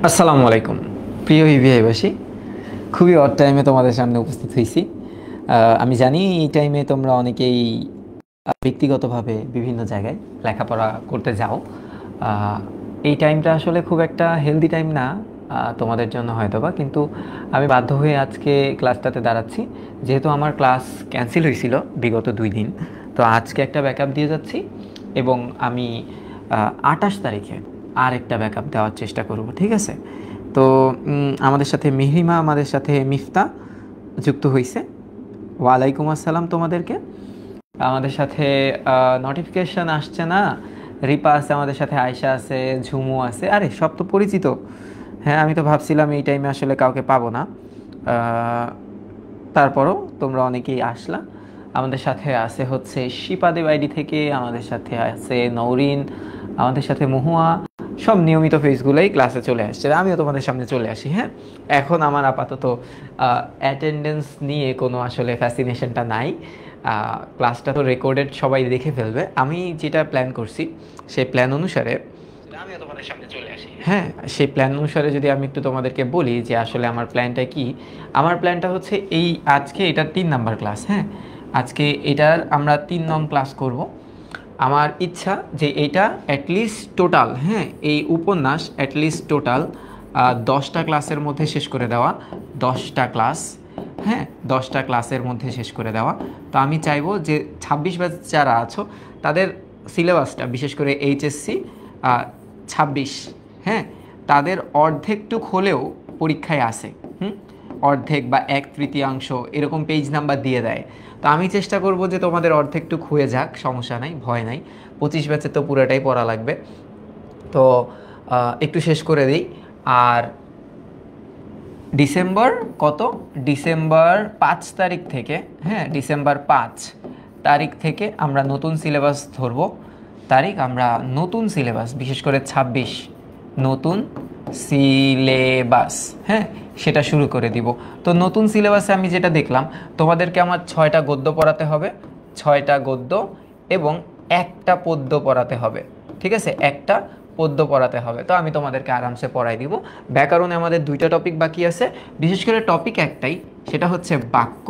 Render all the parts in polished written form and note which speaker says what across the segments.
Speaker 1: আসসালামু আলাইকুম প্রিয় ইভিআইবাসী, খুবই অড টাইমে তোমাদের সামনে উপস্থিত হয়েছি। আমি জানি এই টাইমে তোমরা অনেকেই ব্যক্তিগতভাবে বিভিন্ন জায়গায় লেখাপড়া করতে যাও। এই টাইমটা আসলে খুব একটা হেলদি টাইম না তোমাদের জন্য হয়তোবা, কিন্তু আমি বাধ্য হয়ে আজকে ক্লাসটাতে দাঁড়াচ্ছি, যেহেতু আমার ক্লাস ক্যান্সেল হয়েছিল বিগত 2 দিন। তো আজকে একটা ব্যাকআপ দিয়ে যাচ্ছি এবং আমি 28 তারিখে আর একটা ব্যাকআপ দেওয়ার চেষ্টা করব, ঠিক আছে? তো আমাদের সাথে মেহরিমা, আমাদের সাথে মিফতা যুক্ত হয়েছে। ওয়ালাইকুম আসসালাম তোমাদেরকে। আমাদের সাথে নোটিফিকেশন আসছে না। রিপা আছে আমাদের সাথে, আয়শা আছে, ঝুমু আছে। আরে সব তো পরিচিত। হ্যাঁ, আমি তো ভাবছিলাম এই টাইমে আসলে কাউকে পাবো না, তারপরও তোমরা অনেকেই আসলা। আমাদের সাথে আছে হচ্ছে শিপাদেব আইডি থেকে, আমাদের সাথে আছে নৌরিন, আমাদের সাথে মহুয়া। সব নিয়মিত ফেসগুলোই ক্লাসে চলে আসছে, আমিও তোমাদের সামনে চলে আসি। হ্যাঁ, এখন আমার আপাতত অ্যাটেন্ডেন্স নিয়ে কোনো আসলে ফ্যাসিনেশনটা নাই। ক্লাসটা তো রেকর্ডেড, সবাই দেখে ফেলবে। আমি যেটা প্ল্যান করছি সেই প্ল্যান অনুসারে আমিও তোমাদের সামনে চলে আসি। হ্যাঁ, সেই প্ল্যান অনুসারে যদি আমি একটু তোমাদেরকে বলি যে আসলে আমার প্ল্যানটা কি। আমার প্ল্যানটা হচ্ছে এই আজকে এটা 3 নাম্বার ক্লাস। হ্যাঁ, আজকে এটার আমরা 3 নং ক্লাস করব। আমার ইচ্ছা যে এটা অ্যাটলিস্ট টোটাল, হ্যাঁ, এই উপন্যাস অ্যাটলিস্ট টোটাল 10টা ক্লাসের মধ্যে শেষ করে দেওয়া। 10টা ক্লাস, হ্যাঁ, 10টা ক্লাসের মধ্যে শেষ করে দেওয়া। তো আমি চাইবো যে 26 ব্যাচ যারা আছো তাদের সিলেবাসটা, বিশেষ করে এইচএসসি 26, হ্যাঁ, তাদের অর্ধেকটুক হলেও পরীক্ষায় আসে। অর্ধেক বা 1/3 এরকম পেজ নাম্বার দিয়ে দেয়। তো আমি চেষ্টা করব যে তোমাদের অর্ধেকটুক হয়ে যাক, সমস্যা নাই, ভয় নাই। 25 ব্যাচে তো পুরোটাই পড়া লাগবে। তো একটু শেষ করে দিই। আর ডিসেম্বর ডিসেম্বর 5 তারিখ থেকে, হ্যাঁ, ডিসেম্বর 5 তারিখ থেকে আমরা নতুন সিলেবাস ধরবো। আমরা নতুন সিলেবাস, বিশেষ করে 26 নতুন সিলেবাস, হ্যাঁ, সেটা শুরু করে দিব। তো নতুন সিলেবাসে আমি যেটা দেখলাম, তোমাদেরকে আমার 6টা গদ্য পড়াতে হবে, 6টা গদ্য এবং একটা পদ্য পড়াতে হবে, ঠিক আছে? একটা পদ্য পড়াতে হবে। তো আমি তোমাদেরকে আরামসে পড়াই দিব। ব্যাকরণে আমাদের 2টা টপিক বাকি আছে, বিশেষ করে টপিক একটাই, সেটা হচ্ছে বাক্য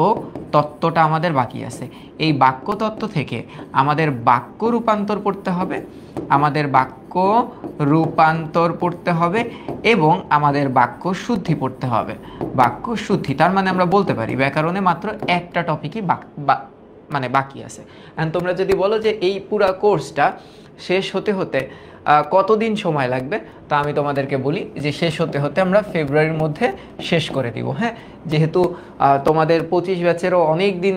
Speaker 1: তত্ত্বটা আমাদের বাকি আছে। এই বাক্য তত্ত্ব থেকে আমাদের বাক্য রূপান্তর পড়তে হবে, এবং আমাদের বাক্য শুদ্ধি পড়তে হবে। বাক্য শুদ্ধি তার মানে আমরা বলতে পারি ব্যাকরণে মাত্র একটা টপিকই মানে বাকি আছে। অ্যান্ড তোমরা যদি বলো যে এই পুরা কোর্সটা শেষ হতে হতে কতদিন সময় লাগবে, তা আমি তোমাদেরকে বলি যে শেষ হতে হতে আমরা ফেব্রুয়ারির মধ্যে শেষ করে দিব। হ্যাঁ, যেহেতু তোমাদের 25 ব্যাচেরও অনেক দিন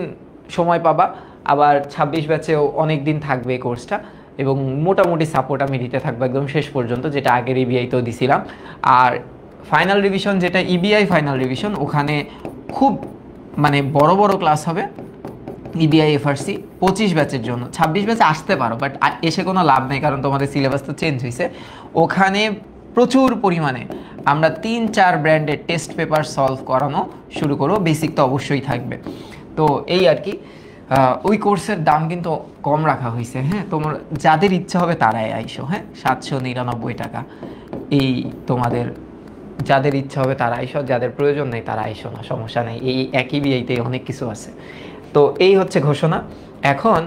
Speaker 1: সময় পাবা, আবার 26 ব্যাচেও অনেক দিন থাকবে এই কোর্সটা, এবং মোটামুটি সাপোর্ট আমি দিতে থাকবো একদম শেষ পর্যন্ত, যেটা আগের ইবিআইতেও দিছিলাম। আর ফাইনাল রিভিশন, যেটা ইবিআই ফাইনাল রিভিশন, ওখানে খুব মানে বড় বড় ক্লাস হবে। ইবিআই এফআরসি 25 ব্যাচের জন্য, 26 ব্যাচে আসতে পারো, বাট এসে কোনো লাভ নেই, কারণ তোমাদের সিলেবাস তো চেঞ্জ হয়েছে। ওখানে প্রচুর পরিমাণে আমরা 3-4 ব্র্যান্ডের টেস্ট পেপার সলভ করানো শুরু করবো। বেসিক তো অবশ্যই থাকবে। তো এই আর কি। ওই কোর্সের দাম কিন্তু কম রাখা হয়েছে। হ্যাঁ, তোমার যাদের ইচ্ছা হবে তারাই আইসো। হ্যাঁ, 799 টাকা। এই তোমাদের যাদের ইচ্ছা হবে তারা আইসো, যাদের প্রয়োজন নেই তারা আইসো না, সমস্যা নেই। এই একই বিয়েতে অনেক কিছু আছে। তো এই হচ্ছে ঘোষণা। এখন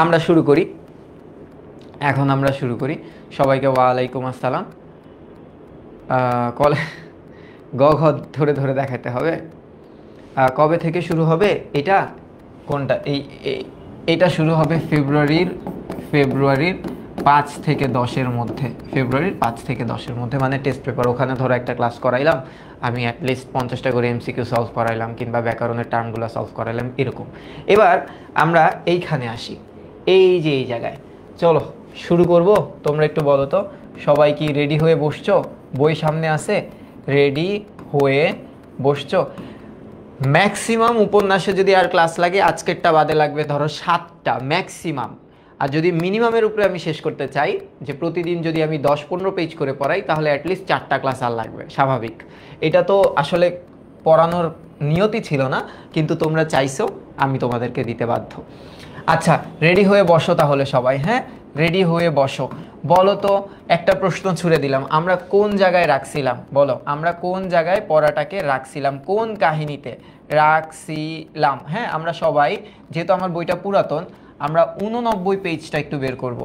Speaker 1: আমরা শুরু করি। সবাইকে ওয়ালাইকুম আসসালাম। কলে গ ঘ ধরে ধরে দেখাতে হবে। কবে থেকে শুরু হবে এটা? কোনটা? এইটা শুরু হবে ফেব্রুয়ারির 5 থেকে 10-এর মধ্যে। ফেব্রুয়ারির 5 থেকে 10-এর মধ্যে, মানে টেস্ট পেপার। ওখানে ধরো একটা ক্লাস করাইলাম আমি, অ্যাটলিস্ট 50টা করে এমসিকিউ সলভ করাইলাম, কিংবা ব্যাকরণের টার্মগুলো সলভ করাইলাম, এরকম। এবার আমরা এইখানে আসি, এই যে এই জায়গায়। চলো শুরু করব। তোমরা একটু বলো তো, সবাই কি রেডি হয়ে বসছো? বই সামনে আছে, রেডি হয়ে বসছো? ম্যাক্সিমাম উপন্যাসে যদি আর ক্লাস লাগে, আজকেরটা বাদে লাগবে ধরো 7টা ম্যাক্সিমাম। আর যদি মিনিমামের উপরে আমি শেষ করতে চাই, যে প্রতিদিন যদি আমি 10-15 পেজ করে পড়াই, তাহলে অ্যাটলিস্ট 4টা ক্লাস আর লাগবে, স্বাভাবিক। এটা তো আসলে পড়ানোর নিয়তি ছিল না, কিন্তু তোমরা চাইছো, আমি তোমাদেরকে দিতে বাধ্য। আচ্ছা, রেডি হয়ে বসো তাহলে সবাই। হ্যাঁ, রেডি হয়ে বসো। বলো তো, একটা প্রশ্ন ছুড়ে দিলাম, আমরা কোন জায়গায় রাখছিলাম? বলো, আমরা কোন জায়গায় পড়াটাকে রাখছিলাম, কোন কাহিনীতে রাখছিলাম? হ্যাঁ, আমরা সবাই, যেহেতু আমার বইটা পুরাতন, আমরা 89 পেজটা একটু বের করব।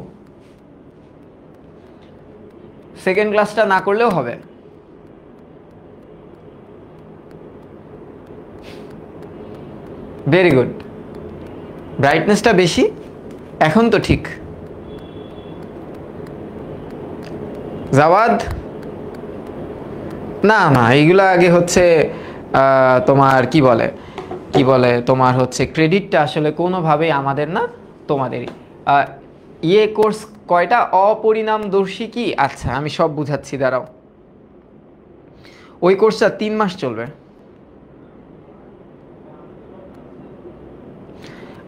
Speaker 1: সেকেন্ড ক্লাসটা না করলেও হবে। ভেরি গুড, ব্রাইটনেসটা বেশি, এখন তো ঠিক। জাওয়াদ, না না, এইগুলা আগে হচ্ছে তোমার কি বলে তোমার হচ্ছে ক্রেডিটটা আসলে কোনোভাবেই আমাদের না, তোমাদেরই। ইয়ে কোর্স কয়টা? অপরিণামদর্শী কি? আচ্ছা, আমি সব বুঝাচ্ছি, দাঁড়াও। ওই কোর্সটা 3 মাস চলবে।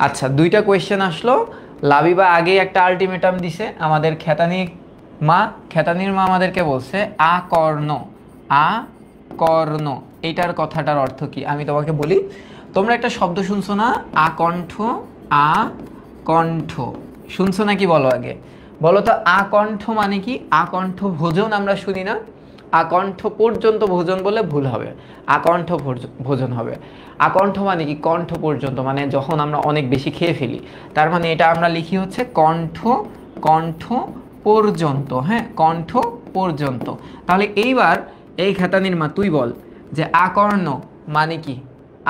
Speaker 1: আচ্ছা, 2টা কোয়েশ্চেন আসলো। লাবিবা আগে একটা আলটিমেটাম দিছে আমাদের খেতানির মা আমাদেরকে বলছে আকর্ণ, এইটার কথাটার অর্থ কি আমি তোমাকে বলি। তোমরা একটা শব্দ শুনছো না, আকণ্ঠ, শুনছো নাকি? বলো আগে, বলো তো আকণ্ঠ মানে কি? আকণ্ঠ ভোজন আমরা শুনি না, আকণ্ঠ পর্যন্ত ভোজন বলে ভুল হবে, আকণ্ঠ ভোজন হবে। আকণ্ঠ মানে কি? কণ্ঠ পর্যন্ত, মানে যখন আমরা অনেক বেশি খেয়ে ফেলি, তার মানে এটা আমরা লিখি হচ্ছে কণ্ঠ পর্যন্ত। হ্যাঁ, কণ্ঠ পর্যন্ত। তাহলে এইবার এই খেতানির মা তুই বল যে আকর্ণ মানে কি?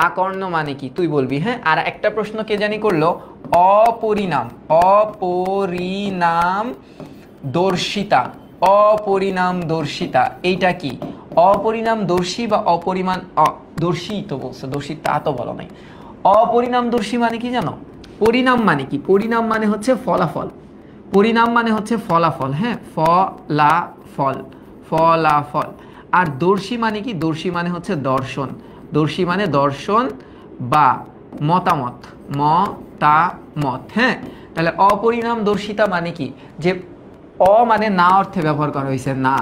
Speaker 1: আকর্ণ মানে কি তুই বলবি। হ্যাঁ, আর একটা প্রশ্ন কে জানি করলো, অপরিণামদর্শিতা, এইটা কি? অপরিণামদর্শী বা দর্শী তো বলছে, দর্শী তা তো বলো নাই। অপরিণামদর্শী মানে কি জানো? পরিণাম মানে কি? পরিণাম মানে হচ্ছে ফলাফল, পরিণাম মানে হচ্ছে ফলাফল। হ্যাঁ, ফলাফল। আর দর্শী মানে কি? দর্শী মানে হচ্ছে দর্শন, দর্শী মানে দর্শন বা মতামত। হ্যাঁ, তাহলে অপরিণামদর্শিতা মানে কি? যে মানে না অর্থে ব্যবহার করা হয়েছে, না,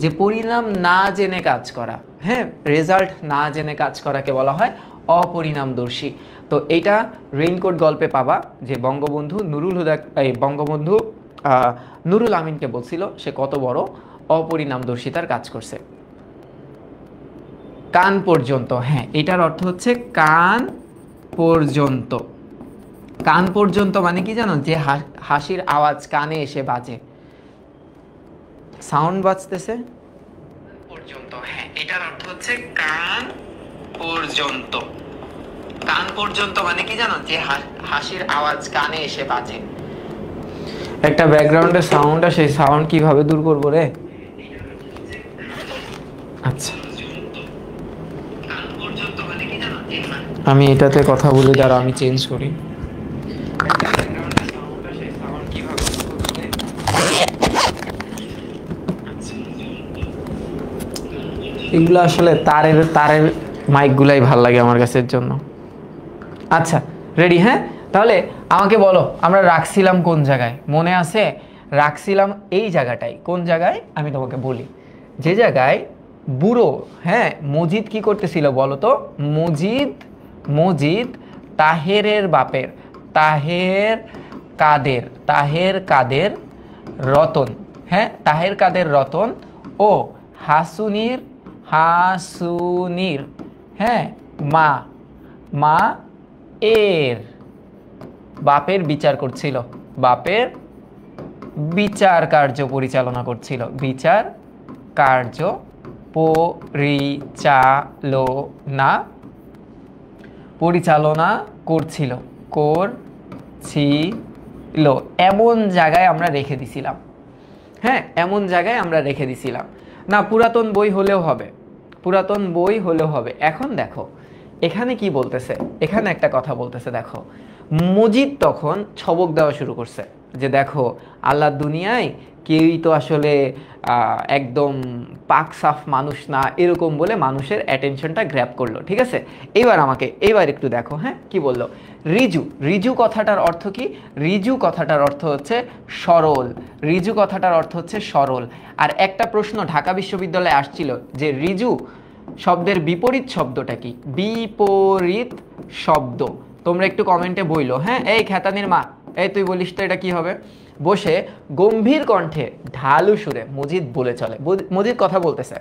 Speaker 1: যে পরিণাম না জেনে কাজ করা। হ্যাঁ, রেজাল্ট না জেনে কাজ করাকে বলা হয় অপরিণামদর্শী। তো এইটা রেইনকোট গল্পে পাবা, যে বঙ্গবন্ধু নুরুল আমিনকে বলছিল সে কত বড় অপরিণামদর্শিতার কাজ করছে। কান পর্যন্ত, হ্যাঁ, এটার অর্থ হচ্ছে কান পর্যন্ত। কান পর্যন্ত মানে কি জানো? যে হাসির আওয়াজ কানে এসে বাজে, সাউন্ড বাজতেছে পর্যন্ত। হ্যাঁ, এটার অর্থ হচ্ছে কান পর্যন্ত। কান পর্যন্ত মানে কি জানো? যে হাসির আওয়াজ কানে এসে বাজে। একটা ব্যাকগ্রাউন্ডের সাউন্ড আসে, সেই সাউন্ড কিভাবে দূর করবো রে? আচ্ছা, আমি এটাতে কথা বলি, দাঁড়া আমি চেঞ্জ করি। এগুলো আসলে তারের মাইকগুলাই ভাল লাগে আমার কাছের জন্য। আচ্ছা, রেডি? হ্যাঁ, তাহলে আমাকে বলো আমরা রাখছিলাম কোন জায়গায়? মনে আছে? রাখছিলাম এই জায়গাটাই। কোন জায়গায় আমি তোমাকে বলি, যে জায়গায় বুড়ো, হ্যাঁ, মজিদ কি করতেছিল বলো তো? মজিদ তাহেরের বাপের, তাহের কাদের রতন, হ্যাঁ, তাহের কাদের রতন ও হাসুনির, হ্যাঁ, মা এর বাপের বিচার করছিল, বাপের বিচার কার্য পরিচালনা করছিল, বিচার কার্য পরিচালনা করছিল, এমন জায়গায় আমরা রেখে দিছিলাম। হ্যাঁ, এমন জায়গায় আমরা রেখে দিছিলাম। না, পুরাতন বই হলেও হবে। এখন দেখো এখানে কি বলতেছে, এখানে একটা কথা বলতেছে, দেখো মজিদ তখন ছবক দেওয়া শুরু করছে যে দেখো আল্লাহর দুনিয়ায় কেউই তো আসলে একদম পাক সাফ মানুষ না, এরকম বলে মানুষের অ্যাটেনশনটা গ্র্যাব করলো। ঠিক আছে, এইবার একটু দেখো। হ্যাঁ, কি বললো? রিজু কথাটার অর্থ কি? রিজু কথাটার অর্থ হচ্ছে সরল। আর একটা প্রশ্ন ঢাকা বিশ্ববিদ্যালয়ে আসছিল যে রিজু শব্দের বিপরীত শব্দটা কি? বিপরীত শব্দ তোমরা একটু কমেন্টে বইলো। হ্যাঁ, এই খেতানির মা, এই তুই বলিস তো এটা কি হবে? বসে গম্ভীর কণ্ঠে ঢালু সুরে মজিদ বলে চলে। মজিদ কথা বলতেছে,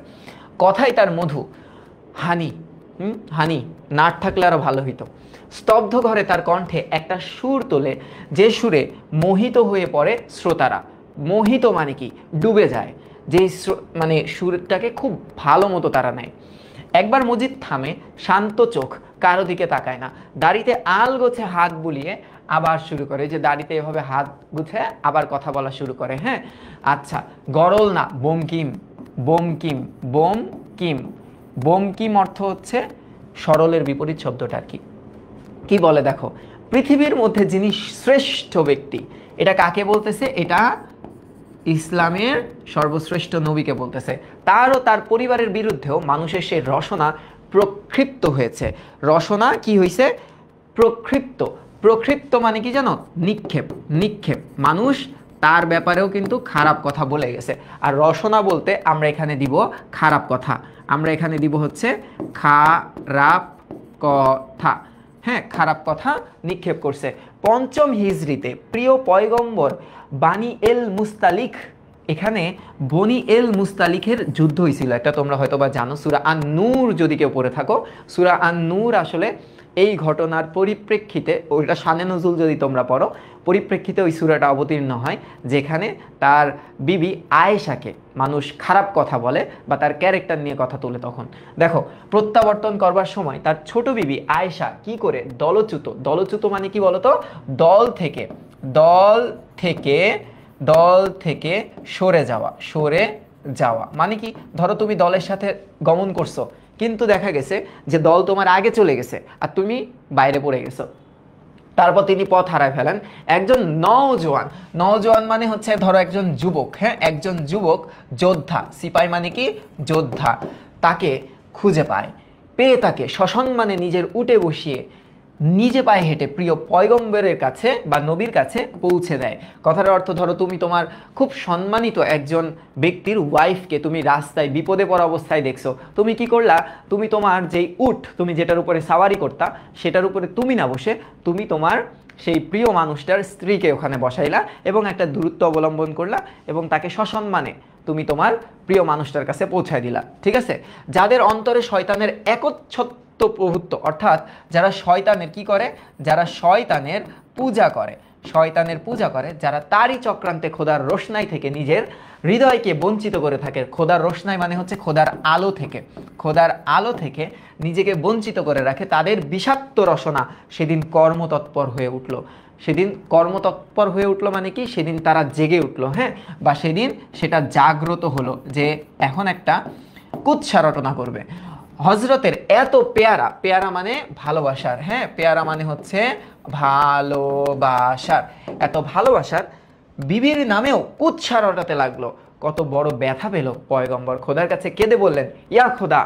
Speaker 1: কথাই তার মধু। হানি হানি নাট থাকলে আরো ভালো হইতো। স্তব্ধ ঘরে তার কণ্ঠে একটা সুর তোলে, যে সুরে মোহিত হয়ে পড়ে শ্রোতারা। মোহিত মানে কি? ডুবে যায়। যে মানে সুরটাকে খুব ভালো মতো তারা নেয়। একবার মজিদ থামে, শান্ত চোখ, কারো দিকে তাকায় না, দাড়িতে আল গোছে হাত বুলিয়ে আবার শুরু করে। যে দাড়িতে এভাবে হাত গুছে আবার কথা বলা শুরু করে। হ্যাঁ, আচ্ছা, গরল না, বোমকিম। বোমকিম, বোমকিম, বোমকিম অর্থ হচ্ছে সরলের বিপরীত শব্দটা আর কি। কি বলে দেখো, পৃথিবীর মধ্যে যিনি শ্রেষ্ঠ ব্যক্তি, এটা কাকে বলতেছে? এটা ইসলামের সর্বশ্রেষ্ঠ নবীকে বলতেছে। তারও তার পরিবারের বিরুদ্ধেও মানুষের সেই রসনা প্রক্ষিপ্ত হয়েছে। রসনা কি হয়েছে? প্রক্ষিপ্ত। প্রক্ষিপ্ত মানে কি জানো? নিক্ষেপ। নিক্ষেপ, মানুষ তার ব্যাপারেও কিন্তু খারাপ কথা বলে গেছে। আর রসনা বলতে আমরা এখানে দিব খারাপ কথা, আমরা এখানে দিব হচ্ছে খারাপ কথা। হ্যাঁ, খারাপ কথা নিক্ষেপ করছে। পঞ্চম হিজরিতে প্রিয় পয়গম্বর বানি এল মুস্তালিক, এখানে বনি এল মুস্তালিকের যুদ্ধ হয়েছিল, এটা তোমরা হয়তো বা জানো। সূরা আন-নূর যদি কেউ পড়ে থাকো, সূরা আন-নূর আসলে এই ঘটনার পরিপ্রেক্ষিতে, ওইটা শানে নজুল যদি তোমরা পড়ো, পরিপ্রেক্ষিতে ওই সূরাটা অবতীর্ণ হয়, যেখানে তার বিবি আয়েশাকে মানুষ খারাপ কথা বলে বা তার ক্যারেক্টার নিয়ে কথা তোলে। তখন দেখো, প্রত্যাবর্তন করবার সময় তার ছোট বিবি আয়েশা কি করে দলচ্যুত। দলচ্যুত মানে কি বলতো? দল থেকে দল থেকে সরে যাওয়া। সরে যাওয়া মানে কি? ধরো তুমি দলের সাথে গমন করছো, কিন্তু দেখা গেছে যে দল তোমার আগে চলে গেছে আর তুমি বাইরে পড়ে গেছো। তারপর তিনি পথ হারায় ফেলেন। একজন নওজোয়ান, নওজোয়ান মানে হচ্ছে ধরো একজন যুবক, হ্যাঁ, একজন যুবক যোদ্ধা, সিপাই মানে কি? যোদ্ধা, তাকে খুঁজে পায়। পেয়ে তাকে সসম্মানে নিজের উটে বসিয়ে নিজে পায়ে হেঁটে প্রিয় পয়গম্বরের কাছে বা নবীর কাছে পৌঁছে দেয়। কথার অর্থ, ধরো তুমি তোমার খুব সম্মানিত একজন ব্যক্তির ওয়াইফকে তুমি রাস্তায় বিপদে পড়া অবস্থায় দেখছো, তুমি কি করলা? তুমি তোমার যেই উট, তুমি যেটার উপরে সাওয়ারি করতা, সেটার উপরে তুমি না বসে তুমি তোমার সেই প্রিয় মানুষটার স্ত্রীকে ওখানে বসাইলা এবং একটা দূরত্ব অবলম্বন করলা এবং তাকে সসম্মানে তুমি তোমার প্রিয় মানুষটার কাছে পৌঁছায় দিলা। ঠিক আছে? যাদের অন্তরে শয়তানের একচ্ছত্র প্রভুত্ব, অর্থাৎ যারা শয়তানের কি করে? যারা শয়তানের পূজা করে, শয়তানের পূজা করে, যারা তারই চক্রান্তে খোদার রোশনাই থেকে নিজের হৃদয়কে বঞ্চিত করে থাকে। খোদার রোশনাই মানে হচ্ছে খোদার আলো থেকে, খোদার আলো থেকে নিজেকে বঞ্চিত করে রাখে, তাদের বিষাক্ত রসনা সেদিন কর্মতৎপর হয়ে উঠল। সেদিন কর্মতৎপর হয়ে উঠলো মানে কি? সেদিন তারা জেগে উঠলো, হ্যাঁ, বা সেদিন সেটা জাগ্রত হলো যে এখন একটা কুৎসা রটনা করবে। হজরতের এত পেয়ারা, পেয়ারা মানে ভালোবাসার, হ্যাঁ, পেয়ারা মানে হচ্ছে ভালোবাসার, এত ভালোবাসার বিবির নামেও কুৎসা রটাতে লাগলো। কত বড় ব্যথা পেল পয়গম্বর, খোদার কাছে কেঁদে বললেন, ইয়া খোদা,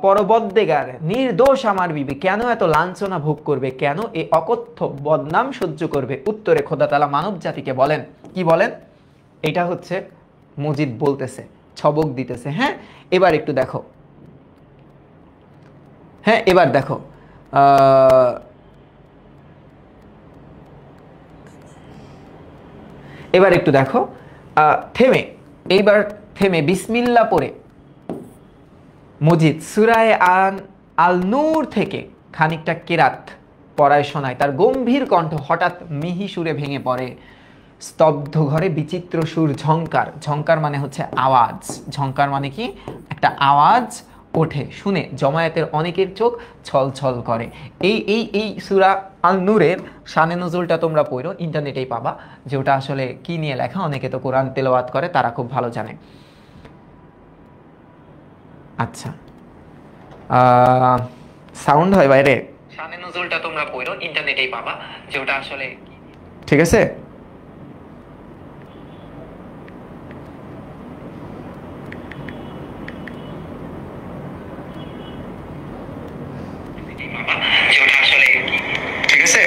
Speaker 1: পরবদ্দেগার, নির্দোষ আমার বিবি কেন এত লাঞ্ছনা ভোগ করবে? কেন এই অকথ্য বদনাম সহ্য করবে? উত্তরে খোদা তাআলা মানব জাতিকে বলেন, কি বলেন? এটা হচ্ছে মজিদ বলতেছে, ছবক দিতেছে। হ্যাঁ, এবার একটু দেখো, হ্যাঁ, এবার দেখো, এবার একটু দেখো, থেমে, এইবার থেমে বিসমিল্লাহ পড়ে মজিদ সূরায়ে আল নূর থেকে খানিকটা কিরাত পড়ায় শোনায়। তার গম্ভীর কণ্ঠ হঠাৎ মিহি সুরে ভেঙে পড়ে। স্তব্ধ ঘরে বিচিত্র সুর ঝংকার, ঝংকার মানে হচ্ছে আওয়াজ, ঝংকার মানে কি? একটা আওয়াজ ওঠে, শুনে জমায়েতের অনেকের চোখ ছলছল করে। এই এই এই সূরা আল নূরের শানে নজুলটা তোমরা পড়ো, ইন্টারনেটেই পাবা, যে ওটা আসলে কি নিয়ে লেখা। অনেকে তো কোরআন তেলাওয়াত করে, তারা খুব ভালো জানে। আচ্ছা, সাউন্ড হয় বাইরে, শানে নজুলটা তোমরা পড়ো, ইন্টারনেটেই পাবা, যে ওটা আসলে, ঠিক আছে? ঠিক আছে,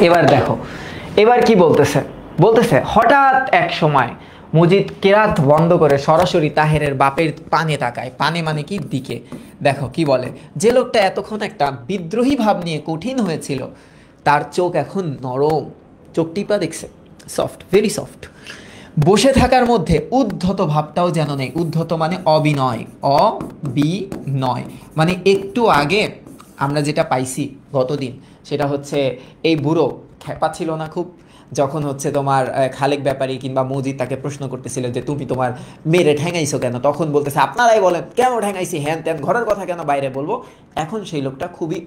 Speaker 1: এবার দেখো, এবার কি বলতেছে? বলতেছে হঠাৎ এক সময় মজিদ কেরাত বন্ধ করে সরাসরি তাহেরের বাপের পানে তাকায়। পানে মানে কি? দিকে। দেখো কি বলে, যে লোকটা এতক্ষণ একটা বিদ্রোহী ভাব নিয়ে কঠিন হয়েছিল, তার চোখ এখন নরম। চোখ টিপা দেখছে, সফট, ভেরি সফট। বসে থাকার মধ্যে উদ্ধত ভাবটাও যেন নেই। উদ্ধত মানে অবিনয়, অবিনয় মানে একটু আগে আমরা যেটা পাইছি গতদিন, সেটা হচ্ছে এই বুড়ো খেপা ছিল না খুব, যখন হচ্ছে তোমার খালেক ব্যাপারী কিংবা মজিদ তাকে প্রশ্ন করতেছিল যে তুমি তোমার মেরে ঠ্যাঙাইছো কেন, তখন বলতেছে আপনারাই বলেন কেন ঠ্যাঙাইছি, হ্যান ত্যান, ঘরের কথা কেন বাইরে বলবো। এখন সেই লোকটা খুবই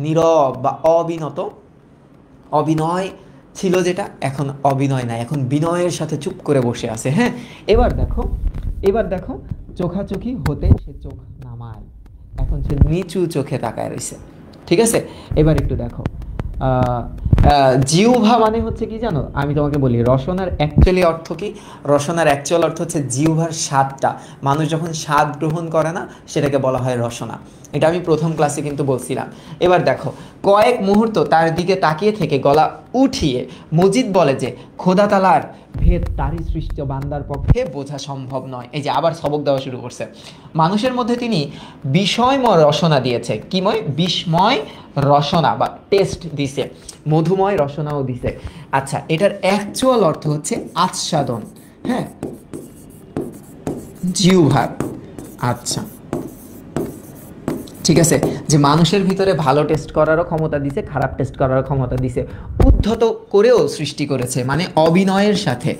Speaker 1: নীরব বা অবিনত, অভিনয় ছিল যেটা, এখন অভিনয় নাই, এখন বিনয়ের সাথে চুপ করে বসে আছে। হ্যাঁ, এবার দেখো, এবার দেখো চোখাচোখি হতে সে চোখ নামায়, এখন সে নিচু চোখে তাকায় রয়েছে। ঠিক আছে, এবার একটু দেখো, জিহ্বা মানে হচ্ছে কি জানো, আমি তোমাকে বলি রসনার অ্যাকচুয়ালি অর্থ কি। রসনার অ্যাকচুয়াল অর্থ হচ্ছে জিহ্বার স্বাদটা, মানুষ যখন স্বাদ গ্রহণ করে না সেটাকে বলা হয় রসনা। এটা আমি প্রথম ক্লাসে কিন্তু বলছিলাম। এবার দেখো, কয়েক মুহূর্ত তার দিকে তাকিয়ে থেকে গলা উঠিয়ে মজিদ বলে যে খোদা তালার ভেদ তারই সৃষ্ট বান্দার পক্ষে বোঝা সম্ভব নয়। এই যে আবার সবক দেওয়া শুরু করছে। মানুষের মধ্যে তিনি বিষয়ময় রসনা দিয়েছে। কিময়? বিস্ময় রসনা বা টেস্ট দিছে, মধুময় রসনাও দিছে। আচ্ছা, এটার অ্যাকচুয়াল অর্থ হচ্ছে আচ্ছাদন। হ্যাঁ, জিহ্বার। আচ্ছা, ঠিক আছে, যে মানুষের ভিতরে ভালো টেস্ট করারও ক্ষমতা দিছে, খারাপ টেস্ট করারও ক্ষমতা দিছে, উদ্ধত করেও সৃষ্টি করেছে, মানে অভিনয়ের সাথে,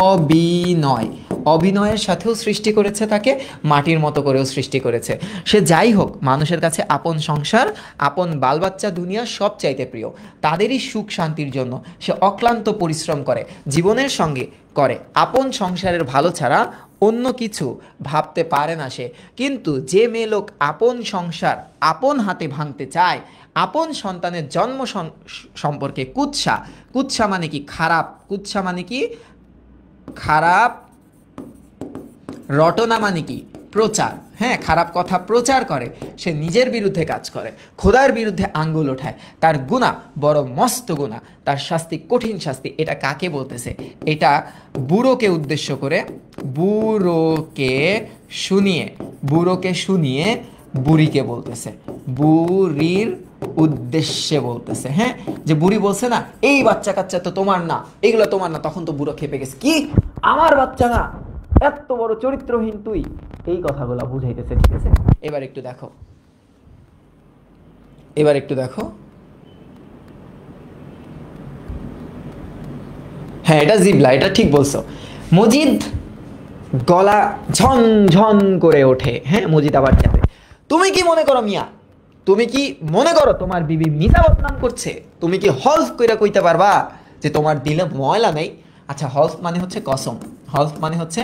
Speaker 1: অভিনয়, অভিনয়ের সাথেও সৃষ্টি করেছে তাকে, মাটির মতো করেও সৃষ্টি করেছে। সে যাই হোক, মানুষের কাছে আপন সংসার, আপন বালবাচ্চা দুনিয়া সব চাইতে প্রিয়। তাদেরই সুখ শান্তির জন্য সে অক্লান্ত পরিশ্রম করে, জীবনের সঙ্গে করে। আপন সংসারের ভালো ছাড়া অন্য কিছু ভাবতে পারে না সে। কিন্তু যে মেয়ে লোক আপন সংসার আপন হাতে ভাঙতে চায়, আপন সন্তানের জন্ম সম্পর্কে কুৎসা, কুৎসা মানে কি? খারাপ। কুৎসা মানে কি? খারাপ। রটনা মানে কি? প্রচার। হ্যাঁ, খারাপ কথা প্রচার করে, সে নিজের বিরুদ্ধে কাজ করে, খোদার বিরুদ্ধে আঙ্গুল ওঠায়, তার গুনাহ বড় মস্ত গুনাহ, তার শাস্তি কঠিন শাস্তি। এটা কাকে বলতেছে? এটা বুড়োকে উদ্দেশ্য করে, বুড়োকে শুনিয়ে, বুড়োকে শুনিয়ে বুড়িকে বলতেছে, বুড়ির উদ্দেশ্যে বলতেছে। হ্যাঁ, যে বুড়ি বলছে না এই বাচ্চা কাচ্চা তো তোমার না, এগুলো তোমার না, তখন তো বুড়ো খেপে গেছে, কি আমার বাচ্চা না, এত বড় চরিত্রহীন তুই, এই কথাগুলো বুঝাইতেছে। ঠিক আছে, এবার একটু দেখো, এবার একটু দেখো, হ্যাঁ এটা জিবলা, এটা ঠিক বলছো। মজিদ গলা ঝনঝন করে ওঠে। হ্যাঁ, মজিদ আবার যাবে, তুমি কি মনে করো মিয়া, তুমি কি মনে করো তোমার বিবি মিথ্যা বদনাম করছে? তুমি কি হলফ কইরা কইতে পারবা যে তোমার দিলে ময়লা নেই? আচ্ছা, হলফ মানে হচ্ছে কসম, হলফ মানে হচ্ছে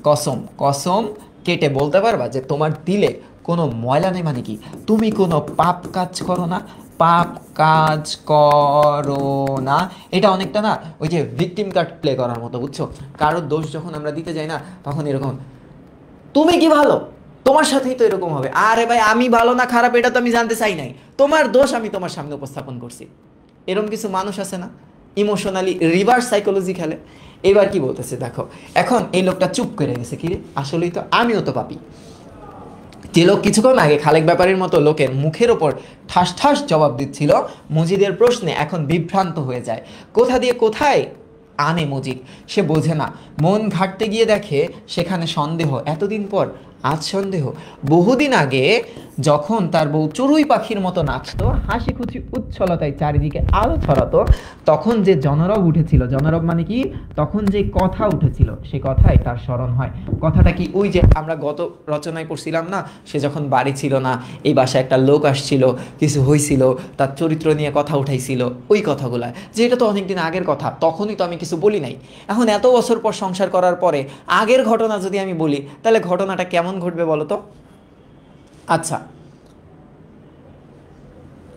Speaker 1: কসম, কসম কেটে বলতে পারবা যে তোমার দিলে কোনো ময়লা নেই মানে কি? তুমি কোনো পাপ কাজ করো না, পাপ কাজ করো না। এটা অনেকটা না ওই যে ভিকটিম কার্ড প্লে করার মতো, বুঝছো? কারোর দোষ যখন আমরা দিতে যাই না, তখন এরকম তুমি কি ভালো, তোমার সাথেই তো এরকম হবে। আরে ভাই, আমি ভালো না খারাপ এটা তো আমি জানতে চাই নাই, তোমার দোষ আমি তোমার সামনে উপস্থাপন করছি। এরকম কিছু মানুষ আছে না, ইমোশনালি রিভার্স সাইকোলজি খেলে। এবার কি বলতেছে দেখো, এখন এই লোকটা চুপ করে গেছে, কি রে আসলেই তো আমিও তো পাপি। যে লোক কিছুক্ষণ আগে খালেক ব্যাপারীর মতো লোকের মুখের ওপর ঠাস ঠাস জবাব দিচ্ছিল, মজিদের প্রশ্নে এখন বিভ্রান্ত হয়ে যায়। কোথা দিয়ে কোথায় আনে মজিদ, সে বোঝে না। মন ঘাটতে গিয়ে দেখে সেখানে সন্দেহ। এতদিন পর আজ সন্দেহ। বহুদিন আগে যখন তার বউ চড়ুই পাখির মতো নাচতো, হাসি খুশি উচ্ছলতায় চারিদিকে আলো ছড়াতো, তখন যে জনরব উঠেছিল, জনরব মানে কি? তখন যে কথা উঠেছিল, সে কথাই তার স্মরণ হয়। কথাটা কি? ওই যে আমরা গত রচনায় পড়ছিলাম না, সে যখন বাড়ি ছিল না, এই বাসায় একটা লোক আসছিল, কিছু হয়েছিল, তার চরিত্র নিয়ে কথা উঠাইছিল, ওই কথাগুলা। যে এটা তো অনেকদিন আগের কথা, তখনই তো আমি কিছু বলি নাই। এখন এত বছর পর সংসার করার পরে আগের ঘটনা যদি আমি বলি, তাহলে ঘটনাটা কেমন ঘটবে বলো তো? আচ্ছা,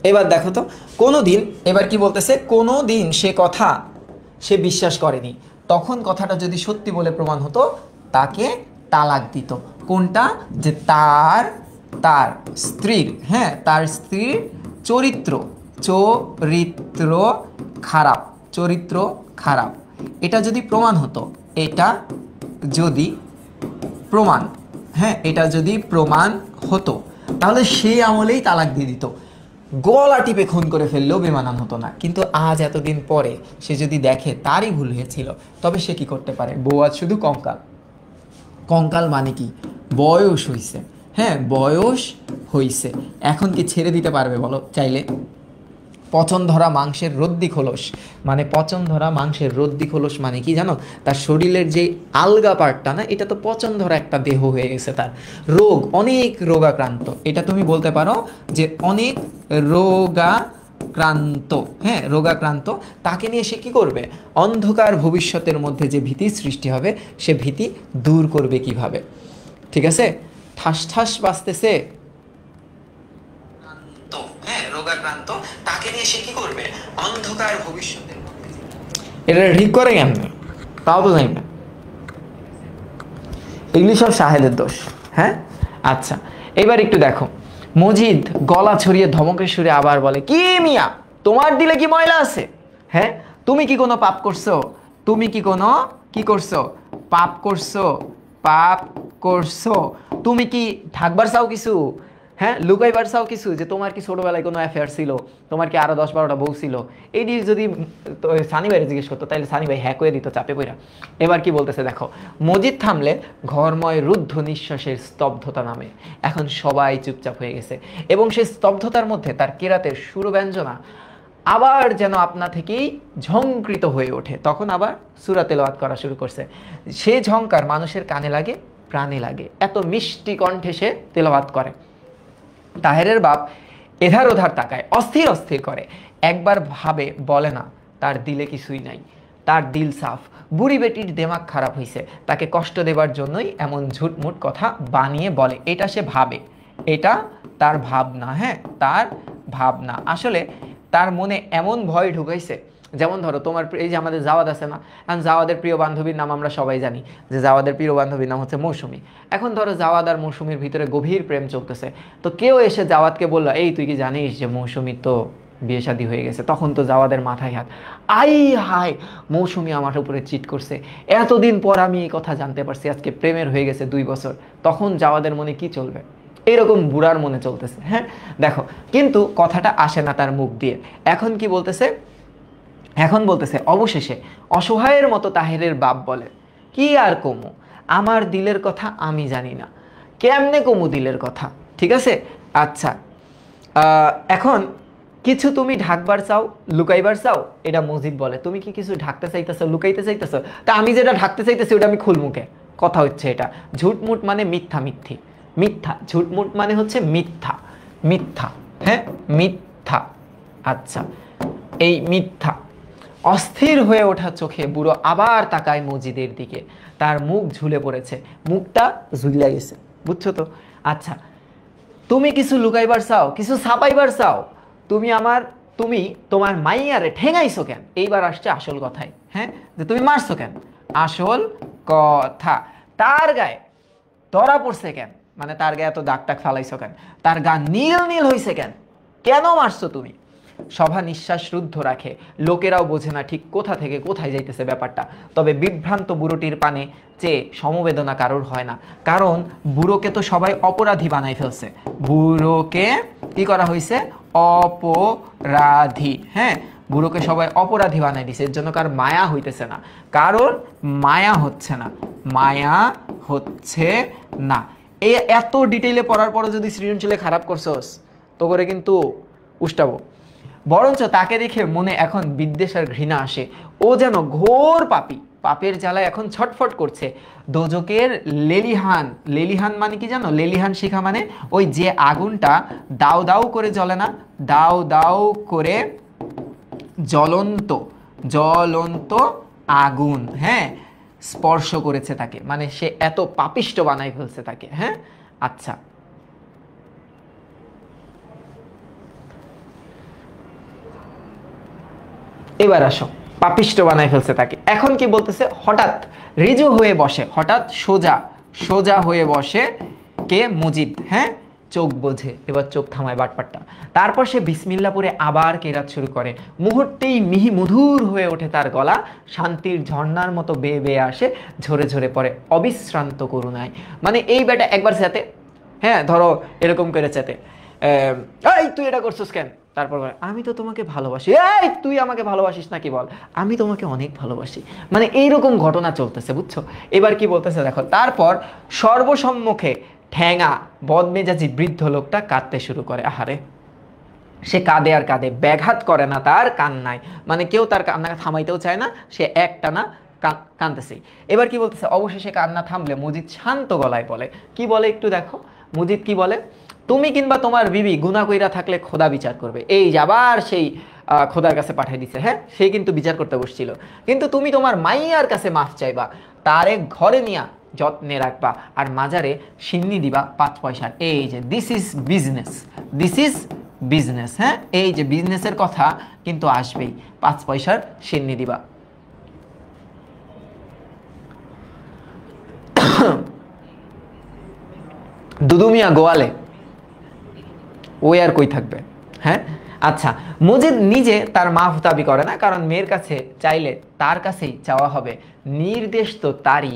Speaker 1: এবার দেখো তো, কোনোদিন, এবার কি বলতেছে, কোনোদিন সে কথা সে বিশ্বাস করেনি। তখন কথাটা যদি সত্যি বলে প্রমাণ হতো, তাকে তালাক দিত। কোনটা? যে তার তার স্ত্রীর, হ্যাঁ তার স্ত্রীর চরিত্র, চরিত্র খারাপ, চরিত্র খারাপ, এটা যদি প্রমাণ হতো, এটা যদি প্রমাণ, হ্যাঁ এটা যদি প্রমাণ হতো তাহলে সেই আমলেই তালাক দিয়ে দিত, গলা টিপে খুন করে ফেললেও বেমানান হতো না। কিন্তু আজ এতদিন পরে সে যদি দেখে তারই ভুল হয়েছিল, তবে সে কি করতে পারে? বউ আজ শুধু কঙ্কাল। কঙ্কাল মানে কি? বয়স হইছে, হ্যাঁ বয়স হইছে, এখন কি ছেড়ে দিতে পারবে বলো চাইলে? পচন ধরা মাংসের রদ্দি খোলস, মানে পচন ধরা মাংসের রদ্দি খোলস মানে কি জানো? তার শরীরের যে আলগা পার্টটা না, এটা তো পচন ধরা একটা দেহ হয়ে গেছে, তার রোগ, অনেক রোগাক্রান্ত। এটা তুমি বলতে পারো যে অনেক রোগাক্রান্ত, হ্যাঁ রোগাক্রান্ত। তাকে নিয়ে সে কি করবে? অন্ধকার ভবিষ্যতের মধ্যে যে ভীতি সৃষ্টি হবে, সে ভীতি দূর করবে কিভাবে? ঠিক আছে, ঠাস ঠাস বাঁচতেছে, হ্যাঁ রোগাক্রান্ত, তাকে নিয়ে সে কি করবে? অন্ধকার ভবিষ্যতের মধ্যে। এটা ঠিক করে কেমনে তাও তো জানি না, এগুলি সব শাহেদের দোষ। হ্যাঁ আচ্ছা, এবার একটু দেখো, মজিদ গলা ছড়িয়ে ধমকের সুরে আবার বলে, কি মিয়া তোমার দিলে কি ময়লা আছে? হ্যাঁ তুমি কি কোনো পাপ করছো? তুমি কি কোনো কি করছো? পাপ করছো? পাপ করছো? তুমি কি ঢাকবার চাও কিছু? হ্যাঁ লুকাইবার চাও কিছু, যে তোমার কি ছোটবেলায় কোনো অ্যাফেয়ার ছিল, তোমার কি আরো 10-12টা বউ ছিল? এই দিয়ে যদি সানি ভাইরে জিজ্ঞেস করতো তাহলে সানি ভাই হ্যাঁ করে দিত চাপে পইরা। এবার কি বলতেছে দেখো, মজিদ থামলে ঘরময় রুদ্ধ নিঃশ্বাসের স্তব্ধতা নামে। এখন সবাই চুপচাপ হয়ে গেছে এবং সেই স্তব্ধতার মধ্যে তার কেরাতের সুরব্যঞ্জনা আবার যেন আপনা থেকেই ঝংকৃত হয়ে ওঠে। তখন আবার সূরা তেলাওয়াত করা শুরু করছে। সে ঝংকার মানুষের কানে লাগে, প্রাণে লাগে, এত মিষ্টি কণ্ঠে সে তেলাওয়াত করে। তাহেরের বাপ এধার ওধার তাকায়, অস্থির অস্থির করে, একবার ভাবে, বলে না তার দিলে কিছুই নাই, তার দিল সাফ। বুড়ি বেটির দেমাগ খারাপ হয়েছে, তাকে কষ্ট দেবার জন্যই এমন ঝুটমুট কথা বানিয়ে বলে। এটা সে ভাবে, এটা তার ভাবনা, হ্যাঁ তার ভাবনা। আসলে তার মনে এমন ভয় ঢুকাইছে, যেমন ধরো তোমার এই যে আমাদের জাওয়াদ আছে না, এখন জাওয়াদের প্রিয় বান্ধবীর নাম আমরা সবাই জানি, যে জাওয়াদের প্রিয় বান্ধবীর নাম হচ্ছে মৌসুমী। এখন ধরো জাওয়াদ আর মৌসুমীর ভিতরে গভীর প্রেম চলতেছে, তো কেউ এসে জাওয়াদকে বললো, এই তুই কি জানিস যে মৌসুমীর তো বিয়ে শাদী হয়ে গেছে? তখন তো জাওয়াদের মাথায় হাত, আই হায় মৌসুমী আমার উপরে চিট করছে, এতদিন পর আমি এই কথা জানতে পারছি, আজকে প্রেমের হয়ে গেছে 2 বছর। তখন জাওয়াদের মনে কি চলবে? এরকম বুড়ার মনে চলতেছে। হ্যাঁ দেখো, কিন্তু কথাটা আসে না তার মুখ দিয়ে। এখন কি বলতেছে? এখন বলতেছে, অবশেষে অসহায়ের মতো তাহেরের বাপ বলে, কি আর কমু, আমার দিলের কথা আমি জানি না, কেমনে কমু দিলের কথা? ঠিক আছে আচ্ছা, এখন কিছু তুমি ঢাকবার চাও, লুকাইবার চাও, এটা মজিদ বলে। তুমি কি কিছু ঢাকতে চাইতেছো, লুকাইতে চাইতেছো? তা আমি যেটা ঢাকতে চাইতেছি ওটা আমি খুলমুখে। কথা হচ্ছে এটা, ঝুটমুট মানে মিথ্যা, মিথ্যি, মিথ্যা, ঝুটমুট মানে হচ্ছে মিথ্যা, মিথ্যা, হ্যাঁ মিথ্যা। আচ্ছা, এই মিথ্যা। অস্থির হয়ে ওঠা চোখে বুড়ো আবার তাকায় মজিদের দিকে, তার মুখ ঝুলে পড়েছে, মুখটা ঝুলে গেছে, বুঝছো তো? আচ্ছা, তুমি কিছু লুকাইবার চাও, কিছু ছাপাইবার চাও, তুমি তোমার মাইয়ারে ঠেঙাইছো কেন? এইবার আসছে আসল কথায়, হ্যাঁ যে তুমি মারছো কেন, আসল কথা। তার গায়ে ধরা পড়ছে কেন, মানে তার গায়ে এত দাগ টাগ ফালাইছো কেন, তার গা নীল নীল হইছে কেন, কেন মারছো তুমি? সভা নিঃশ্বাস রুদ্ধ রাখে, লোকেরাও বোঝে না ঠিক কোথা থেকে কোথায় যাইতেছে ব্যাপারটা। তবে বিভ্রান্ত বুড়োটির পানে চেয়ে সমবেদনা কারোর হয় না, কারণ বুড়োকে তো সবাই অপরাধী বানাই ফেলছে। বুড়োকে কি করা হয়েছে? অপরাধী, হ্যাঁ বুড়োকে সবাই অপরাধী বানাই দিছে। এর জন্য কার মায়া হইতেছে না, কারণ মায়া হচ্ছে না, মায়া হচ্ছে না। এই এত ডিটেইলে পড়ার পরে যদি সৃজনশীলে খারাপ করছোস তো করে কিন্তু উষ্টাবো। বরঞ্চ তাকে দেখে মনে এখন বিদ্বেষ আর ঘৃণা আসে। ও যেন ঘোর পাপী, পাপের জ্বালায় এখন ছটফট করছে। দোজকের লেলিহান, লেলিহান মানে কি জানো? লেলিহান শিখা মানে ওই যে আগুনটা দাও দাও করে জ্বলে না, দাও দাও করে জ্বলন্ত, জ্বলন্ত আগুন, হ্যাঁ স্পর্শ করেছে তাকে, মানে সে এত পাপিষ্ট বানাই ফেলছে তাকে। হ্যাঁ আচ্ছা, এবার আসো, পাপিষ্ট বানাই ফেলছে তাকে। এখন কি বলতেছে? হঠাৎ রিজু হয়ে বসে, হঠাৎ সোজা সোজা হয়ে বসে কে? মজিদ। হ্যাঁ চোখ বোঝে, এবার চোখ থামায় বাটপাটটা। তারপর সে বিসমিল্লাহ পরে আবার কেরাত শুরু করে। মুহূর্তেই মিহি মধুর হয়ে ওঠে তার গলা, শান্তির ঝর্ণার মতো বেয়ে বেয়ে আসে, ঝরে ঝরে পড়ে অবিশ্রান্ত করুণায়। মানে এই বেটা একবার চেতে, হ্যাঁ ধরো এরকম করে চেতে, এই তুই এটা করছিস কেন, তারপর বলে আমি তো তোমাকে ভালোবাসি, এই তুই আমাকে ভালোবাসিস নাকি বল, আমি তোমাকে অনেক ভালোবাসি। মানে এইরকম ঘটনা চলতেছে, বুঝছো? এবার কি বলতেছে দেখো, তারপর সর্বসম্মুখে ঠ্যাঙা বদমেজাজি বৃদ্ধ লোকটা কাঁদতে শুরু করে। আহারে, সে কাঁদে আর কাঁদে, ব্যাঘাত করে না তার কান্নায়, মানে কেউ তার কান্না থামাইতেও চায় না, সে একটানা কাঁদতেছে। এবার কি বলতেছে, অবশেষে কান্না থামলে মজিদ শান্ত গলায় বলে, কি বলে একটু দেখো, মজিদ কি বলে, তুমি কিংবা তোমার বিবি গুনাহ কইরা থাকলে খোদা বিচার করবে। এই যে আবার সেই খোদার কাছে পাঠিয়ে দিছে, হ্যাঁ সে কিন্তু বিচার করতে বসছিল। কিন্তু তুমি তোমার মাইয়ার কাছে মাফ চাইবা, তারে ঘরে নিয়া যত্নে রাখবা, আর মাজারে সিন্নি দিবা 5 পয়সার। এই যে this is business, this is business, হ্যাঁ এই যে বিজনেসের কথা কিন্তু আসবেই, 5 পয়সার সিন্নি দিবা। দুদুমিয়া গোয়ালে, ওই আর কই থাকবে, হ্যাঁ। আচ্ছা, মজিদ নিজে তার মাফ দাবি করে না, কারণ মেয়ের কাছে চাইলে তার কাছেই চাওয়া হবে, নির্দেশ তো তারই,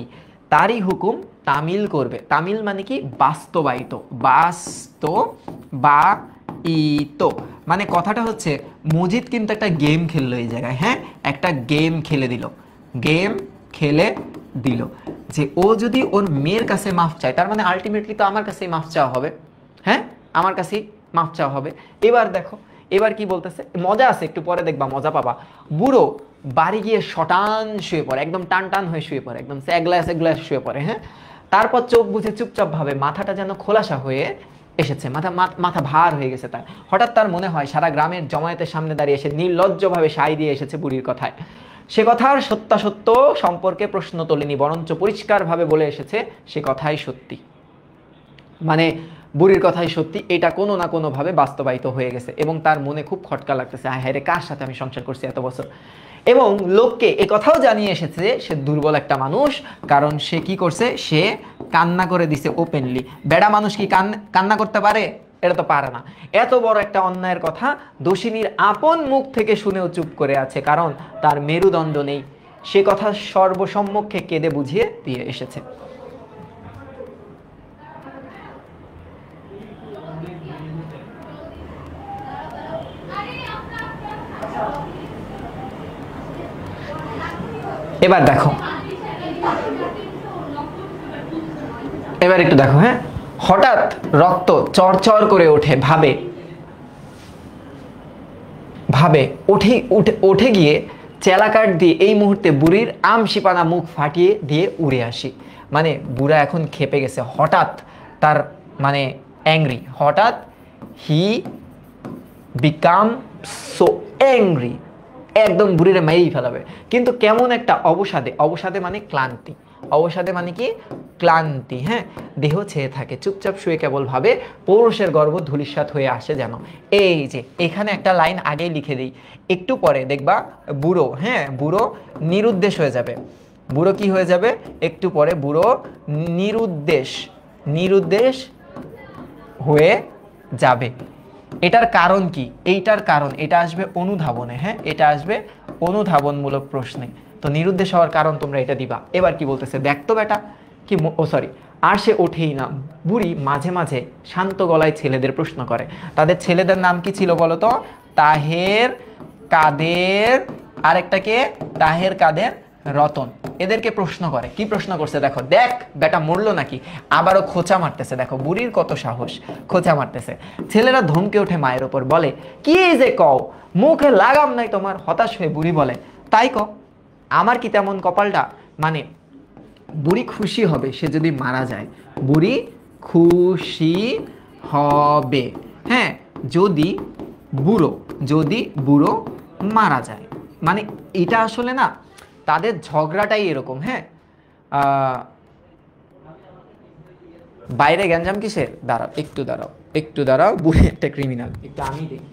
Speaker 1: তারই হুকুম তামিল করবে। তামিল মানে কি, বাস্তবায়িত, বাস্তবায়িত মানে কথাটা হচ্ছে মজিদ কিন্তু একটা গেম খেললো এই জায়গায়, হ্যাঁ একটা গেম খেলে দিল, গেম খেলে দিল যে ও যদি ওর মেয়ের কাছে মাফ চায়, তার মানে আলটিমেটলি তো আমার কাছেই মাফ চাওয়া হবে, হ্যাঁ আমার কাছেই মাফ চাওয়া হবে। এবার দেখো, এবার কি বলতেছে, মজা আছে, একটু পরে দেখবা মজা পাবা। বুড়ো বাড়ি গিয়ে শটান শুয়ে পড়ে, একদম টান টান হয়ে শুয়ে পড়ে, একদম গ্লাস শুয়ে পড়ে, হ্যাঁ। তারপর চোখ বুঝে চুপচাপ ভাবে, মাথাটা যেন খোলাসা হয়ে এসেছে, মাথা ভার হয়ে গেছে তার। হঠাৎ তার মনে হয় সারা গ্রামের জমায়েতের সামনে দাঁড়িয়ে এসে নির্লজ্জভাবে সাই দিয়ে এসেছে বুড়ির কথায়। সে কথার সত্যাসত্য সম্পর্কে প্রশ্ন তোলেনি, বরঞ্চ পরিষ্কারভাবে বলে এসেছে সে কথাই সত্যি, মানে বুড়ির কথাই সত্যি, এটা কোনো না কোনোভাবে বাস্তবায়িত হয়ে গেছে। এবং তার মনে খুব খটকা লাগতেছে, হায় রে কার সাথে আমি সংসার করছি এত বছর। এবং লোককে এ কথাও জানিয়ে এসেছে সে দুর্বল একটা মানুষ, কারণ সে কি করছে, সে কান্না করে দিছে ওপেনলি। বেড়া মানুষ কি কান্না করতে পারে? এটা তো পারে না। এত বড় একটা অন্যায়ের কথা দোষিনীর আপন মুখ থেকে শুনেও চুপ করে আছে, কারণ তার মেরুদণ্ড নেই। সে কথা সর্বসম্মুখে কেঁদে বুঝিয়ে দিয়ে এসেছে। এবার দেখো, এবার একটু দেখো, হ্যাঁ হঠাৎ রক্ত চরচর করে ওঠে, ভাবে উঠে গিয়ে চেলাকাট দিয়ে এই মুহূর্তে বুড়ির আমশিপানা মুখ ফাটিয়ে দিয়ে উড়ে আসি। মানে বুড়া এখন খেপে গেছে, হঠাৎ তার মানে অ্যাংরি, হঠাৎ হি বিকাম সো অ্যাংরি, একদম বুড়িরে মেরেই ফেলাবে। কিন্তু কেমন একটা অবসাদে মানে ক্লান্তি, অবসাদে মানে কি ক্লান্তি, হ্যাঁ দেহ ছেয়ে থাকে, চুপচাপ শুয়ে কেবল ভাবে পৌরুষের গর্ভ ধূলিসাৎ হয়ে আসে যেন। এই যে এখানে একটা লাইন আগেই লিখে দিই, একটু পরে দেখবা বুড়ো, হ্যাঁ বুড়ো নিরুদ্দেশ হয়ে যাবে। বুড়ো কি হয়ে যাবে, একটু পরে বুড়ো নিরুদ্দেশ হয়ে যাবে। এটার কারণ কি, এইটার কারণ এটা আসবে অনুধাবনে, হ্যাঁ এটা আসবে অনুধাবনমূলক প্রশ্নে। তো নিরুদ্দেশ হওয়ার কারণ তোমরা এটা দিবা। এবার কি বলতেছে দেখতো বেটা, কি সরি, আর সে ওঠেই না। বুড়ি মাঝে মাঝে শান্ত গলায় ছেলেদের প্রশ্ন করে, তাদের ছেলেদের নাম কি ছিল বলতো, তাহের, কাদের, আরেকটাকে তাহের, কাদের, রতন। এদেরকে প্রশ্ন করে, কি প্রশ্ন করছে দেখো, দেখ বেটা মরলো নাকি, আবারও খোঁচা মারতেছে। দেখো বুড়ির কত সাহস, খোঁচা মারতেছে। ছেলেরা ধমকে ওঠে মায়ের ওপর, বলে কি যে কও, মুখে লাগাম নাই তোমার। হতাশ হয়ে বুড়ি বলে, তাই ক, আমার কি তেমন কপালটা, মানে বুড়ি খুশি হবে সে যদি মারা যায়, বুড়ি খুশি হবে, হ্যাঁ যদি বুড়ো মারা যায়। মানে এটা আসলে না তাদের ঝগড়াটাই এরকম, হ্যাঁ বাইরে গ্যাঞ্জাম কিসের, একটু দাঁড়াও বুড়ি একটা ক্রিমিনাল, একটু আমি দেখি।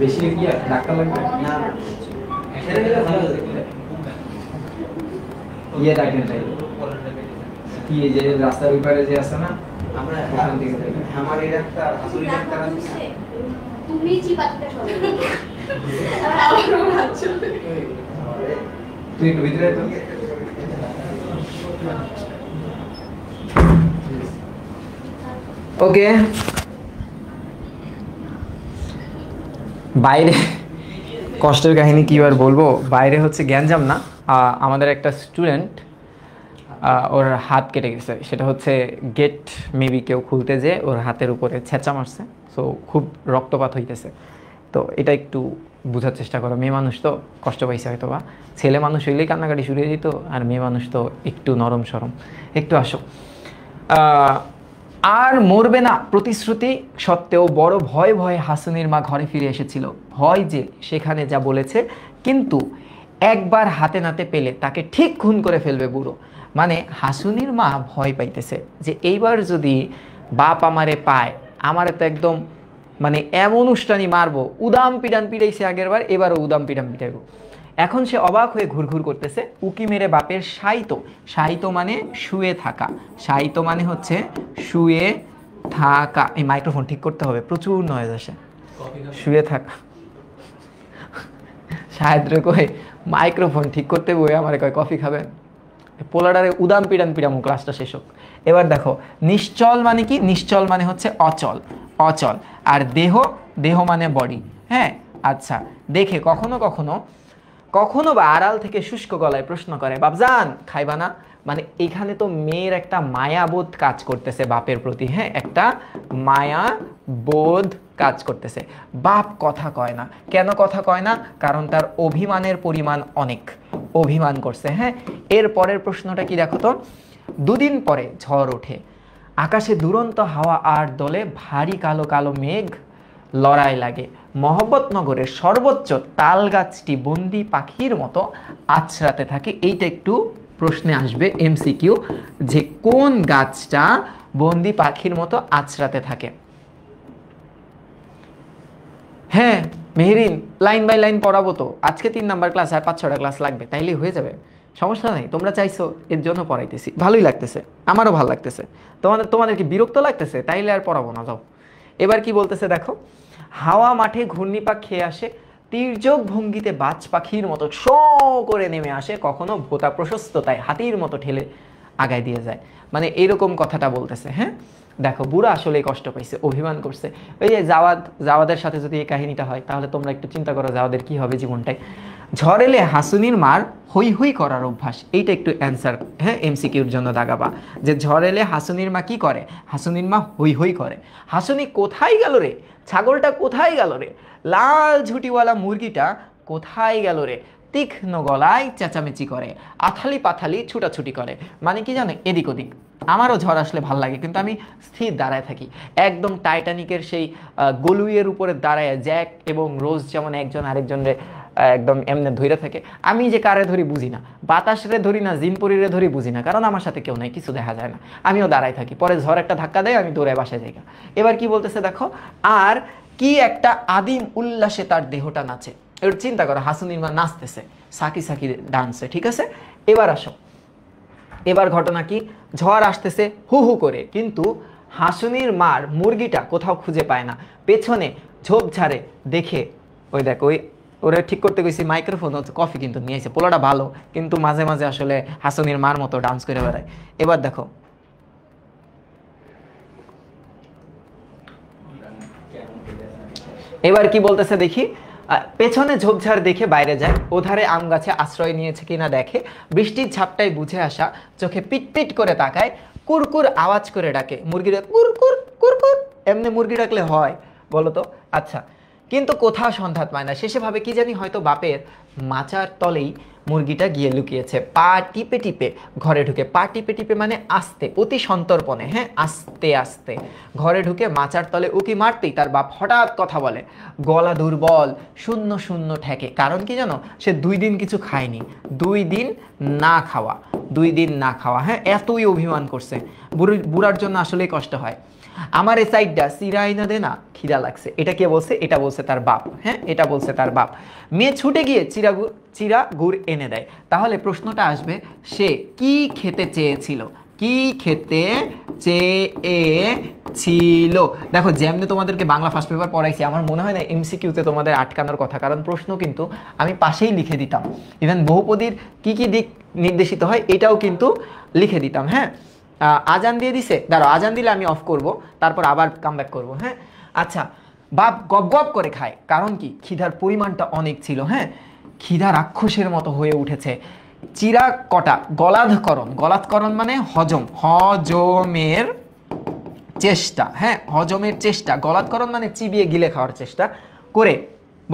Speaker 1: বেশি কি ধাক্কা লাগবে না ছেড়ে দিলে ভালো হবে ইয়ে ডাকেন তাই কি এই যে রাস্তার উপরে যে আছে না আমরা ওখান থেকে যাই আমার এর একটা আসলে একটা আছে তুমি চিপাতে সরে তুই একটু ভিতরে তো ওকে বাইরে কষ্টের কাহিনী কি আর বলবো বাইরে হচ্ছে গ্যাঞ্জাম না আমাদের একটা স্টুডেন্ট ওর হাত কেটে গেছে সেটা হচ্ছে গেট মেবি কেউ খুলতে যে ওর হাতের উপরে ছেঁচা মারছে সো খুব রক্তপাত হইতেছে তো এটা একটু বোঝার চেষ্টা করো মেয়ে মানুষ তো কষ্ট পাইছে হয়তো বা ছেলে মানুষ হইলেই কান্নাকাটি শুরু হয়ে যেত আর মেয়ে মানুষ তো একটু নরম সরম একটু আসো আর মরবে না প্রতিশ্রুতি সত্ত্বেও বড় ভয়ে ভয়ে হাসুনির মা ঘরে ফিরে এসেছিল ভয় যে সেখানে যা বলেছে কিন্তু একবার হাতে নাতে পেলে তাকে ঠিক খুন করে ফেলবে বুড়ো মানে হাসুনির মা ভয় পাইতেছে যে এইবার যদি বাপ আমারে পায় আমারে তো একদম মানে এমন উষ্টানি মারবো উদাম পিটান পিটাইছে আগের বার এবারও উদাম পিটান পিটাইবো এখন সে অবাক হয়ে ঘুরঘুর করতেছে উকি মেরে বাপের শায়িত মানে শুয়ে থাকা শায়িত মানে হচ্ছে শুয়ে থাকা এই মাইক্রোফোন ঠিক করতে হবে প্রচুর নয়েজ আসে শুয়ে থাকা শায়দ রে কই মাইক্রোফোন ঠিক করতে বই আমারে কয় কফি খাবেন পোলাডারে উদাম পিটান পিটামু ক্লাসটা শেষ হোক এবার দেখো নিশ্চল মানে কি নিশ্চল মানে হচ্ছে অচল আর দেহ মানে বডি হ্যাঁ আচ্ছা দেখে কখনো বা আড়াল থেকে শুষ্ক গলায় প্রশ্ন করে বাপজান খাইবা না মানে এখানে তো মেয়ের একটা মায়াবোধ কাজ করতেছে বাপের প্রতি হ্যাঁ একটা মায়াবোধ কাজ করতেছে বাপ কথা কয় না কেন কথা কয় না কারণ তার অভিমানের পরিমাণ অনেক অভিমান করছে হ্যাঁ এর পরের প্রশ্নটা কি দেখো তো দুদিন পরে ঝড় ওঠে আকাশে দুরন্ত হাওয়া আর দলে ভারী কালো কালো মেঘ লড়াই লাগে মহব্বতনগরের সর্বোচ্চ তাল গাছটি বন্দি পাখির মতো আছড়াতে থাকে এইটা একটু প্রশ্নে আসবে এমসিকিউ যে কোন গাছটা বন্দি পাখির মতো আছড়াতে থাকে হ্যাঁ মেহেরিন লাইন বাই লাইন পড়াবো তো আজকে 3 নাম্বার ক্লাস আর 5-6টা ক্লাস লাগবে তাইলেই হয়ে যাবে সমস্যা নাই তোমরা চাইছো এর জন্য পড়াইতেছি ভালোই লাগতেছে আমারও ভালো লাগতেছে তোমাদের কি বিরক্ত লাগতেছে তাইলে আর পড়াবো না যাও এবার কি বলতেছে দেখো হাওয়া মাঠে ঘূর্ণিপাক খেয়ে আসে তির্যক ভঙ্গিতে বাজ পাখির মতো শো করে নেমে আসে কখনো ভোতা প্রশস্ততায় হাতির মতো ঠেলে আগায় দিয়ে যায় মানে এরকম কথাটা বলতেছে হ্যাঁ দেখো বুড়া আসলে কষ্ট পাইছে অভিমান করছে ওই যে জাওয়াদের সাথে যদি এই কাহিনীটা হয় তাহলে তোমরা একটু চিন্তা করো জাওয়াদের কি হবে জীবনটায় ঝড় এলে হাসুনির মার হই হই করার অভ্যাস এইটা একটু অ্যান্সার হ্যাঁ এমসিকিউর জন্য দাগাবা যে ঝড় এলে হাসুনির মা কি করে হাসুনির মা হই হই করে হাসুনি কোথায় গেল রে ছাগলটা কোথায় গেল রে লাল ঝুটিওয়ালা মুরগিটা কোথায় গেল রে তীক্ষ্ণ গলায় চেঁচামেচি করে আথালি পাথালি ছুটাছুটি করে মানে কি জানো এদিক ওদিক আমারও ঝড় আসলে ভাল লাগে কিন্তু আমি স্থির দাঁড়ায় থাকি একদম টাইটানিকের সেই গলুইয়ের উপরে দাঁড়ায় জ্যাক এবং রোজ যেমন একজন আরেকজনের একদম এমনি ধরে থাকে আমি যে কারে ধরি বুঝি না বাতাসরে ধরি না জিনপুরিরে ধরি বুঝি না কারণ আমার সাথে কেউ নাই কিছু দেখা যায় না আমিও দাঁড়ায় থাকি পরে ঝড় একটা ধাক্কা দেয় আমি দৌড়ে বাসায় যাই এবার কি বলতেছে দেখো আর কি একটা আদিম উল্লাসে তার দেহটা নাচে এর চিন্তা করো হাসুনির মা নাচতেছে সাকি সাকি ডান্সে ঠিক আছে এবার আসো এবার ঘটনা কি ঝড় আসতেছে হু হু করে কিন্তু হাসুনির মার মুরগিটা কোথাও খুঁজে পায় না পেছনে ঝোপঝাড়ে দেখে ওই দেখ ওই ওরা ঠিক করতে গেছি মাইক্রোফোন হচ্ছে কফি কিন্তু নিয়েছে পোলাটা ভালো কিন্তু মাঝে মাঝে আসলে হাসুনির মার মতো ডান্স করে বেড়ায় এবার দেখো এবার কি বলতেছে দেখি পেছনে ঝোপঝাড় দেখে বাইরে যায় ওধারে আম গাছে আশ্রয় নিয়েছে কিনা দেখে বৃষ্টির ঝাপটায় বুঝে আসা চোখে পিটপিট করে তাকায় কুরকুর আওয়াজ করে ডাকে মুরগিরা কুরকুর কুরকুর এমনি মুরগি ডাকলে হয় বলো তো আচ্ছা কিন্তু কোথাও সন্ধান পায় না শেষে ভাবে কি জানি হয়তো বাপের মাচার তলেই মুরগিটা গিয়ে লুকিয়েছে পা টিপে টিপে ঘরে ঢুকে পা টিপে টিপে মানে আস্তে অতি সন্তর্পণে হ্যাঁ আস্তে আস্তে ঘরে ঢুকে মাচার তলে উকি মারতেই তার বাপ হঠাৎ কথা বলে গলা দুর্বল শূন্য শূন্য ঠেকে কারণ কি জানো সে 2 দিন কিছু খায়নি 2 দিন না খাওয়া হ্যাঁ এতই অভিমান করছে বুড়ার জন্য আসলেই কষ্ট হয় আমার এই সাইডটা চিরা আইনা দে না, খিদা লাগছে। এটা কে বলছে? এটা বলছে তার বাপ। হ্যাঁ, এটা বলছে তার বাপ। মেয়ে ছুটে গিয়ে চিরা গুড় এনে দেয়। তাহলে প্রশ্নটা আসবে, সে কি খেতে চেয়েছিল? কি খেতে চেয়েছিল? দেখো, যেমনি তোমাদেরকে বাংলা ফার্স্ট পেপার পড়াইছি, আমার মনে হয় না এমসিকিউতে তোমাদের আটকানোর কথা, কারণ প্রশ্ন কিন্তু আমি পাশেই লিখে দিতাম। ইভেন বহুপদীর কি কি দিক নির্দেশিত হয় এটাও কিন্তু লিখে দিতাম। হ্যাঁ, আজান দিয়ে দিছে, দাঁড়াও, আজান দিলে আমি অফ করব, তারপর আবার কামব্যাক করব। হ্যাঁ, আচ্ছা, বাপ গপ গপ করে খায়, কারণ কি? খিদার পরিমাণটা অনেক ছিল। হ্যাঁ, খিদা রাক্ষসের মতো হয়ে উঠেছে। চিরা কটা, গলাধকরণ মানে হজম, হজমের চেষ্টা। হ্যাঁ, হজমের চেষ্টা। গলাধকরণ মানে চিবিয়ে গিলে খাওয়ার চেষ্টা করে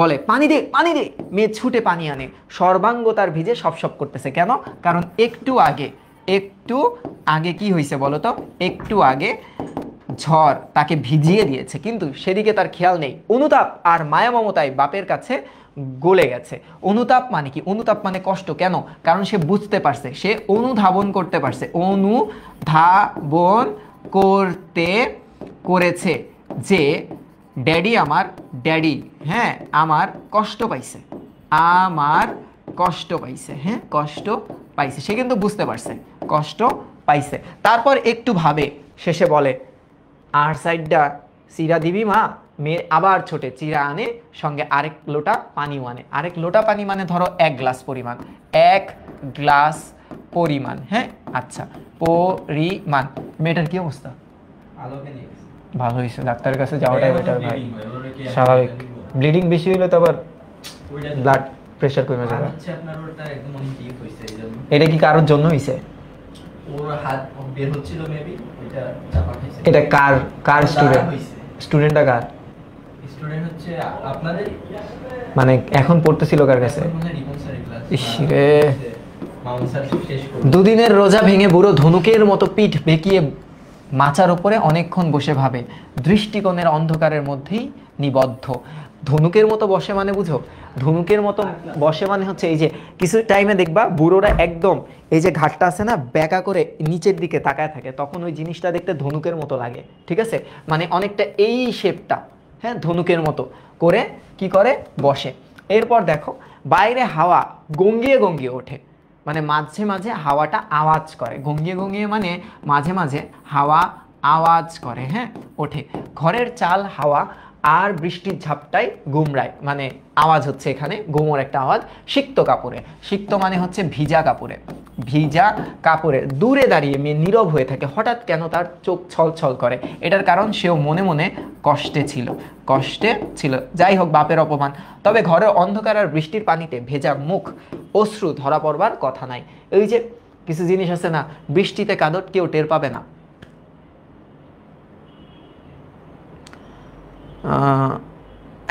Speaker 1: বলে, পানি দে পানি দে। মেয়ে ছুটে পানি আনে, সর্বাঙ্গ তার ভিজে সপ করতেছে। কেন? কারণ একটু আগে কি হয়েছে বলো তো? একটু আগে ঝড় তাকে ভিজিয়ে দিয়েছে, কিন্তু সেদিকে তার খেয়াল নেই। অনুতাপ আর মায়া মমতায় বাপের কাছে গলে গেছে। অনুতাপ মানে কি? অনুতাপ মানে কষ্ট। কেন? কারণ সে বুঝতে পারছে, সে অনুধাবন করতে পারছে, অনুধাবন করেছে যে ড্যাডি হ্যাঁ আমার কষ্ট পাইছে, হ্যাঁ কষ্ট পাইছে। সে কিন্তু বুঝতে পারছে কষ্ট পাইছে। তারপর একটু ভাবে, শেষে বলে, আর সাইডটা চিরা দিবি মা? মেয়ে আবার ছোটে, চিরা আনে, সঙ্গে আরেক লোটা পানিও আনে। আরেক লোটা পানি মানে ধরো 1 গ্লাস পরিমাণ, 1 গ্লাস পরিমাণ। হ্যাঁ, আচ্ছা, পরিমাণ। মেয়েটার কি অবস্থা? ভালো হয়েছে, ডাক্তারের কাছে যাওয়াটাই বেটার ভাই। স্বাভাবিক, ব্লিডিং বেশি হইলে তো আবার ব্লাড প্রেশার কমে যাবে। এটা কি কারোর জন্য হয়েছে? এটা কার স্টুডেন্টটা কার? মানে এখন পড়তেছিল কার কাছে? দুদিনের রোজা ভেঙে বুড়ো ধনুকের মতো পিঠ বেঁকিয়ে মাচার উপরে অনেকক্ষণ বসে ভাবে, দৃষ্টিকোণের অন্ধকারের মধ্যেই নিবদ্ধ। ধনুকের মতো বসে মানে বুঝো? ধনুকের মতো বসে মানে হচ্ছে এই যে কিছু টাইমে দেখবা বুড়োরা একদম এই যে ঘাটটা আছে না, বেঁকা করে নিচের দিকে তাকায় থাকে, তখন ওই জিনিসটা দেখতে ধনুকের মতো লাগে। ঠিক আছে, মানে অনেকটা এই শেপটা, হ্যাঁ, ধনুকের মতো করে কি করে বসে। এরপর দেখো, বাইরে হাওয়া গঙ্গিয়ে গঙ্গিয়ে ওঠে, মানে মাঝে মাঝে হাওয়াটা আওয়াজ করে। গঙ্গিয়ে গঙ্গিয়ে মানে মাঝে মাঝে হাওয়া আওয়াজ করে, হ্যাঁ, ওঠে। ঘরের চাল হাওয়া আর বৃষ্টির ঝাপটায় গুমরায়, মানে আওয়াজ হচ্ছে এখানে গুমোর একটা আওয়াজ। সিক্ত কাপড়ে, সিক্ত মানে হচ্ছে ভিজা কাপড়ে দূরে দাঁড়িয়ে মেয়ে নীরব হয়ে থাকে। হঠাৎ কেন তার চোখ ছলছল করে? এটার কারণ সেও মনে মনে কষ্টে ছিল। যাই হোক, বাপের অপমান। তবে ঘরের অন্ধকার আর বৃষ্টির পানিতে ভেজা মুখ, অশ্রু ধরা পড়বার কথা নাই। এই যে কিছু জিনিস আছে না, বৃষ্টিতে কাদর কেউ টের পাবে না।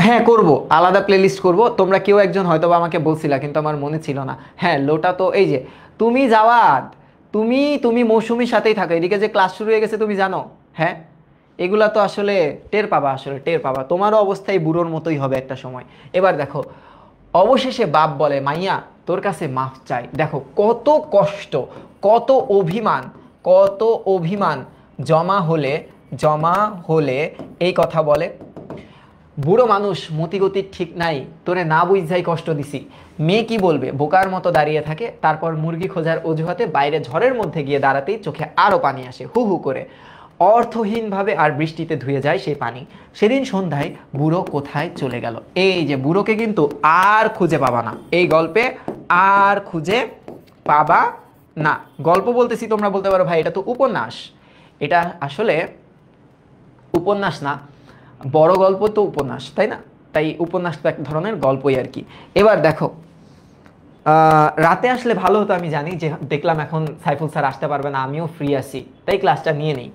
Speaker 1: হ্যাঁ, করব, আলাদা প্লেলিস্ট করব। তোমরা কেউ একজন হয়তো আমাকে বলছিলা, কিন্তু আমার মনে ছিল না। হ্যাঁ, লোটা তো এই যে তুমি জাওয়াদ, তুমি মৌসুমীর সাথেই থাকো, এদিকে যে ক্লাস শুরু হয়ে গেছে তুমি জানো। হ্যাঁ, এগুলা তো আসলে টের পাবা। তোমারও অবস্থায় বুড়োর মতোই হবে একটা সময়। এবার দেখো, অবশেষে বাপ বলে, মাইয়া তোর কাছে মাফ চাই। দেখো কত কষ্ট, কত অভিমান জমা হলে এই কথা বলে। বুড়ো মানুষ, মতিগতির ঠিক নাই, তোরে না বুঝাই কষ্ট দিছি। মেয়ে কি বলবে? বোকার মতো দাঁড়িয়ে থাকে। তারপর মুরগি খোঁজার অজুহাতে বাইরে ঝড়ের মধ্যে গিয়ে দাঁড়াতেই চোখে আরো পানি আসে, হু হু করে, অর্থহীনভাবে, আর বৃষ্টিতে ধুয়ে যায় সেই পানি। সেদিন সন্ধ্যায় বুড়ো কোথায় চলে গেল? এই যে বুড়োকে কিন্তু আর খুঁজে পাবা না এই গল্পে, আর খুঁজে পাবা না। গল্প বলতেছি, তোমরা বলতে পারো ভাই এটা তো উপন্যাস। এটা আসলে উপন্যাস না, বড় গল্প তো উপন্যাস, তাই না? তাই উপন্যাস তো এক ধরনের গল্পই আর কি। এবার দেখো, রাতে আসলে ভালো হতো, আমি জানি, যে দেখলাম এখন সাইফুল স্যার আসতে পারবে না, আমিও ফ্রি আছি, তাই ক্লাসটা নিয়ে নেই।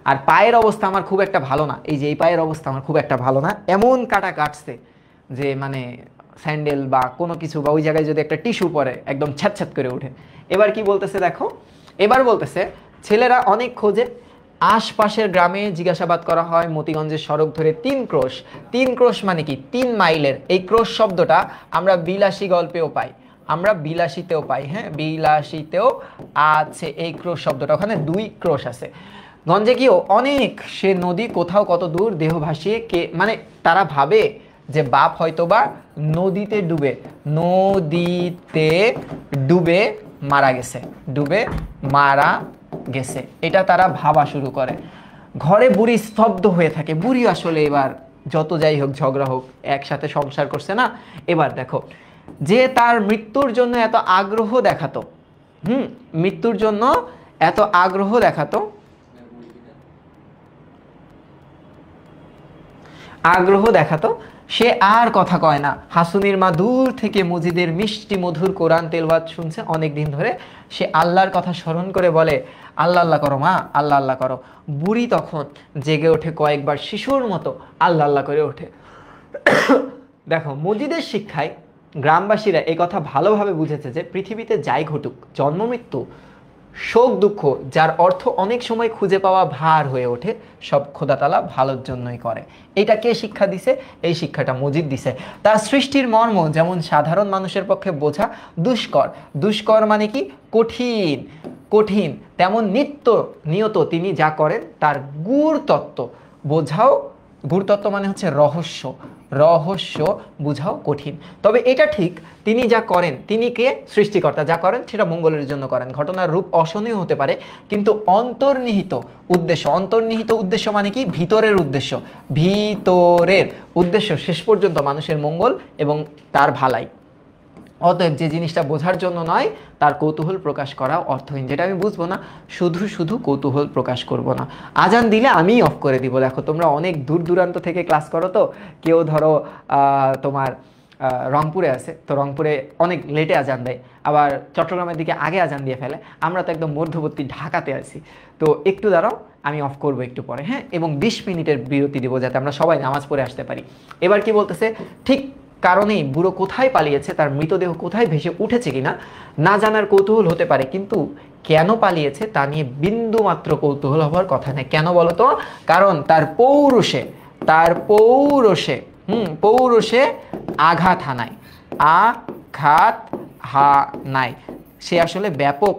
Speaker 1: আর পায়ের অবস্থা আমার খুব একটা ভালো না, এই যে এই পায়ের অবস্থা আমার খুব একটা ভালো না। এমন কাটছে যে মানে স্যান্ডেল বা কোনো কিছু বা ওই জায়গায় যদি একটা টিস্যু পরে একদম ছ্যাঁত করে ওঠে। এবার কি বলতেছে দেখো, এবার বলতেছে ছেলেরা অনেক খোঁজে, আশপাশের গ্রামে জিজ্ঞাসাবাদ করা হয়, মতিগঞ্জের সড়ক ধরে 3 ক্রোশ মানে কি 3 মাইলের। এই ক্রোশ শব্দটা আমরা বিলাসী গল্পেও পাই, আমরা বিলাসীতেও পাই। হ্যাঁ, বিলাসীতেও আছে এই ক্রোশ শব্দটা, ওখানে 2 ক্রোশ আছে। গঞ্জে কিও অনেক, সে নদী কোথাও কত দূর দেহ ভাসিয়ে কে, মানে তারা ভাবে যে বাপ হয়তোবা নদীতে ডুবে, নদীতে ডুবে মারা গেছে, ডুবে মারা গেছে, এটা তারা ভাবা শুরু করে। ঘরে বুড়ি স্তব্ধ হয়ে থাকে। বুড়ি আসলে এবার যত যাই হোক ঝগড়া হোক একসাথে সংসার করছে না, এবার দেখো যে তার মৃত্যুর জন্য এত আগ্রহ দেখাতো, মৃত্যুর জন্য এত আগ্রহ দেখাতো, আগ্রহ দেখাতো, সে আর কথা কয় না। হাসুনির মা দূর থেকে মজিদের মিষ্টি মধুর কোরআন তেলাওয়াত শুনছে অনেক দিন ধরে। সে আল্লাহর কথা স্মরণ করে বলে, আল্লাহ আল্লাহ করো মা, আল্লাহ আল্লাহ করো। বুড়ি তখন জেগে ওঠে, কয়েকবার শিশুর মতো আল্লাহ আল্লাহ করে ওঠে। দেখো মজিদের শিক্ষায় গ্রামবাসীরা এই কথা ভালোভাবে বুঝেছে যে পৃথিবীতে যাই ঘটুক, জন্ম মৃত্যু, শোক দুঃখ, যার অর্থ অনেক সময় খুঁজে পাওয়া ভার হয়ে ওঠে, সব খোদা তাআলা ভালোর জন্যই করে। এটা কে শিক্ষা দিছে? এই শিক্ষাটা মজিদ দিছে। তার সৃষ্টির মর্ম যেমন সাধারণ মানুষের পক্ষে বোঝা দুষ্কর, দুষ্কর মানে কি কঠিন, কঠিন, তেমন নিয়ত তিনি যা করেন তার গূঢ় তত্ত্ব বোঝাও, গূঢ়তত্ত্ব মানে হচ্ছে রহস্য, রহস্য বুঝাও কঠিন। তবে এটা ঠিক, তিনি যা করেন, তিনি কে? সৃষ্টিকর্তা, যা করেন সেটা মঙ্গলের জন্য করেন। ঘটনার রূপ অশনীয় হতে পারে, কিন্তু অন্তর্নিহিত উদ্দেশ্য, অন্তর্নিহিত উদ্দেশ্য মানে কি? ভিতরের উদ্দেশ্য, ভিতরের উদ্দেশ্য শেষ পর্যন্ত মানুষের মঙ্গল এবং তার ভালাই। অতএব যে জিনিসটা বোঝার জন্য নয় তার কৌতূহল প্রকাশ করা অর্থহীন। যেটা আমি বুঝবো না শুধু শুধু কৌতূহল প্রকাশ করব না। আজান দিলে আমিই অফ করে দিব। দেখো তোমরা অনেক দূর দূরান্ত থেকে ক্লাস করো, তো কেউ ধরো তোমার রংপুরে আছে, তো রংপুরে অনেক লেটে আজান দেয়, আবার চট্টগ্রামের দিকে আগে আজান দিয়ে ফেলে, আমরা তো একদম মধ্যবর্তী ঢাকাতে আছি। তো একটু দাঁড়াও, আমি অফ করবো একটু পরে, হ্যাঁ, এবং 20 মিনিটের বিরতি দেবো যাতে আমরা সবাই নামাজ পড়ে আসতে পারি। এবার কি বলতেছে, ঠিক কারণেই বুড়ো কোথায় পালিয়েছে, তার মৃতদেহ কোথায় ভেসে উঠেছে কিনা না জানার কৌতূহল হতে পারে, কিন্তু কেন পালিয়েছে তা নিয়ে বিন্দু মাত্র কৌতূহল হওয়ার কথা নেই। কেন বলো তো? কারণ তার পৌরুষে, তার পৌরুষে, পৌরুষে আঘাত হানায়, আঘাত হানায়, সে আসলে ব্যাপক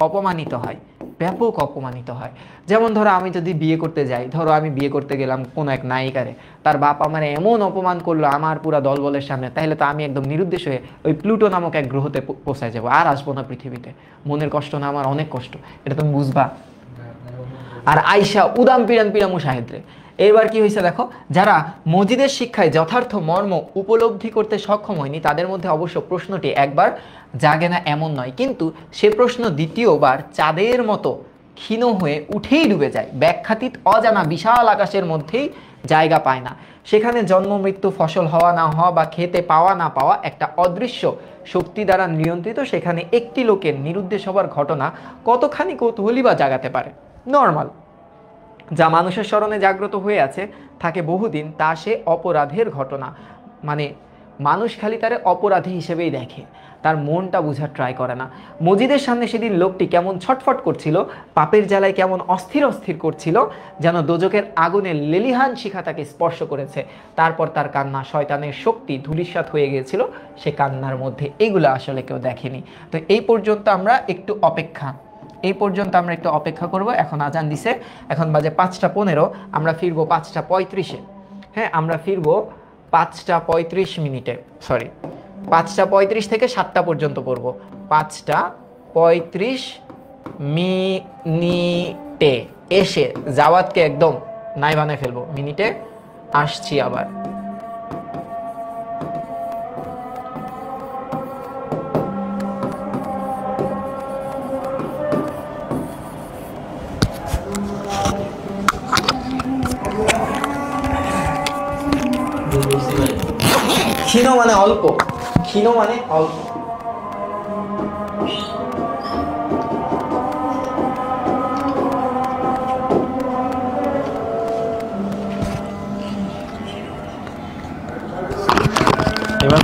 Speaker 1: অপমানিত হয়, ব্যাপক অপমানিত হয়। যেমন ধরো আমি যদি বিয়ে করতে যাই, ধরো আমি বিয়ে করতে গেলাম কোনো এক নায়িকারে, তার বাপ আমার এমন অপমান করলো আমার পুরা দলবলের সামনে, তাহলে তো আমি একদম নিরুদ্দেশ হয়ে ওই প্লুটো নামক এক গ্রহতে পৌঁছায় যাবো, আর আসবো না পৃথিবীতে। মনের কষ্ট না আমার অনেক কষ্ট, এটা তুমি বুঝবা। আর আয়সা উদাম পিরান পিরামু সাহেদ্রে। এবার কি হয়েছে দেখো, যারা মজিদের শিক্ষায় যথার্থ মর্ম উপলব্ধি করতে সক্ষম হয়নি তাদের মধ্যে অবশ্য প্রশ্নটি একবার জাগে না এমন নয়, কিন্তু সে প্রশ্ন দ্বিতীয়বার চাঁদের মতো ক্ষীণ হয়ে উঠেই ডুবে যায়, ব্যাখ্যাতীত অজানা বিশাল আকাশের মধ্যেই জায়গা পায় না। সেখানে জন্ম মৃত্যু, ফসল হওয়া না হওয়া বা খেতে পাওয়া না পাওয়া একটা অদৃশ্য শক্তি দ্বারা নিয়ন্ত্রিত। সেখানে একটি লোকের নিরুদ্দেশ হবার ঘটনা কতখানি কৌতূহলী বা জাগাতে পারে। নর্মাল যা মানুষের স্মরণে জাগ্রত হয়ে আছে থাকে বহুদিন, তা সে অপরাধের ঘটনা, মানে মানুষ খালি তারে অপরাধী হিসেবেই দেখে, তার মনটা বোঝার ট্রাই করে না। মজিদের সামনে সেদিন লোকটি কেমন ছটফট করছিল, পাপের জ্বালায় কেমন অস্থির অস্থির করছিল, যেন দোজকের আগুনের লেলিহান শিখা তাকে স্পর্শ করেছে। তারপর তার কান্না, শয়তানের শক্তি ধূলিসাৎ হয়ে গিয়েছিল সে কান্নার মধ্যে। এগুলো আসলে কেউ দেখেনি। তো এই পর্যন্ত আমরা একটু অপেক্ষা, এই পর্যন্ত আমরা একটু অপেক্ষা করব। এখন আজান দিছে, এখন বাজে 5টা 15, আমরা ফিরবো 5টা 35-এ। হ্যাঁ, আমরা ফিরবো 5টা 35 মিনিটে, সরি 5টা 35 থেকে 7টা পর্যন্ত পড়বো। 5টা 35 মিনিটে এসে জাওয়াতকে একদম নাই বানায় ফেলবো। মিনিটে আসছি আবার। ক্ষীণ মানে অল্প, ক্ষীণ মানে অল্প। এবার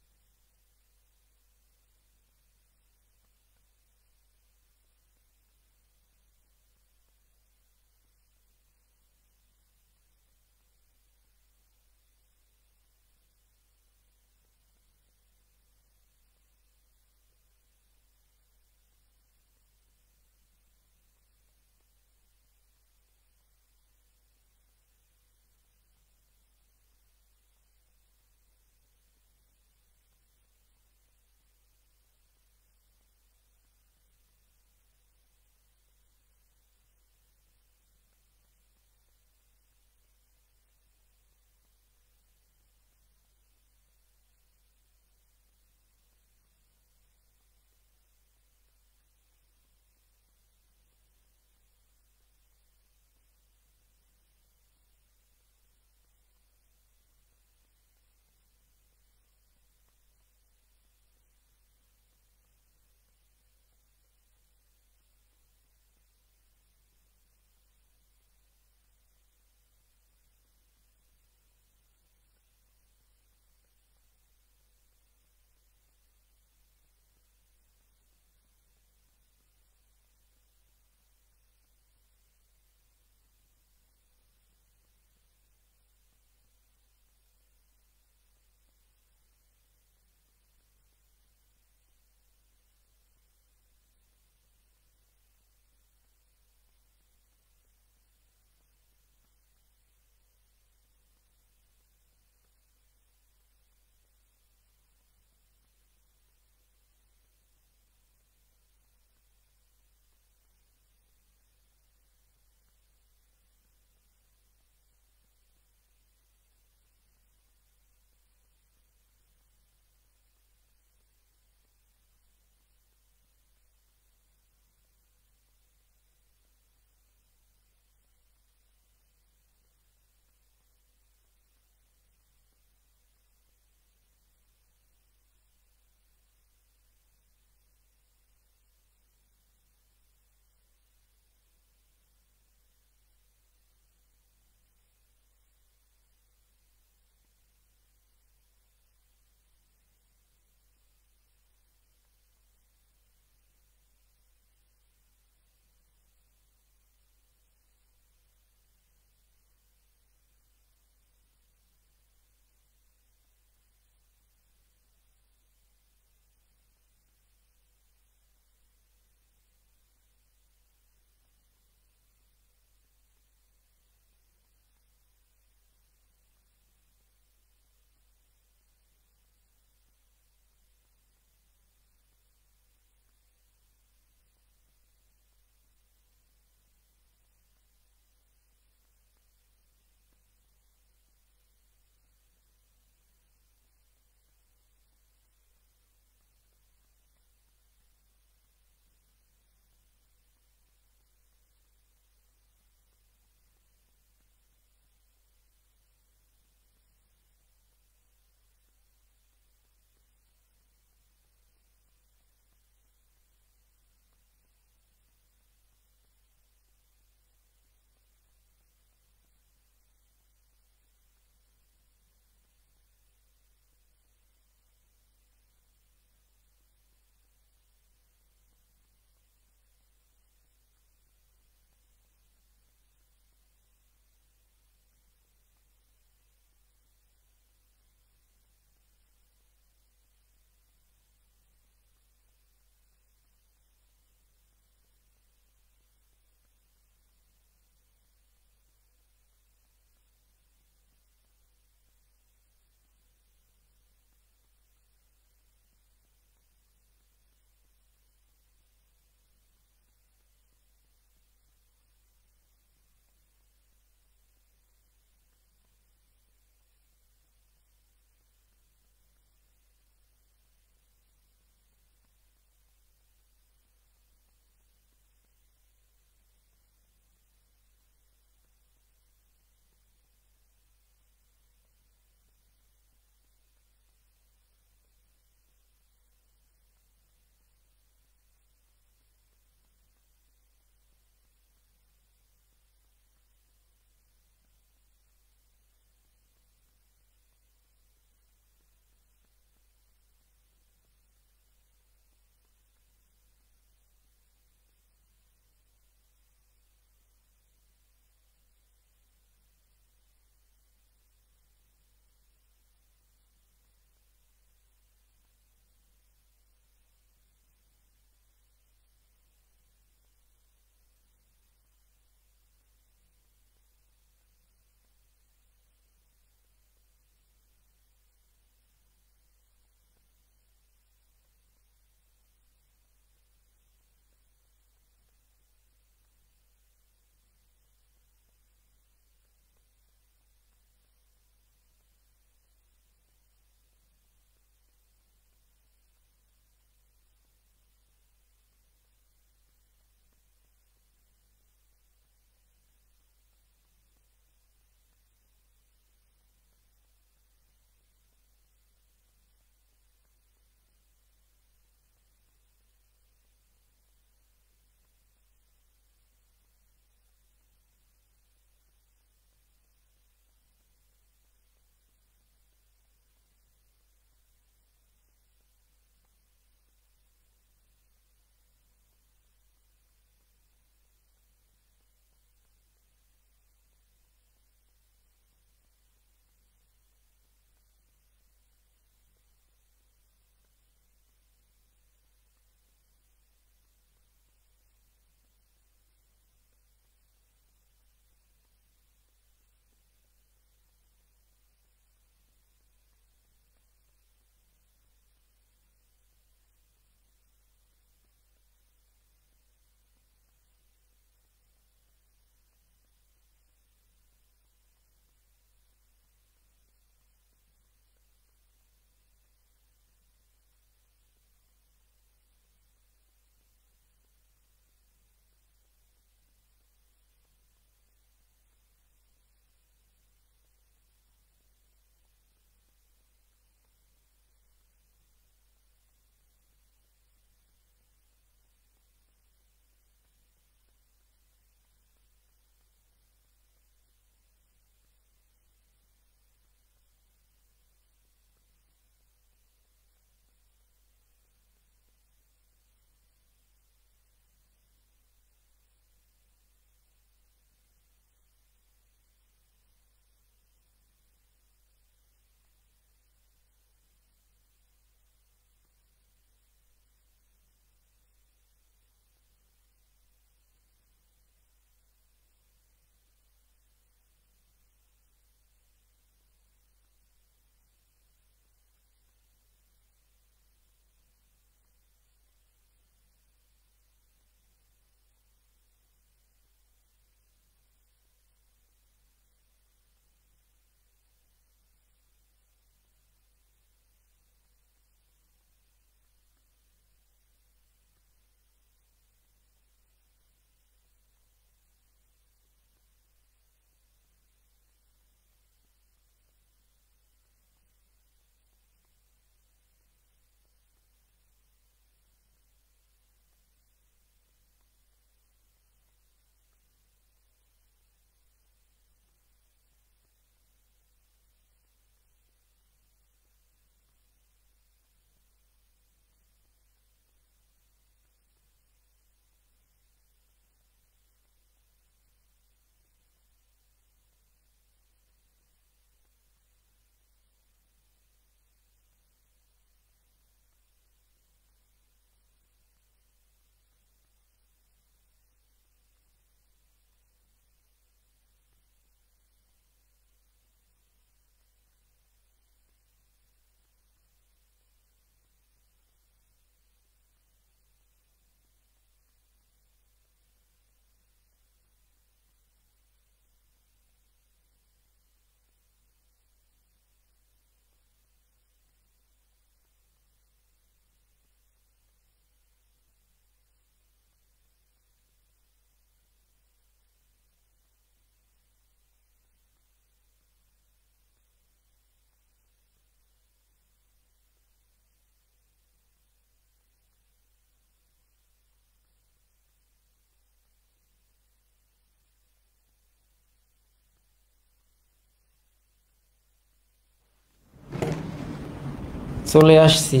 Speaker 1: চলে আসছি।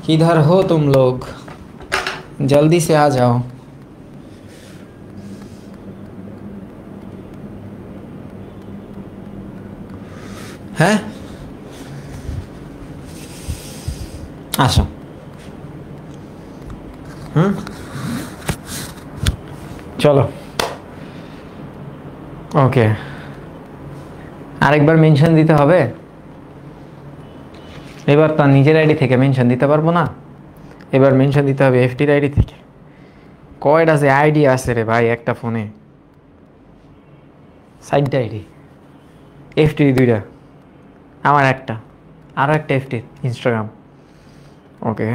Speaker 1: किधर हो तुम लोग, जल्दी से आ जाओ। হ্যাঁ আসো। চলো ওকে, আরেকবার মেনশন দিতে হবে। এবার তার নিজের আইডি থেকে মেনশন দিতে পারবো না, এবার মেনশন দিতে হবে এফটির আইডি থেকে। কয়টা যে আইডি আছে রে ভাই একটা ফোনে, সাইডটা আইডি, এফটি দুইটা, আমার একটা, আরও একটা এফটি ইনস্টাগ্রাম। ওকে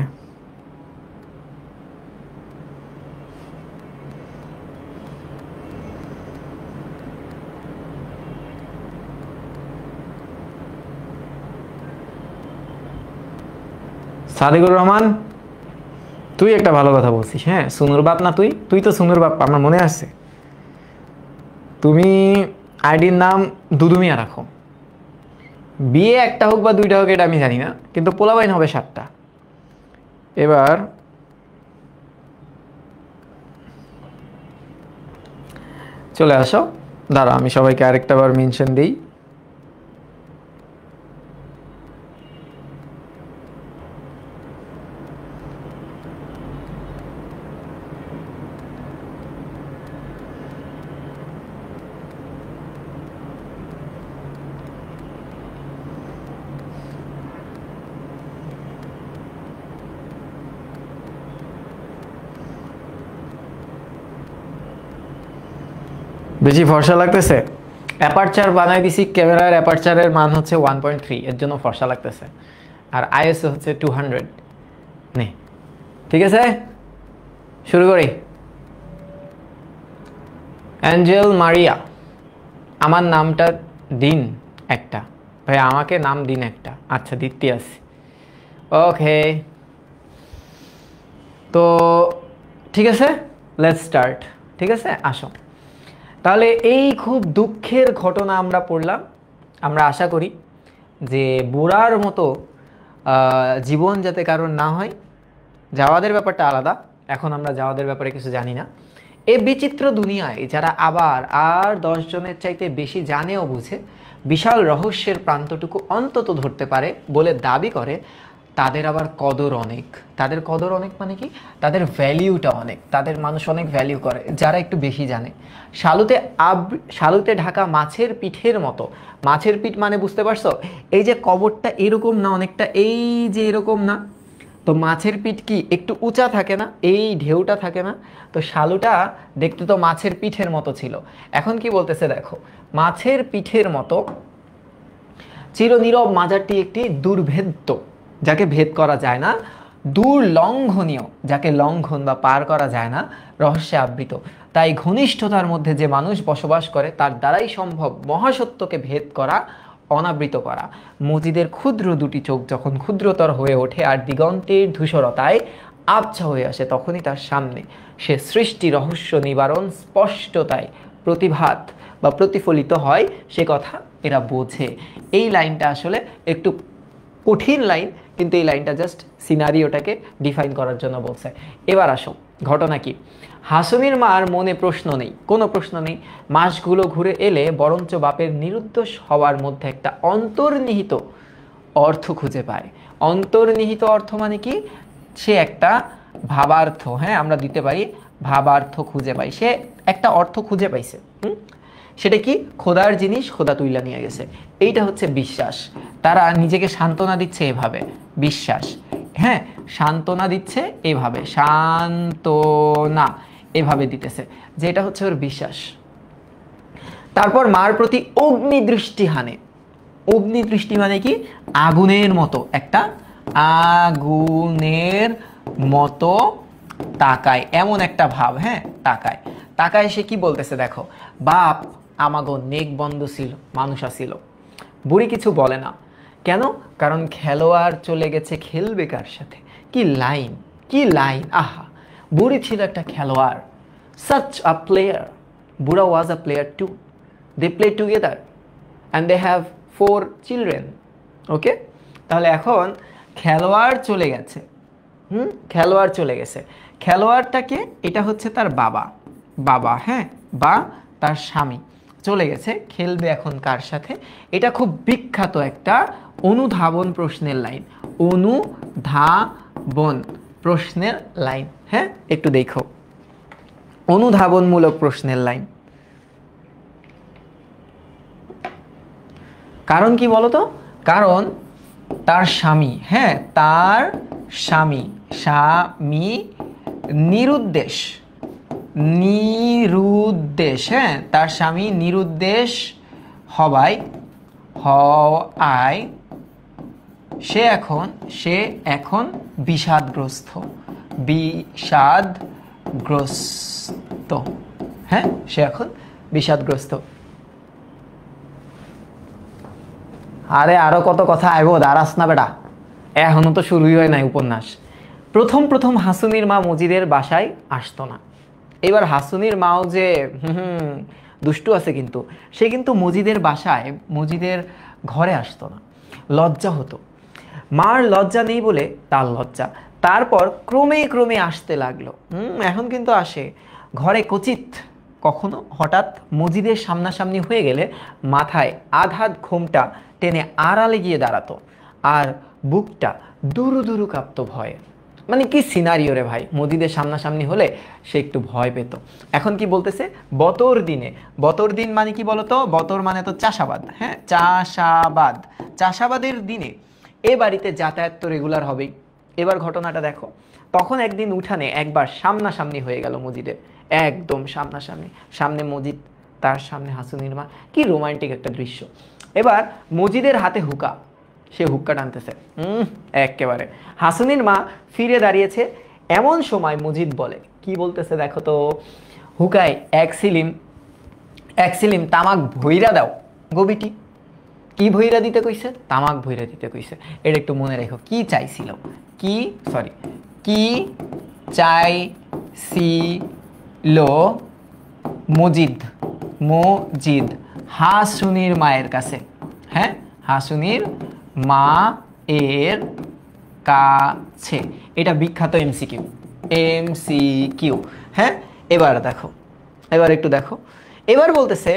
Speaker 1: সাদিকুর রহমান, তুই একটা ভালো কথা বলছিস। হ্যাঁ সুনুর বাপ না, তুই তুই তো সুনুর বাপ, আমার মনে আছে। তুমি আইডির নাম দুদুমিয়া রাখো, বিয়ে একটা হোক বা দুইটা হোক এটা আমি জানি না, কিন্তু পোলাবাইন হবে 7টা। এবার চলে আসো, দাঁড়া আমি সবাইকে আরেকটা বার মেনশন দিই। বেশি ফর্সা লাগতেছে, অ্যাপারচার বানাই দিছি, ক্যামেরার অ্যাপারচারের মান হচ্ছে 1.3, এর জন্য ফর্সা লাগতেছে, আর আইএসও হচ্ছে 200। নে ঠিক আছে, শুরু করি। অ্যাঞ্জেল মারিয়া, আমার নামটা দিন একটা ভাই, আমাকে নাম দিন একটা। আচ্ছা দিতে আসি, ওকে তো ঠিক আছে, লেটস স্টার্ট। ঠিক আছে আসো, তাহলে এই খুব দুঃখের ঘটনা আমরা পড়লাম। আমরা আশা করি যে বুড়ার মতো জীবন যাতে কারণ না হয়। জাওয়াদের ব্যাপারটা আলাদা, এখন আমরা জাওয়াদের ব্যাপারে কিছু জানি না। এই বিচিত্র দুনিয়ায় যারা আবার আর 10 জনের চাইতে বেশি জানেও বুঝে, বিশাল রহস্যের প্রান্তটুকু অন্তত ধরতে পারে বলে দাবি করে, তাদের আবার কদর অনেক। তাদের কদর অনেক মানে কি, তাদের ভ্যালিউটা অনেক, তাদের মানুষ অনেক ভ্যালিউ করে যারা একটু বেশি জানে। শালুতে ঢাকা মাছের পিঠের মতো। মাছের পিঠ মানে বুঝতে পারছো, এই যে কবরটা এরকম না, অনেকটা এই যে এরকম না, তো মাছের পিঠ কি একটু উঁচা থাকে না, এই ঢেউটা থাকে না, তো শালুটা দেখতে তো মাছের পিঠের মতো ছিল। এখন কি বলতেছে দেখো, মাছের পিঠের মতো চিরনীরব মাজারটি একটি দুর্ভেদ্য, যাকে ভেদ করা যায় না, দুর্লঙ্ঘনীয়, যাকে লঙ্ঘন বা পার করা যায় না, রহস্যে আবৃত। তাই ঘনিষ্ঠতার মধ্যে যে মানুষ বসবাস করে তার দ্বারাই সম্ভব মহাসত্যকে ভেদ করা, অনাবৃত করা। মজিদের ক্ষুদ্র দুটি চোখ যখন ক্ষুদ্রতর হয়ে ওঠে আর দিগন্তের ধূসরতায় আবছা হয়ে আসে, তখনই তার সামনে সে সৃষ্টি রহস্য নিবারণ স্পষ্টতায় প্রতিভাত বা প্রতিফলিত হয়, সে কথা এরা বোঝে। এই লাইনটা আসলে একটু কঠিন লাইন, কিন্তু এই লাইনটা জাস্ট সিনারিওটাকে ডিফাইন করার জন্য বলছে। এবার আসো, ঘটনা কি। হাসুমির মার মনে প্রশ্ন নেই, কোনো প্রশ্ন নেই। মাসগুলো ঘুরে এলে বরঞ্চ বাপের নিরুদ্দেশ হওয়ার মধ্যে একটা অন্তর্নিহিত অর্থ খুঁজে পায়। অন্তর্নিহিত অর্থ মানে কি, সে একটা ভাবার্থ, হ্যাঁ আমরা দিতে পারি ভাবার্থ খুঁজে পাই, সে একটা অর্থ খুঁজে পাইছে। সেটা কি, খোদার জিনিস খোদা তুইলা নিয়ে গেছে, এইটা হচ্ছে বিশ্বাস। তারা নিজেকে সান্ত্বনা দিচ্ছে এভাবে, বিশ্বাস, হ্যাঁ সান্ত্বনা দিচ্ছে এভাবে, সান্ত্বনা এভাবে দিতেছে, যে এটা হচ্ছে ওর বিশ্বাস। তারপর মার প্রতি অগ্নিদৃষ্টি হানে। অগ্নিদৃষ্টি মানে কি, আগুনের মতো, একটা আগুনের মতো তাকায়, এমন একটা ভাব, হ্যাঁ তাকায়। তাকায় সে কি বলতেছে দেখো, বাপ আমাগো নেক বন্ধ ছিল, মানুষ আসিল। বুড়ি কিছু বলে না, কেন, কারণ খেলোয়াড় চলে গেছে খেলবে কার সাথে। কি লাইন, কি লাইন, আহা। বুড়ি ছিল একটা খেলোয়াড়, such a player. Buddha was a player too. They play together and they have 4 children. Okay? তাহলে এখন খেলোয়াড় চলে গেছে, খেলোয়াড় চলে গেছে, খেলোয়াড়টাকে, এটা হচ্ছে তার বাবা, বাবা হ্যাঁ, বা তার স্বামী চলে গেছে, খেলবে এখন কার সাথে? এটা খুব বিখ্যাত একটা অনুধাবন প্রশ্নের লাইন, অনুধাবন প্রশ্নের লাইন, হ্যাঁ একটু দেখো, অনুধাবনমূলক প্রশ্নের লাইন। কারণ কি বলতো? কারণ তার স্বামী, হ্যাঁ তার স্বামী, স্বামী নিরুদ্দেশ, নিরুদ্দেশ, হ্যাঁ তার স্বামী নিরুদ্দেশ হওয়ায়, সে এখন বিষাদগ্রস্ত, বিষাদগ্রস্ত, হ্যাঁ সে এখন বিষাদগ্রস্ত। আরে আরো কত কথা আইব, দাঁড়াস না বেটা, এখনো তো শুরুই হয় নাই উপন্যাস। প্রথম প্রথম হাসুনির মা মজিদের বাসায় আসতো না। এবার হাসুনির মাও যে দুষ্টু আছে, কিন্তু সে কিন্তু মজিদের বাসায়, মজিদের ঘরে আসতো না, লজ্জা হতো। মার লজ্জা নেই বলে তার লজ্জা, তারপর ক্রমে ক্রমে আসতে লাগলো। এখন কিন্তু আসে ঘরে কচিত, কখনো হঠাৎ মজিদের সামনাসামনি হয়ে গেলে মাথায় আধা ঘোমটা টেনে আড়ালে গিয়ে দাঁড়াতো, আর বুকটা দুরু দুরু কাঁপতো ভয়ে। মানে কি সিনারিও রে ভাই, মজিদের সামনাসামনি হলে সে একটু ভয় পেত। এখন কি বলতেছে? বতর দিনে, বতর দিন মানে কি বলতো? বতর মানে তো চাষাবাদ, হ্যাঁ চাষাবাদ, চাষাবাদের দিনে এ বাড়িতে যাতায়াত তো রেগুলার হবেই। এবার ঘটনাটা দেখো, তখন একদিন উঠানে একবার সামনাসামনি হয়ে গেল মজিদের, একদম সামনাসামনি, সামনে মজিদ, তার সামনে হাসুনির মা। কি রোমান্টিক একটা দৃশ্য। এবার মজিদের হাতে হুকা, সে হুক্কা টানতেছে, একেবারে। হাসুনির মা ফিরে দাঁড়িয়েছে, এমন সময় মজিদ বলে, কি বলতেছে দেখো তো, হুকায় এক সিলিম তামাক ভইরা দাও গবিটি। কি ভইরা দিতে কইছে? তামাক ভইরা দিতে কইছে। এটা একটু মনে রেখো, কি চাইছিল, কি চাইছিল মজিদ হাসুনির মায়ের কাছে, হ্যাঁ হাসুনির মা এর কাছে। এটা বিখ্যাত এমসিকিউ, হ্যাঁ। এবার দেখো, এবার একটু দেখো, এবার বলতেছে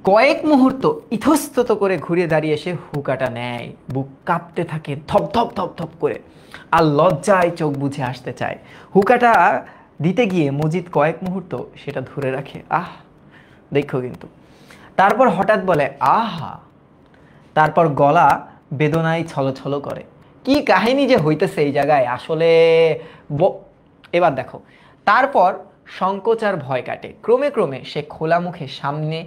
Speaker 1: কয়েক মুহূর্ত ইতস্তত করে ঘুরে দাঁড়িয়ে সে হুকাটা নেয়, বুক কাঁপতে থাকে ধপ ধপ ধপ ধপ করে, আর লজ্জায় চোখ বুঝে আসতে চায়। হুকাটা দিতে গিয়ে মজিদ কয়েক মুহূর্ত সেটা ধরে রাখে, দেখো কিন্তু। তারপর হঠাৎ বলে আহা, তারপর গলা বেদনায় ছলছল করে। কি কাহিনী যে হইতেছে এই জায়গায় আসলে। এবার দেখো, তারপর সংকোচ আর ভয় কাটে, ক্রমে ক্রমে সে খোলা মুখে সামনে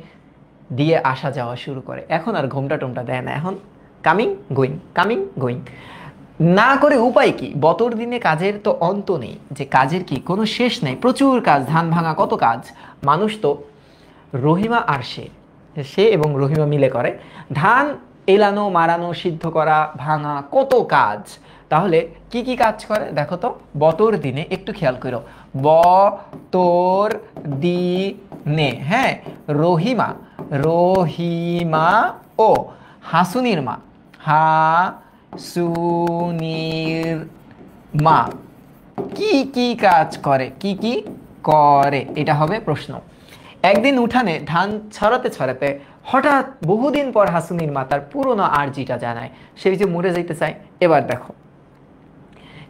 Speaker 1: দিয়ে আসা যাওয়া শুরু করে। এখন আর ঘোমটা টোমটা দেয় না, এখন কামিং গোয়িং না করে উপায় কি? বতর দিনে কাজের তো অন্ত নেই, যে কাজের কি কোনো শেষ নেই, প্রচুর কাজ, ধান ভাঙা কত কাজ। মানুষ তো রহিমা আর সে এবং রহিমা মিলে করে, ধান এলানো, মারানো, সিদ্ধ করা, ভাঙা, কত কাজ। তাহলে কি কি কাজ করে দেখো তো বতর দিনে, একটু খেয়াল করো, বতর দিনে, হ্যাঁ রহিমা ও হাসুনির মা কি কি কাজ করে, কি কি করে, এটা হবে প্রশ্ন। একদিন উঠানে ধান ছড়াতে ছড়াতে হঠাৎ বহুদিন পর হাসুনির মা তার পুরনো আর্জিটা জানায়, সে যে মরে যাইতে চায়। এবার দেখো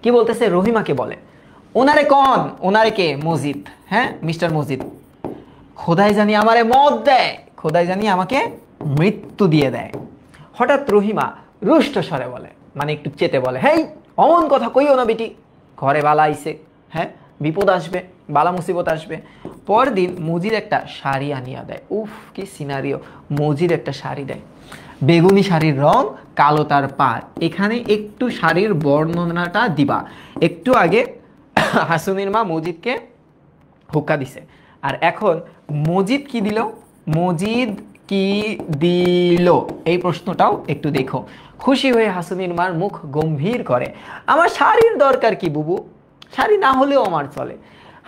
Speaker 1: কি বলতেছে, রহিমাকে বলে, ওনারে কন, ওনারে কে? মজিদ, হ্যাঁ মিস্টার মজিদ। খোদাই জানি আমারে মত দেয়, খোদাই জানি আমাকে মৃত্যু দিয়ে দেয়। হঠাৎ রহিমা রুষ্ট স্বরে বলে, মানে একটু চেতে বলে, হেই অমন কথা কইও না বেটি, ঘরে বালা আইছে, হ্যাঁ বিপদ আসবে, বালা মুসিবত আসবে। পরদিন মজিদ একটা শাড়ি আনিয়া দেয়। উফ কি সিনারিও, মজিদ একটা শাড়ি দেয়, বেগুনি শাড়ির রং, কালো তার পাড়। এখানে একটু শাড়ির বর্ণনাটা দিবা। একটু আগে হাসুনির মা মজিদকে হুক্কা দিছে, আর এখন মজিদ কি দিল, মজিদ কি দিল, এই প্রশ্নটাও একটু দেখো। খুশি হয়ে হাসুনির মার মুখ গম্ভীর করে, আমার শাড়ির দরকার কি বুবু, শাড়ি না হলেও আমার চলে,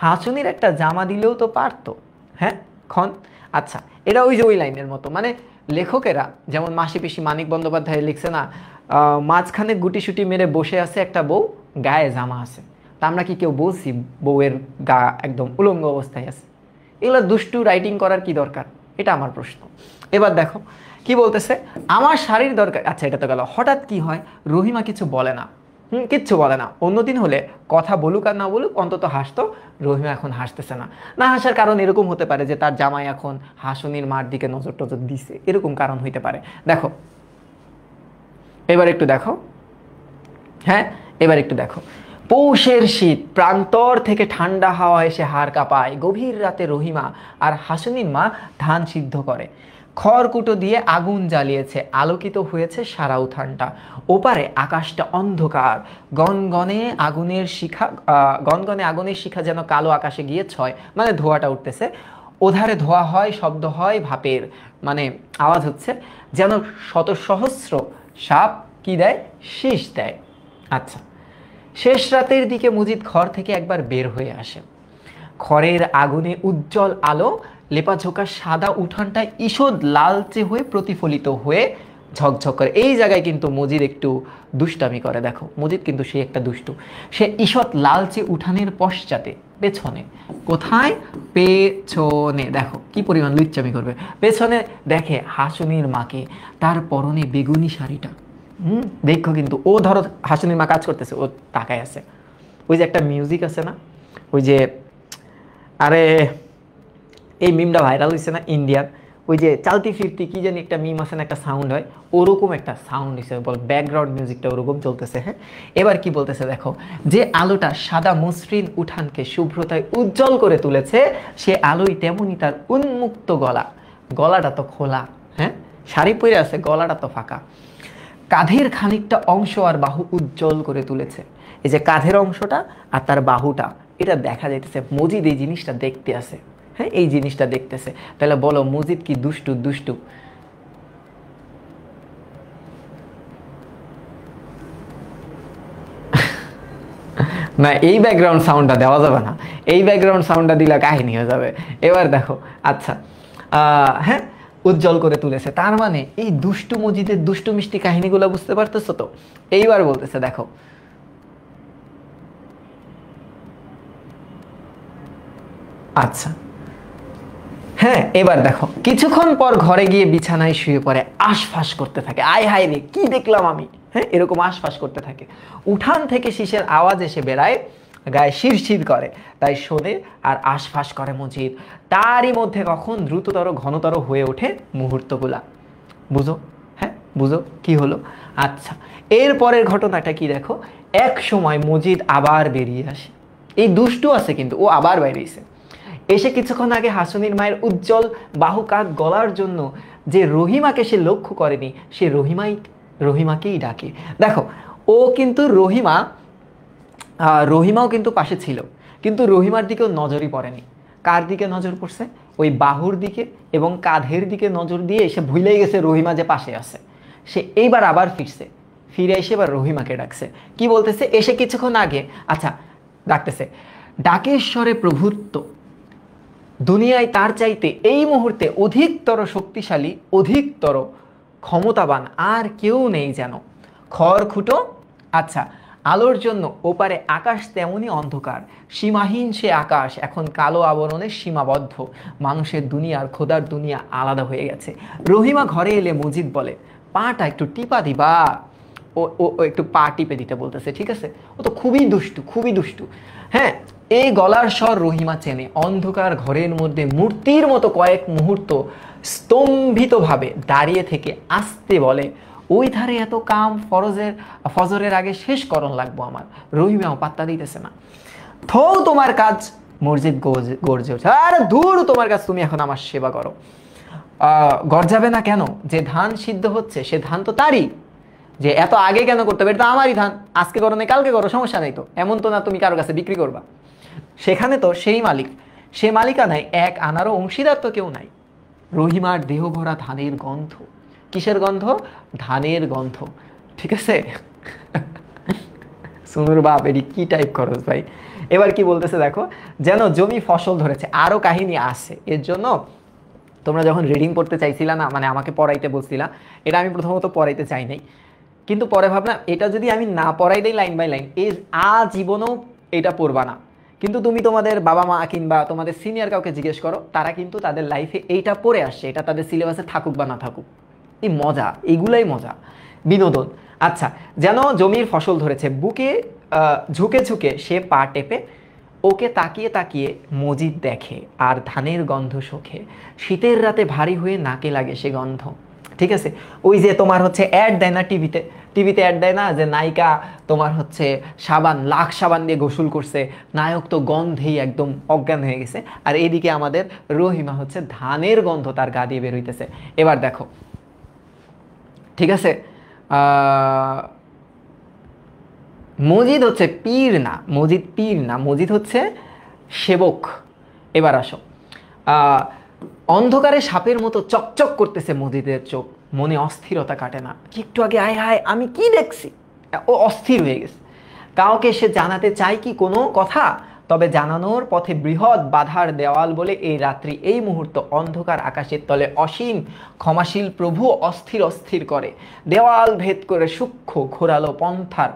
Speaker 1: হাসুনির একটা জামা দিলেও তো পারতো, হ্যাঁ খন। আচ্ছা, এটা ওই যে ওই লাইনের মতো, মানে লেখকেরা যেমন মাসি পিসি মানিক বন্দ্যোপাধ্যায় লিখছে না, মাঝখানে গুটিসুটি মেরে বসে আছে একটা বউ, গায়ে জামা আছে। তা আমরা কি কেউ বলছি বউয়ের গা একদম উলঙ্গ অবস্থায় আছে? এগুলো দুষ্টু রাইটিং করার কি দরকার? এটা আমার প্রশ্ন। এবার দেখো কি বলতেছে, আমার শাড়ির দরকার। আচ্ছা এটা তো গেল। হঠাৎ কি হয়, রহিমা কিছু বলে না, কিচ্ছু বলে না। অন্যদিন হলে কথা বলুক আর না বলুক অন্তত হাসতো, রহিমা এখন হাসতেছে না। না হাসার কারণ এরকম হতে পারে যে তার জামাই এখন হাসুনির মার দিকে নজর টজর দিছে, এরকম কারণ হইতে পারে। দেখো এবার একটু দেখো, হ্যাঁ এবার একটু দেখো। পৌষের শীত, প্রান্তর থেকে ঠান্ডা হাওয়া এসে হাড় কাঁপায়। গভীর রাতে রহিমা আর হাসুনির মা ধান সিদ্ধ করে, খড়কুটো দিয়ে আগুন জ্বালিয়েছে, আলোকিত হয়েছে সারা উঠানটা। ওপারে আকাশটা অন্ধকার, গনগনে আগুনের শিখা, গনগনে আগুনের শিখা যেন কালো আকাশে গিয়ে ছয়, মানে ধোঁয়াটা উঠতেছে। ওধারে ধোঁয়া হয়, শব্দ হয় ভাপের, মানে আওয়াজ হচ্ছে যেন শত সহস্র সাপ কি দেয়, শীষ দেয়। আচ্ছা, শেষ রাতের দিকে মজিদ ঘর থেকে একবার বের হয়ে আসে। খড়ের আগুনে উজ্জ্বল আলো লেপাঝোকা সাদা উঠানটা ঈষৎ লালচে হয়ে প্রতিফলিত হয়ে ঝকঝক করে। এই জায়গায় কিন্তু মজিদ একটু দুষ্টামি করে। দেখো মজিদ কিন্তু সে একটা দুষ্টু। সে ঈষৎ লালচে উঠানের পশ্চাতে, পেছনে, কোথায়, পেছনে, দেখো কি পরিমাণ লুচ্চামি করবে। পেছনে দেখে হাসুনির মাকে, তার পরনে বেগুনি শাড়িটা। দেখো কিন্তু ও ধরো হাসুনির মা কাজ করতেছে, ও তাকায় আছে। ওই যে একটা মিউজিক আছে না, ওই যে, আরে এই মিমটা ভাইরাল হয়েছে না ইন্ডিয়ার, ওই যে চালতি ফিরতি কি জানি একটা মিম আছে না, একটা সাউন্ড হয়, ওরকম একটা সাউন্ড হিসেবে বল, ব্যাকগ্রাউন্ড মিউজিকটা ওরকম চলতেছে। হ্যাঁ এবার কি বলতেছে দেখো, যে আলোটা সাদা মসৃণ উঠানকে শুভ্রতায় উজ্জ্বল করে তুলেছে, সে আলোই তেমনি তার উন্মুক্ত গলা, গলাটা তো খোলা, হ্যাঁ শাড়ি পরে আছে, গলাটা তো ফাঁকা, কাঁধের খানিকটা অংশ আর বাহু উজ্জ্বল করে তুলেছে। এই যে কাঁধের অংশটা আর তার বাহুটা, এটা দেখা যাইতেছে। মজিদ এই জিনিসটা দেখতে আছে, হ্যাঁ এই জিনিসটা দেখতেছে। তাহলে বলো মজিদ কি দুষ্টু? দুষ্টু না, এই ব্যাকগ্রাউন্ড সাউন্ডটা দেওয়া যাবে না, এই ব্যাকগ্রাউন্ড সাউন্ডটা দিলে কাহিনী হয়ে যাবে। এবার দেখো, আচ্ছা হ্যাঁ উজ্জ্বল করে তুলেছে, তার মানে এই দুষ্টু মজিদের দুষ্টু মিষ্টি কাহিনীগুলো বুঝতে পারতেছো তো? এইবার বলতেছে দেখো, আচ্ছা হ্যাঁ এবার দেখো, কিছুক্ষণ পর ঘরে গিয়ে বিছানায় শুয়ে পড়ে, আশফাস করতে থাকে। আয় হায় রে কি দেখলাম আমি, হ্যাঁ এরকম আশফাস করতে থাকে। উঠান থেকে শীষের আওয়াজ এসে বেড়ায়, গায়ে শিরশির করে, তাই শোনে আর আশফাস করে মজিদ। তারই মধ্যে কখন দ্রুততর ঘনতর হয়ে ওঠে মুহূর্তগুলা। বুঝো, হ্যাঁ বুঝো কি হলো। আচ্ছা এরপরের ঘটনাটা কি দেখো, এক সময় মজিদ আবার বেরিয়ে আসে। এই দুষ্টু আছে কিন্তু ও আবার বেরিয়েছে। এসে কিছুক্ষণ আগে হাসুনির মায়ের উজ্জ্বল বাহু কাঁধ গলার জন্য যে রহিমাকে সে লক্ষ্য করেনি, সে রহিমাকেই ডাকে। দেখো ও কিন্তু রহিমাও কিন্তু পাশে ছিল, কিন্তু রহিমার দিকেও নজরই পড়েনি। কার দিকে নজর পড়ছে? ওই বাহুর দিকে এবং কাঁধের দিকে নজর দিয়ে এসে ভুলেই গেছে রহিমা যে পাশে আছে। সে এইবার আবার ফিরে এসে এবার রহিমাকে ডাকছে। কি বলতেছে? এসে কিছুক্ষণ আগে, আচ্ছা ডাকতেছে, ডাকের স্বরে প্রভুত্ব, দুনিয়ায় তার চাইতে এই মুহূর্তে অধিকতর শক্তিশালী, অধিকতর ক্ষমতাবান আর কেউ নেই যেন। খড়কুটো, আচ্ছা আলোর জন্য ওপারে আকাশ তেমনই অন্ধকার, সীমাহীন সে আকাশ এখন কালো আবরণে সীমাবদ্ধ। মানুষের দুনিয়া আর খোদার দুনিয়া আলাদা হয়ে গেছে। রহিমা ঘরে এলে মজিদ বলে, পাটা একটু টিপা দিবা। ও একটু পা টিপে দিতে বলতেছে, ঠিক আছে? ও তো খুবই দুষ্টু, খুবই দুষ্টু। হ্যাঁ এই গলার স্বর রহিমা চেনে। অন্ধকার ঘরের মধ্যে মূর্তির মতো কয়েক মুহূর্ত স্তম্ভিতভাবে দাঁড়িয়ে থেকে আস্তে বলে, ওই ধারে এত কাম ফজরের আগে শেষ করণ লাগবো আমার। রহিমাও পাত্তা দিতেছে না। থো তোমার কাজ, মসজিদ গর্জে ওঠে, আরে দূর তোমার কাজ, তুমি এখন আমার সেবা করো। গর্জাবে না কেন? যে ধান সিদ্ধ হচ্ছে সে ধান তো তারই, যে এত আগে কেন করতে হবে? এটা তো আমারই ধান, আজকে করো না কালকে করো, সমস্যা নেই তো। এমন তো না তুমি কারো কাছে বিক্রি করবা, সেখানে তো সেই মালিক, সে মালিকানায় এক আনারও অংশীদার তো কেউ নাই। রহিমার দেহ ভরা ধানের গন্ধ। কিসের গন্ধ? ধানের গন্ধ, ঠিক আছে? সুনুর বাপ এটি কি টাইপ খরচ ভাই। এবার কি বলতেছে দেখো, যেন জমি ফসল ধরেছে। আরো কাহিনী আছে এর জন্য। তোমরা যখন রিডিং পড়তে চাইছিলা না, মানে আমাকে পড়াইতে বলছিলা, এটা আমি প্রথমত পড়াইতে চাই নাই, কিন্তু পরে ভাবলাম এটা যদি আমি না পড়াই দেই লাইন বাই লাইন, এই আজীবনেও এটা পড়বা না। কিন্তু তুমি তোমাদের বাবা মা কিংবা তোমাদের সিনিয়র কাউকে জিজ্ঞেস করো, তারা কিন্তু তাদের লাইফে এইটা পড়ে আসছে, এটা তাদের সিলেবাসে থাকুক বা না থাকুক। এই মজা, এইগুলাই মজা, বিনোদন। আচ্ছা, যেন জমির ফসল ধরেছে, বুকে ঝুঁকে ঝুঁকে সে পা টেপে, ওকে তাকিয়ে তাকিয়ে মজিদ দেখে আর ধানের গন্ধ শোকে, শীতের রাতে ভারী হয়ে নাকে লাগে সে গন্ধ। ঠিক আছে, ওই যে তোমার হচ্ছে অ্যাড দেয় না টিভিতে, টিভিতে অ্যাড দেয় না যে নায়িকা তোমার হচ্ছে সাবান, লাখ সাবান দিয়ে গোসল করছে, নায়ক তো গন্ধেই একদম অজ্ঞান হয়ে গেছে, আর এদিকে আমাদের রহিমা হচ্ছে ধানের গন্ধ তার গা দিয়ে বেরোইতেছে। এবার দেখো, ঠিক আছে, মজিদ হচ্ছে পীর না, মজিদ পীর না, মজিদ হচ্ছে সেবক। এবার আসো, অন্ধকারে সাপের মতো চকচক করতেছে মজিদের চোখ, মনে অস্থিরতা কাটে না। একটু আগে আয় হায় আমি কি দেখছি, ও অস্থির হয়ে গেছে। কাউকে সে জানাতে চায় কি কোনো কথা, তবে জানানোর পথে বৃহৎ বাধার দেওয়াল বলে এই রাত্রি, এই মুহূর্ত অন্ধকার আকাশের তলে অসীম ক্ষমাশীল প্রভু অস্থির অস্থির করে, দেওয়াল ভেদ করে সূক্ষ্ম ঘোরালো পন্থার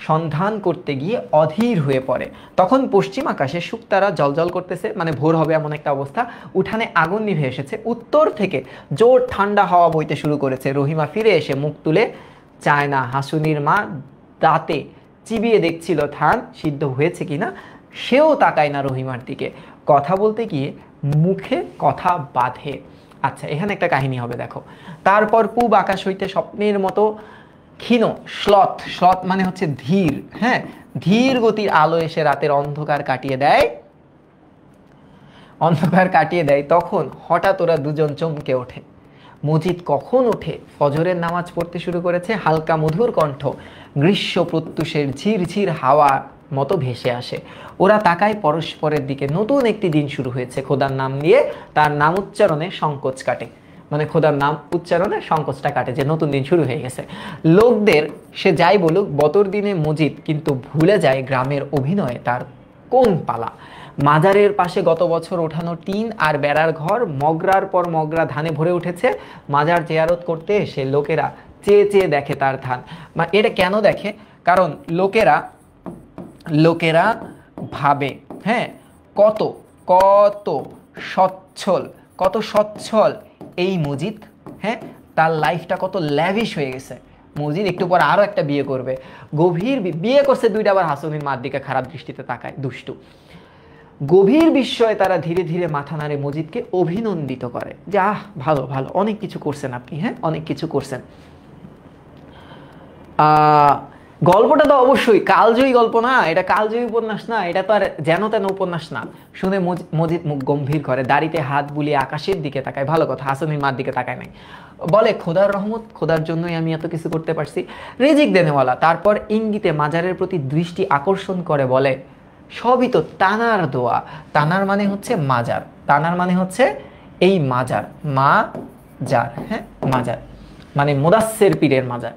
Speaker 1: সন্ধান করতে গিয়ে অধীর হয়ে পড়ে। তখন পশ্চিম আকাশে শুকতারা জলজল করতেছে, মানে ভোর হবে এমন একটা অবস্থা। উঠানে আগুন নিভে এসেছে, উত্তর থেকে জোর ঠান্ডা হাওয়া বইতে শুরু করেছে। রহিমা ফিরে এসে মুখ তুলে চায় না। হাসুনির মা দাঁতে চিবিয়ে দেখছিল ধান সিদ্ধ হয়েছে কিনা, সেও তাকায় না রহিমার দিকে। কথা বলতে গিয়ে মুখে কথা বাঁধে। আচ্ছা, এখানে একটা কাহিনী হবে দেখো। তারপর পূব আকাশ হইতে স্বপ্নের মতো ক্ষীণ শ্লথ, শ্লথ মানে হচ্ছে ধীর, হ্যাঁ, ধীর গতির আলো এসে রাতের অন্ধকার কাটিয়ে দেয়, অন্ধকার কাটিয়ে দেয়। তখন হঠাৎ ওরা দুজন চমকে ওঠে। মজিদ কখন ওঠে? ফজরের নামাজ পড়তে শুরু করেছে। হালকা মধুর কণ্ঠ গ্রীষ্ম প্রত্যুষের ঝিরঝির হাওয়া মতো ভেসে আসে। ওরা তাকায় পরস্পরের দিকে। নতুন একটি দিন শুরু হয়েছে। খোদার নাম নিয়ে তার নাম উচ্চারণে সংকোচ কাটে, মানে খোদার নাম উচ্চারণে সংকোচটা কাটে যে নতুন দিন শুরু হয়ে গেছে। লোকদের সে যাই বলুক, বতর দিনে মজিদ কিন্তু ভুলে যায় গ্রামের অভিনয়ে তার কোন পালা। মাজারের পাশে গত বছর ওঠানো টিন আর বেড়ার ঘর, মগরার পর মগরা ধানে ভরে উঠেছে। মাজার জিয়ারত করতে এসে লোকেরা চেয়ে চেয়ে দেখে তার ধান। এটা কেন দেখে? কারণ লোকেরা লোকেরা ভাবে, হ্যাঁ, কত কত সচ্ছল, কত সচ্ছল এই মজিদ, হ্যাঁ, তার লাইফটা কত ল্যাভিশ হয়ে গেছে। মজিদ একটু পর আরো একটা বিয়ে করবে, গভীর বিয়ে করছে দুইটা, আবার হাসুনির মার দিকে খারাপ দৃষ্টিতে তাকায়, দুষ্টু। গভীর বিস্ময়ে তারা ধীরে ধীরে মাথা নাড়ে, মজিদকে অভিনন্দিত করে যে আহ ভালো ভালো, অনেক কিছু করছেন আপনি, হ্যাঁ, অনেক কিছু করছেন। গল্পটা তো অবশ্যই কালজয়ী গল্প না, এটা কালজয়ী উপন্যাস না, এটা তো আর যেন তেন উপন্যাস না। শুনে মজিদ মুখ গম্ভীর করে, দাড়িতে হাত বুলিয়ে আকাশের দিকে তাকায়। ভালো কথা, হাসুনির মার দিকে তাকায় নাই। বলে খোদার রহমত, খোদার জন্যই আমি এত কিছু করতে পারছি, রিজিক দেনেওয়ালা। তারপর ইঙ্গিতে মাজারের প্রতি দৃষ্টি আকর্ষণ করে বলে সবই তো তানার দোয়া। তানার মানে হচ্ছে মাজার, তানার মানে হচ্ছে এই মাজার, মাজার, হ্যাঁ, মাজার মানে মুদাসসির পীরের মাজার।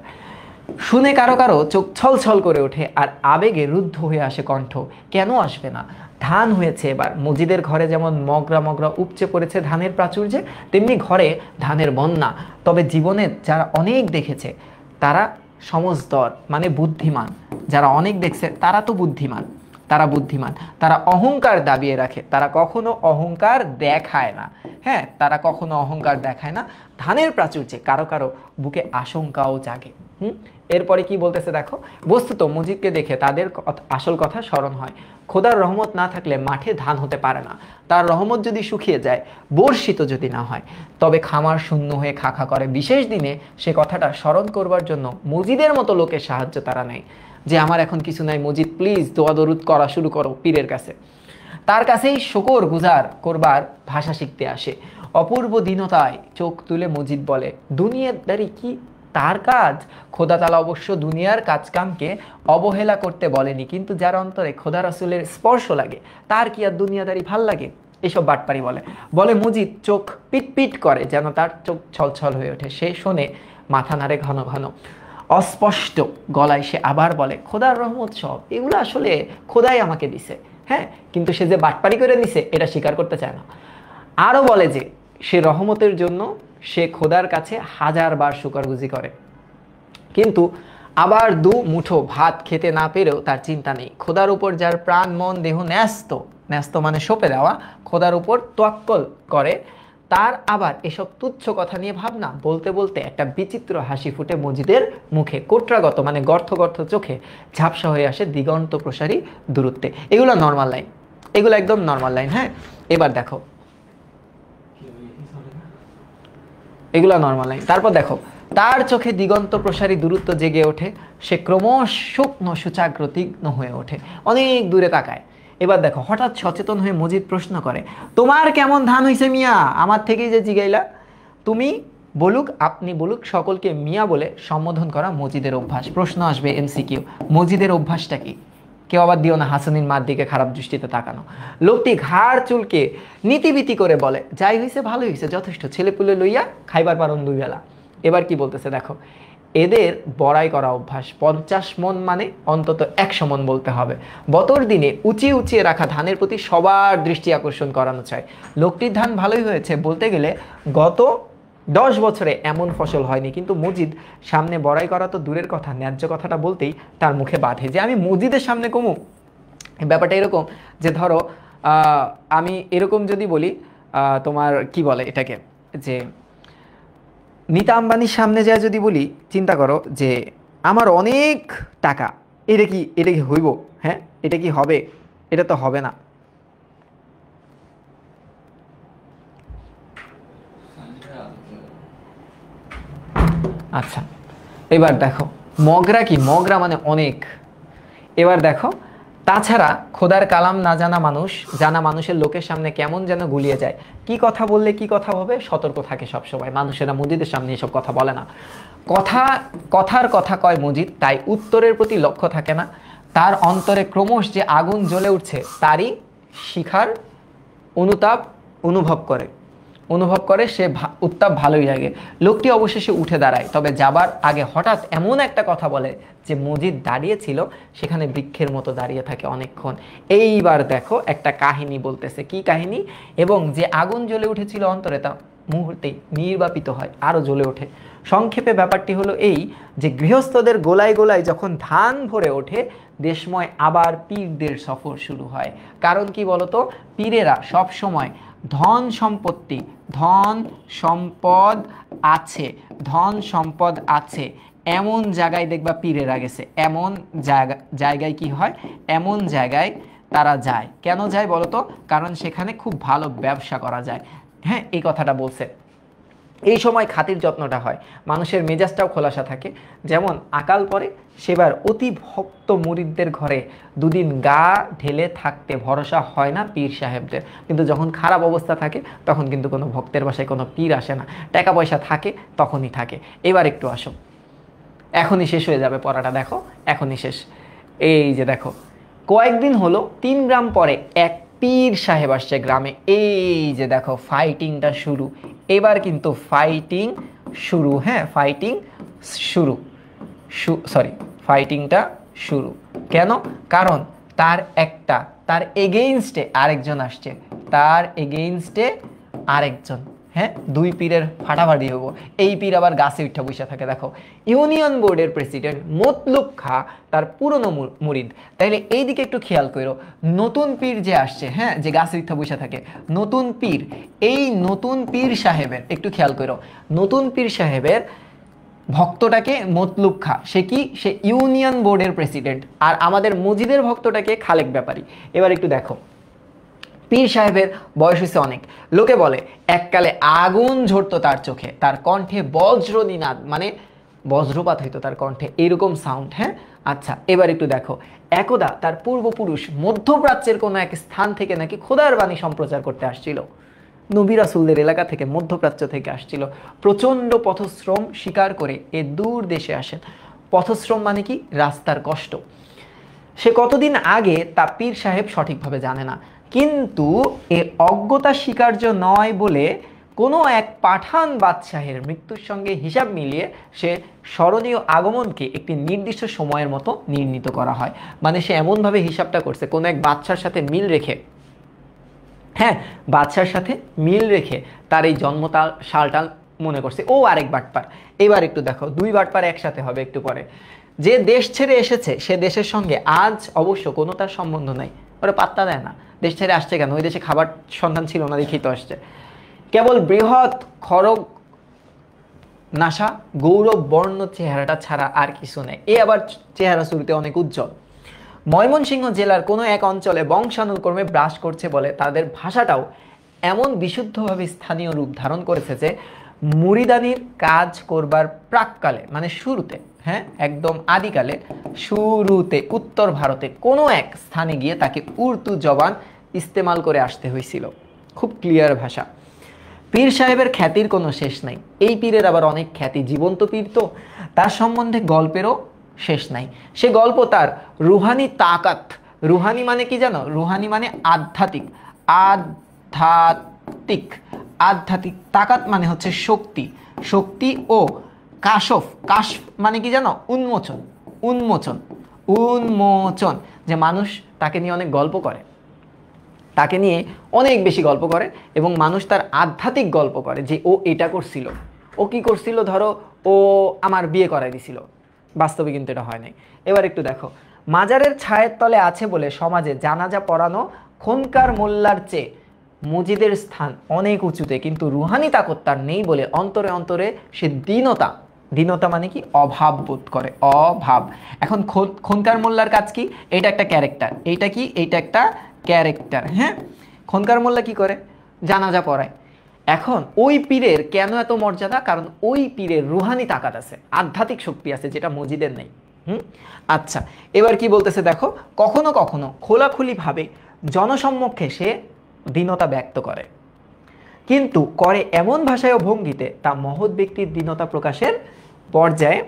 Speaker 1: শুনে কারো কারো চোখ ছল ছল করে ওঠে আর আবেগে রুদ্ধ হয়ে আসে কণ্ঠ। কেন আসবে না? ধান হয়েছে এবার। মজিদের ঘরে যেমন মগরা মগরা উপচে পড়েছে ধানের প্রাচুর্যে, তেমনি ঘরে ধানের বন্যা। তবে জীবনে যারা অনেক দেখেছে তারা সমজদর, মানে বুদ্ধিমান। যারা অনেক দেখছে তারা তো বুদ্ধিমান, তারা বুদ্ধিমান, তারা অহংকার দাবিয়ে রাখে, তারা কখনো অহংকার দেখায় না, হ্যাঁ, তারা কখনো অহংকার দেখায় না। ধানের প্রাচুর্যে কারো কারো বুকে আশঙ্কাও জাগে। এরপরে কি বলতেছে দেখো। বস্তুত মজিদকে দেখে তাদের আসল কথা স্মরণ হয়। খোদার রহমত না থাকলে মাঠে ধান হতে পারে না। তার রহমত যদি শুকিয়ে যায়, বর্ষিত যদি না হয়, তবে খামার শূন্য হয়ে খাখা করে। বিশেষ দিনে সে কথাটা স্মরণ করবার জন্য মজিদের মতো লোকের সাহায্য তারা নেয়। যে আমার এখন কিছু নাই, মজিদ প্লিজ দোয়া দরুদ করা শুরু করো পীরের কাছে। তার কাছেই শুকর গুজার করবার ভাষা শিখতে আসে। অপূর্ব দীনতায় চোখ তুলে মজিদ বলে, দুনিয়াদারি কি তার কাজ? খোদা তাআলা অবশ্য দুনিয়ার কাজকামকে অবহেলা করতে বলেনি, কিন্তু যার অন্তরে খোদা রাসূলের স্পর্শ লাগে তার কি আর দুনিয়াদারি ভাল লাগে? এসব বাটপারি বলে। বলে মজিদ চোখ পিটপিট করে, যেন তার চোখ ছলছল হয়ে ওঠে। সে শোনে, মাথা নাড়ে ঘন ঘন। অস্পষ্ট গলায় সে আবার বলে, খোদার রহমত সব এগুলো আসলে খোদাই আমাকে দিছে, হ্যাঁ, কিন্তু সে যে বাটপারি করে দিছে এটা স্বীকার করতে চায় না। আরও বলে যে সে রহমতের জন্য সে খোদার কাছে 1000 বার শুকরগুজি করে। কিন্তু আবার দু মুঠো ভাত খেতে না পেরেও তার চিন্তা নেই। খোদার উপর যার প্রাণ মন দেহ ন্যস্ত, ন্যস্ত মানে সঁপে দেওয়া, খোদার উপর তোয়াক্কল করে, তার আবার এসব তুচ্ছ কথা নিয়ে ভাবনা। বলতে বলতে একটা বিচিত্র হাসি ফুটে মজিদের মুখে, কোট্রাগত মানে গর্থ গর্থ চোখে ঝাপসা হয়ে আসে দিগন্ত প্রসারী দূরত্বে। এগুলো নর্মাল লাইন, এগুলো একদম নর্মাল লাইন। হ্যাঁ, এবার দেখো এগুলো নর্মাল লাইন। তারপর দেখো, তার চোখে দিগন্ত প্রসারী দূরত্ব জেগে ওঠে, সে ক্রমশ শুকনো সুচাগ্র তীক্ষ্ণ হয়ে ওঠে, অনেক দূরে তাকায়। এবার দেখো, হঠাৎ সচেতন হয়ে মজিদ প্রশ্ন করে, তোমার কেমন ধান হইছে মিয়া? আমার থেকেই যে জিগাইলা। তুমি বলুক, আপনি বলুক, সকলকে মিয়া বলে সম্বোধন করা মজিদের অভ্যাস। প্রশ্ন আসবে এমসিকিউ, মজিদের অভ্যাসটা কি? কেউ আবার দিও না হাসানির মার দিকে খারাপ দৃষ্টিতে তাকানো। লোকটি ঘাড় চুলকে নীতিবীতি করে বলে, যাই হয়েছে ভালো হয়েছে, যথেষ্ট, ছেলেপুলে লইয়া খাইবার পারন দুই বেলা। এবার কি বলতেছে দেখো, এদের বড়াই করা অভ্যাস। 50 মন মানে অন্তত 100 মন বলতে হবে। বতর দিনে উঁচিয়ে উঁচিয়ে রাখা ধানের প্রতি সবার দৃষ্টি আকর্ষণ করানো চায়। লোকটির ধান ভালোই হয়েছে, বলতে গেলে গত 10 বছরে এমন ফসল হয়নি। কিন্তু মজিদ সামনে বড়াই করা তো দূরের কথা, ন্যায্য কথাটা বলতেই তার মুখে বাধে যে আমি মজিদের সামনে কমু। ব্যাপারটা এরকম যে ধরো আমি এরকম যদি বলি, তোমার কি বলে এটাকে, যে নীতা আম্বানির সামনে যায় যদি বলি, চিন্তা করো যে আমার অনেক টাকা, এটা কি হইব? হ্যাঁ, এটা কি হবে? এটা তো হবে না। আচ্ছা, এবার দেখো মগরা কি, মগরা মানে অনেক। এবার দেখো, তাছাড়া খোদার কালাম না জানা মানুষ জানা মানুষের লোকের সামনে কেমন যেন গুলিয়ে যায়। কি কথা বললে কি কথা হবে, সতর্ক থাকে সবসময়। মানুষেরা মজিদের সামনে এসব কথা বলে না। কথার কথা কয় মজিদ, তাই উত্তরের প্রতি লক্ষ্য থাকে না। তার অন্তরে ক্রমশ যে আগুন জ্বলে উঠছে তারই শিখার অনুভব করে সে উত্তাপ ভালোই লাগে। লোকটি অবশেষে উঠে দাঁড়ায়, তবে যাবার আগে হঠাৎ এমন একটা কথা বলে যে মজিদ দাঁড়িয়েছিল সেখানে বৃক্ষের মতো দাঁড়িয়ে থাকে অনেকক্ষণ। এইবার দেখো একটা কাহিনী বলতেছে। কি কাহিনী? এবং যে আগুন জ্বলে উঠেছিল অন্তরে তা মুহূর্তেই নির্বাপিত হয়, আরও জ্বলে ওঠে। সংক্ষেপে ব্যাপারটি হলো এই যে গৃহস্থদের গোলায় গোলায় যখন ধান ভরে ওঠে, দেশময় আবার পীরদের সফর শুরু হয়। কারণ কি বলতো, পীরেরা সব সময় ধন সম্পদ আছে এমন জায়গায় দেখবা পীরেরা গেছে। এমন জায়গায় কি হয়, এমন জায়গায় তারা যায়। কেন যায় বলতো? কারণ সেখানে খুব ভালো ব্যবসা করা যায়। হ্যাঁ, এই কথাটা বলছে। এই সময় খাতির যত্নটা হয়, মানুষের মেজাজটাও খোলাসা থাকে। যেমন আকাল পরে সেবার অতি ভক্ত মুরিদদের ঘরে দুদিন গা ঢেলে থাকতে ভরসা হয় না পীর সাহেবদের। কিন্তু যখন খারাপ অবস্থা থাকে তখন কিন্তু কোনো ভক্তের বাসায় কোনো পীর আসে না, টাকা পয়সা থাকে তখনই থাকে। এবার একটু আসো, এখনই শেষ হয়ে যাবে পড়াটা, দেখো এখনই শেষ। এই যে দেখো, কয়েকদিন হলো 3 গ্রাম পরে এক পীর সাহেব আসছে গ্রামে। এই যে দেখো ফাইটিংটা শুরু, এবার কিন্তু ফাইটিং শুরু। হ্যাঁ, ফাইটিংটা শুরু। কেন? কারণ তার এগেইনস্টে আরেকজন। হ্যাঁ, 2 পীরের ফাটাফাটি হবো। এই পীর আবার গাছে উঠা বসে থাকে। দেখো, ইউনিয়ন বোর্ডের প্রেসিডেন্ট মতলুব খা তার পুরনো মুরিদ। তাইলে এই দিকে একটু খেয়াল করো, নতুন পীর যে আসছে, হ্যাঁ, যে গাছে উঠা বসে থাকে, নতুন পীর, এই নতুন পীর সাহেবের একটু খেয়াল করো, নতুন পীর সাহেবের ভক্তটাকে মতলুব খা, সে ইউনিয়ন বোর্ডের প্রেসিডেন্ট। আর আমাদের মজিদের ভক্তটাকে খালেক ব্যাপারী। এবার একটু দেখো, পীর সাহেবের বয়স হয়েছে অনেক। লোকে বলে এককালে আগুন ঝরতো তার চোখে, তার কণ্ঠে বজ্রনিনাদ মানে বজ্রপাত হইতো তার কণ্ঠে, এরকম সাউন্ড। হ্যাঁ, আচ্ছা, এবার একটু দেখো, একদা তার পূর্বপুরুষ মধ্যপ্রাচ্যের কোনো এক স্থান থেকে নাকি খোদার বাণী সম্প্রচার করতে আসছিল। নবী রাসূলদের এলাকা থেকে, মধ্যপ্রাচ্য থেকে আসছিল। প্রচণ্ড পথশ্রম স্বীকার করে এ দূর দেশে আসেন। পথশ্রম মানে কি? রাস্তার কষ্ট। সে কতদিন আগে তা পীর সাহেব সঠিকভাবে জানে না, কিন্তু এ অজ্ঞতা স্বীকার্য নয় বলে কোনো এক পাঠান বাদশাহের মৃত্যুর সঙ্গে হিসাব মিলিয়ে সে স্মরণীয় আগমনকে একটি নির্দিষ্ট সময়ের মতো নির্ণীত করা হয়। মানে সে এমনভাবে হিসাবটা করছে, কোনো এক বাদশার সাথে মিল রেখে, হ্যাঁ, বাদশার সাথে মিল রেখে তার এই সালটা মনে করছে ও আরেক বাটপার। এবার একটু দেখো, দুই বাটপার একসাথে হবে একটু পরে। যে দেশ ছেড়ে এসেছে সে দেশের সঙ্গে আজ অবশ্য কোনো তার সম্বন্ধ নাই, ওরা পাত্তা দেয় না। দেশ ছেড়ে আসছে কেন? ওই দেশে খাবার সন্ধান ছিল না দেখেই তো আসছে। কেবল বৃহৎ খড়গ নাসা গৌরব বর্ণ চেহারাটা ছাড়া আর কিছু নেই। এ আবার চেহারা শুরুতে অনেক উজ্জ্বল। ময়মনসিংহ জেলার কোনো এক অঞ্চলে বংশানুক্রমে বাস করছে বলে তাদের ভাষাটাও এমন বিশুদ্ধভাবে স্থানীয় রূপ ধারণ করেছে যে মুরিদানির কাজ করবার প্রাককালে, মানে শুরুতে, হ্যাঁ একদম আদিকালে, শুরুতে উত্তর ভারতে কোনো এক স্থানে গিয়ে তাকে উর্দু জবান ইস্তেমাল করে আসতে হয়েছিল। খুব ক্লিয়ার ভাষা। পীর সাহেবের খ্যাতির কোনো শেষ নাই। এই পীরের আবার অনেক খ্যাতি, জীবন্ত পীর তো, তার সম্বন্ধে গল্পেরও শেষ নাই। সে গল্প তার রুহানি তাকাত। রুহানি মানে কি জানো? রুহানি মানে আধ্যাত্মিক। আধ্যাত্মিক আধ্যাত্মিক তাকাত মানে হচ্ছে শক্তি। শক্তি ও কাশফ। কাশফ মানে কি জানো? উন্মোচন। উন্মোচন উন্মোচন যে মানুষ তাকে নিয়ে অনেক গল্প করে, তাকে নিয়ে অনেক বেশি গল্প করে, এবং মানুষ তার আধ্যাত্মিক গল্প করে যে ও এটা করছিল, ও কি করছিল, ধরো ও আমার বিয়ে করাই দিছিল, বাস্তবে কিন্তু এটা হয় নাই। এবার একটু দেখো, মাজারের ছায়ের তলে আছে বলে সমাজে জানাজা পড়ানো খনকার মোল্লার চেয়ে মসজিদের স্থান অনেক উঁচুতে, কিন্তু রুহানি তাকত তার নেই বলে অন্তরে অন্তরে সে দীনতা, দীনতা মানে কি? অভাব বোধ করে, অভাব। এখন খনকার মোল্লার কাজ কি? এটা একটা ক্যারেক্টার। এইটা কি? এইটা একটা ক্যারেক্টার। হ্যাঁ, খনকার মোল্লা কি করে? জানাজা পড়ায়। এখন ওই পীরের কেন এত মর্যাদা? কারণ ওই পীরের রুহানি তাকাত আছে, আধ্যাত্মিক শক্তি আছে, যেটা মসজিদের নেই। আচ্ছা, এবার কি বলতেছে দেখো, কখনো কখনো খোলাখুলিভাবে জনসম্মুখে সে দীনতা ব্যক্ত করে, কিন্তু করে এমন ভাষায় ও ভঙ্গিতে তা মহৎ ব্যক্তির দীনতা প্রকাশের পর্যায়ে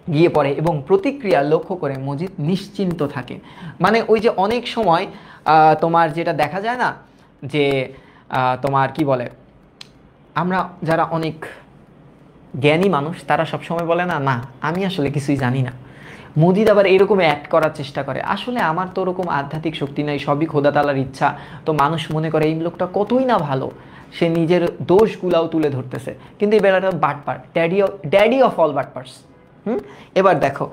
Speaker 1: গিয়ে পড়ে, এবং প্রতিক্রিয়া লক্ষ্য করে মজিদ নিশ্চিন্ত থাকে। মানে ওই যে অনেক সময় তোমার যেটা দেখা যায় না, যে তোমার কি বলে, আমরা যারা অনেক জ্ঞানী মানুষ তারা সবসময় বলে না, না আমি আসলে কিছুই জানি না। মজিদ আবার এরকম অ্যাক্ট করার চেষ্টা করে, আসলে আমার তো ওরকম আধ্যাত্মিক শক্তি নাই, সবই খোদা তাআলার ইচ্ছা। তো মানুষ মনে করে এই লোকটা কতই না ভালো, সে নিজের দোষগুলাও তুলে ধরতেছে, কিন্তু এই বেলাটা বাটপার, ড্যাডি অফ অল বাটপার্স। এবার দেখো,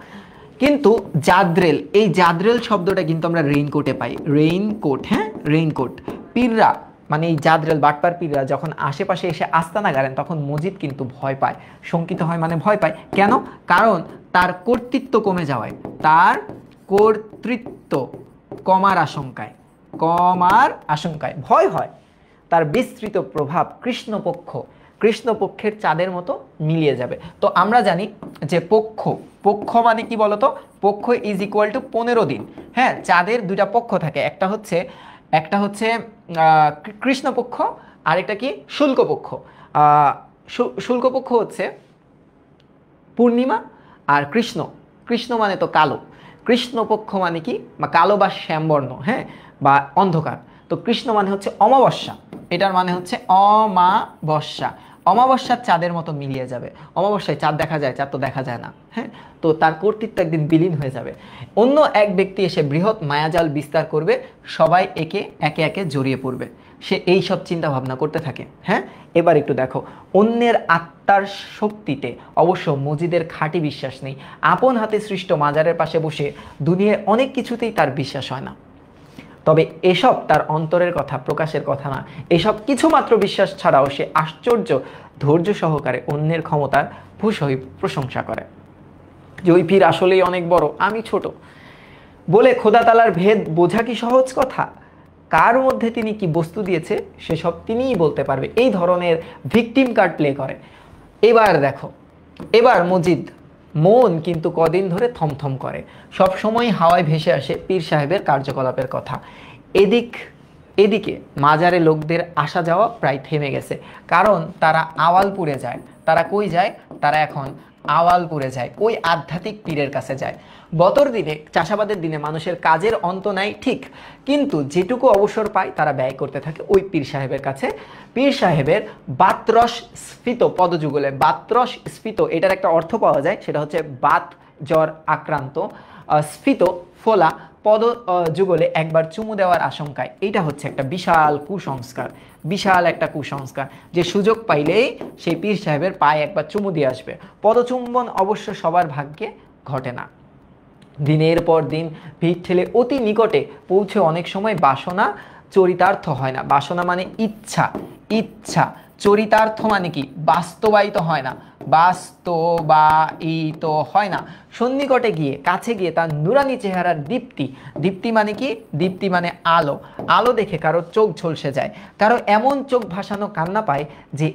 Speaker 1: কিন্তু জাদ্রেল, এই জাদ্রেল শব্দটা কিন্তু আমরা রেইনকোটে পাই। রেইনকোট, হ্যাঁ রেইনকোট। পীররা মানে এই জাদ্রেল বাটপার পীররা যখন আশেপাশে এসে আস্তানা গাড়েন তখন মজিদ কিন্তু ভয় পায়, শঙ্কিত হয়, মানে ভয় পায়। কেন? কারণ তার কর্তৃত্ব কমে যাওয়ায়, তার কর্তৃত্ব কমার আশঙ্কায়, কমার আশঙ্কায় ভয় হয়। তার বিস্তৃত প্রভাব কৃষ্ণপক্ষের চাঁদের মতো মিলিয়ে যাবে। তো আমরা জানি যে পক্ষ মানে কি বলতো? পক্ষ ইজ ইকুয়াল টু 15 দিন। হ্যাঁ, চাঁদের দুইটা পক্ষ থাকে, একটা হচ্ছে কৃষ্ণপক্ষ, আরেকটা কি? শুল্কপক্ষ। শুল্কপক্ষ হচ্ছে পূর্ণিমা, আর কৃষ্ণ মানে তো কালো। কৃষ্ণপক্ষ মানে কি? বা কালো বা শ্যামবর্ণ, হ্যাঁ, বা অন্ধকার। তো কৃষ্ণ মানে হচ্ছে অমাবস্যা, এটার মানে হচ্ছে অমাবস্যা। অমাবস্যার চাঁদের মতো মিলিয়ে যাবে। অমাবস্যায় চাঁদ দেখা যায়, চাঁদ তো দেখা যায় না। হ্যাঁ, তো তার কর্তৃত্ব একদিন বিলীন হয়ে যাবে। অন্য এক ব্যক্তি এসে বৃহৎ মায়াজাল বিস্তার করবে, সবাই একে একে জড়িয়ে পড়বে। সে এই সব চিন্তা ভাবনা করতে থাকে। হ্যাঁ, এবার একটু দেখো, অন্যের আত্মার শক্তিতে অবশ্য মজিদের খাঁটি বিশ্বাস নেই। আপন হাতে সৃষ্ট মাজারের পাশে বসে দুনিয়ায় অনেক কিছুতেই তার বিশ্বাস হয় না। তবে এসব তার অন্তরের কথা, প্রকাশের কথা না। এসব কিছুমাত্র বিশ্বাস ছাড়াও সে আশ্চর্য ধৈর্য সহকারে অন্যের ক্ষমতার ভূষই প্রশংসা করে, যে ওই পীর আসলেই অনেক বড়, আমি ছোট। বলে খোদা তাআলার ভেদ বোঝা কি সহজ কথা? কার মধ্যে তিনি কি বস্তু দিয়েছে সেসব তিনিই বলতে পারবে। এই ধরনের ভিকটিম কার্ড প্লে করে। এবার দেখো, এবার মজিদ মন কিন্তু কদিন ধরে থমথম করে। সব সময় হাওয়ায় ভেসে আসে পীর সাহেবের কার্যকলাপের কথা। এদিকে মাজারে লোকদের আসা যাওয়া প্রায় থেমে গেছে, কারণ তারা আওয়ালপুরে যায়। তারা কই যায়? তারা এখন আওয়ালপুরে যায়, ওই আধ্যাত্মিক পীরের কাছে যায়। বতর দিনে, চাষাবাদের দিনে মানুষের কাজের অন্ত নাই ঠিক, কিন্তু যেটুকু অবসর পায় তারা ব্যয় করতে থাকে ওই পীর সাহেবের কাছে। পীর সাহেবের বাতরস স্ফীত পদযুগলে, বাতরস স্ফীত এটার একটা অর্থ পাওয়া যায়, সেটা হচ্ছে বাত জ্বর আক্রান্ত, স্ফীত ফোলা পদ যুগলে একবার চুমু দেওয়ার আশঙ্কায়, এইটা হচ্ছে একটা বিশাল কুসংস্কার, বিশাল একটা কুসংস্কার যে সুযোগ পাইলেই সেই পীর সাহেবের পায়ে একবার চুমু দিয়ে আসবে। পদচুম্বন অবশ্য সবার ভাগ্যে ঘটে না। দিনের পর দিন ভিড় ঠেলে অতি নিকটে পৌঁছে অনেক সময় বাসনা চরিতার্থ হয় না। বাসনা মানে ইচ্ছা, ইচ্ছা। চরিতার্থ মানে কি? বাস্তবায়িত হয় না, বাস্তবায়িত হয় না। সন্নিকটে গিয়ে, কাছে গিয়ে তার নুরানি চেহারার দীপ্তি, দীপ্তি মানে কি? দীপ্তি মানে আলো, আলো দেখে কারো চোখ ঝলসে যায়, কারো এমন চোখ ভাসানো কান্না পায় যে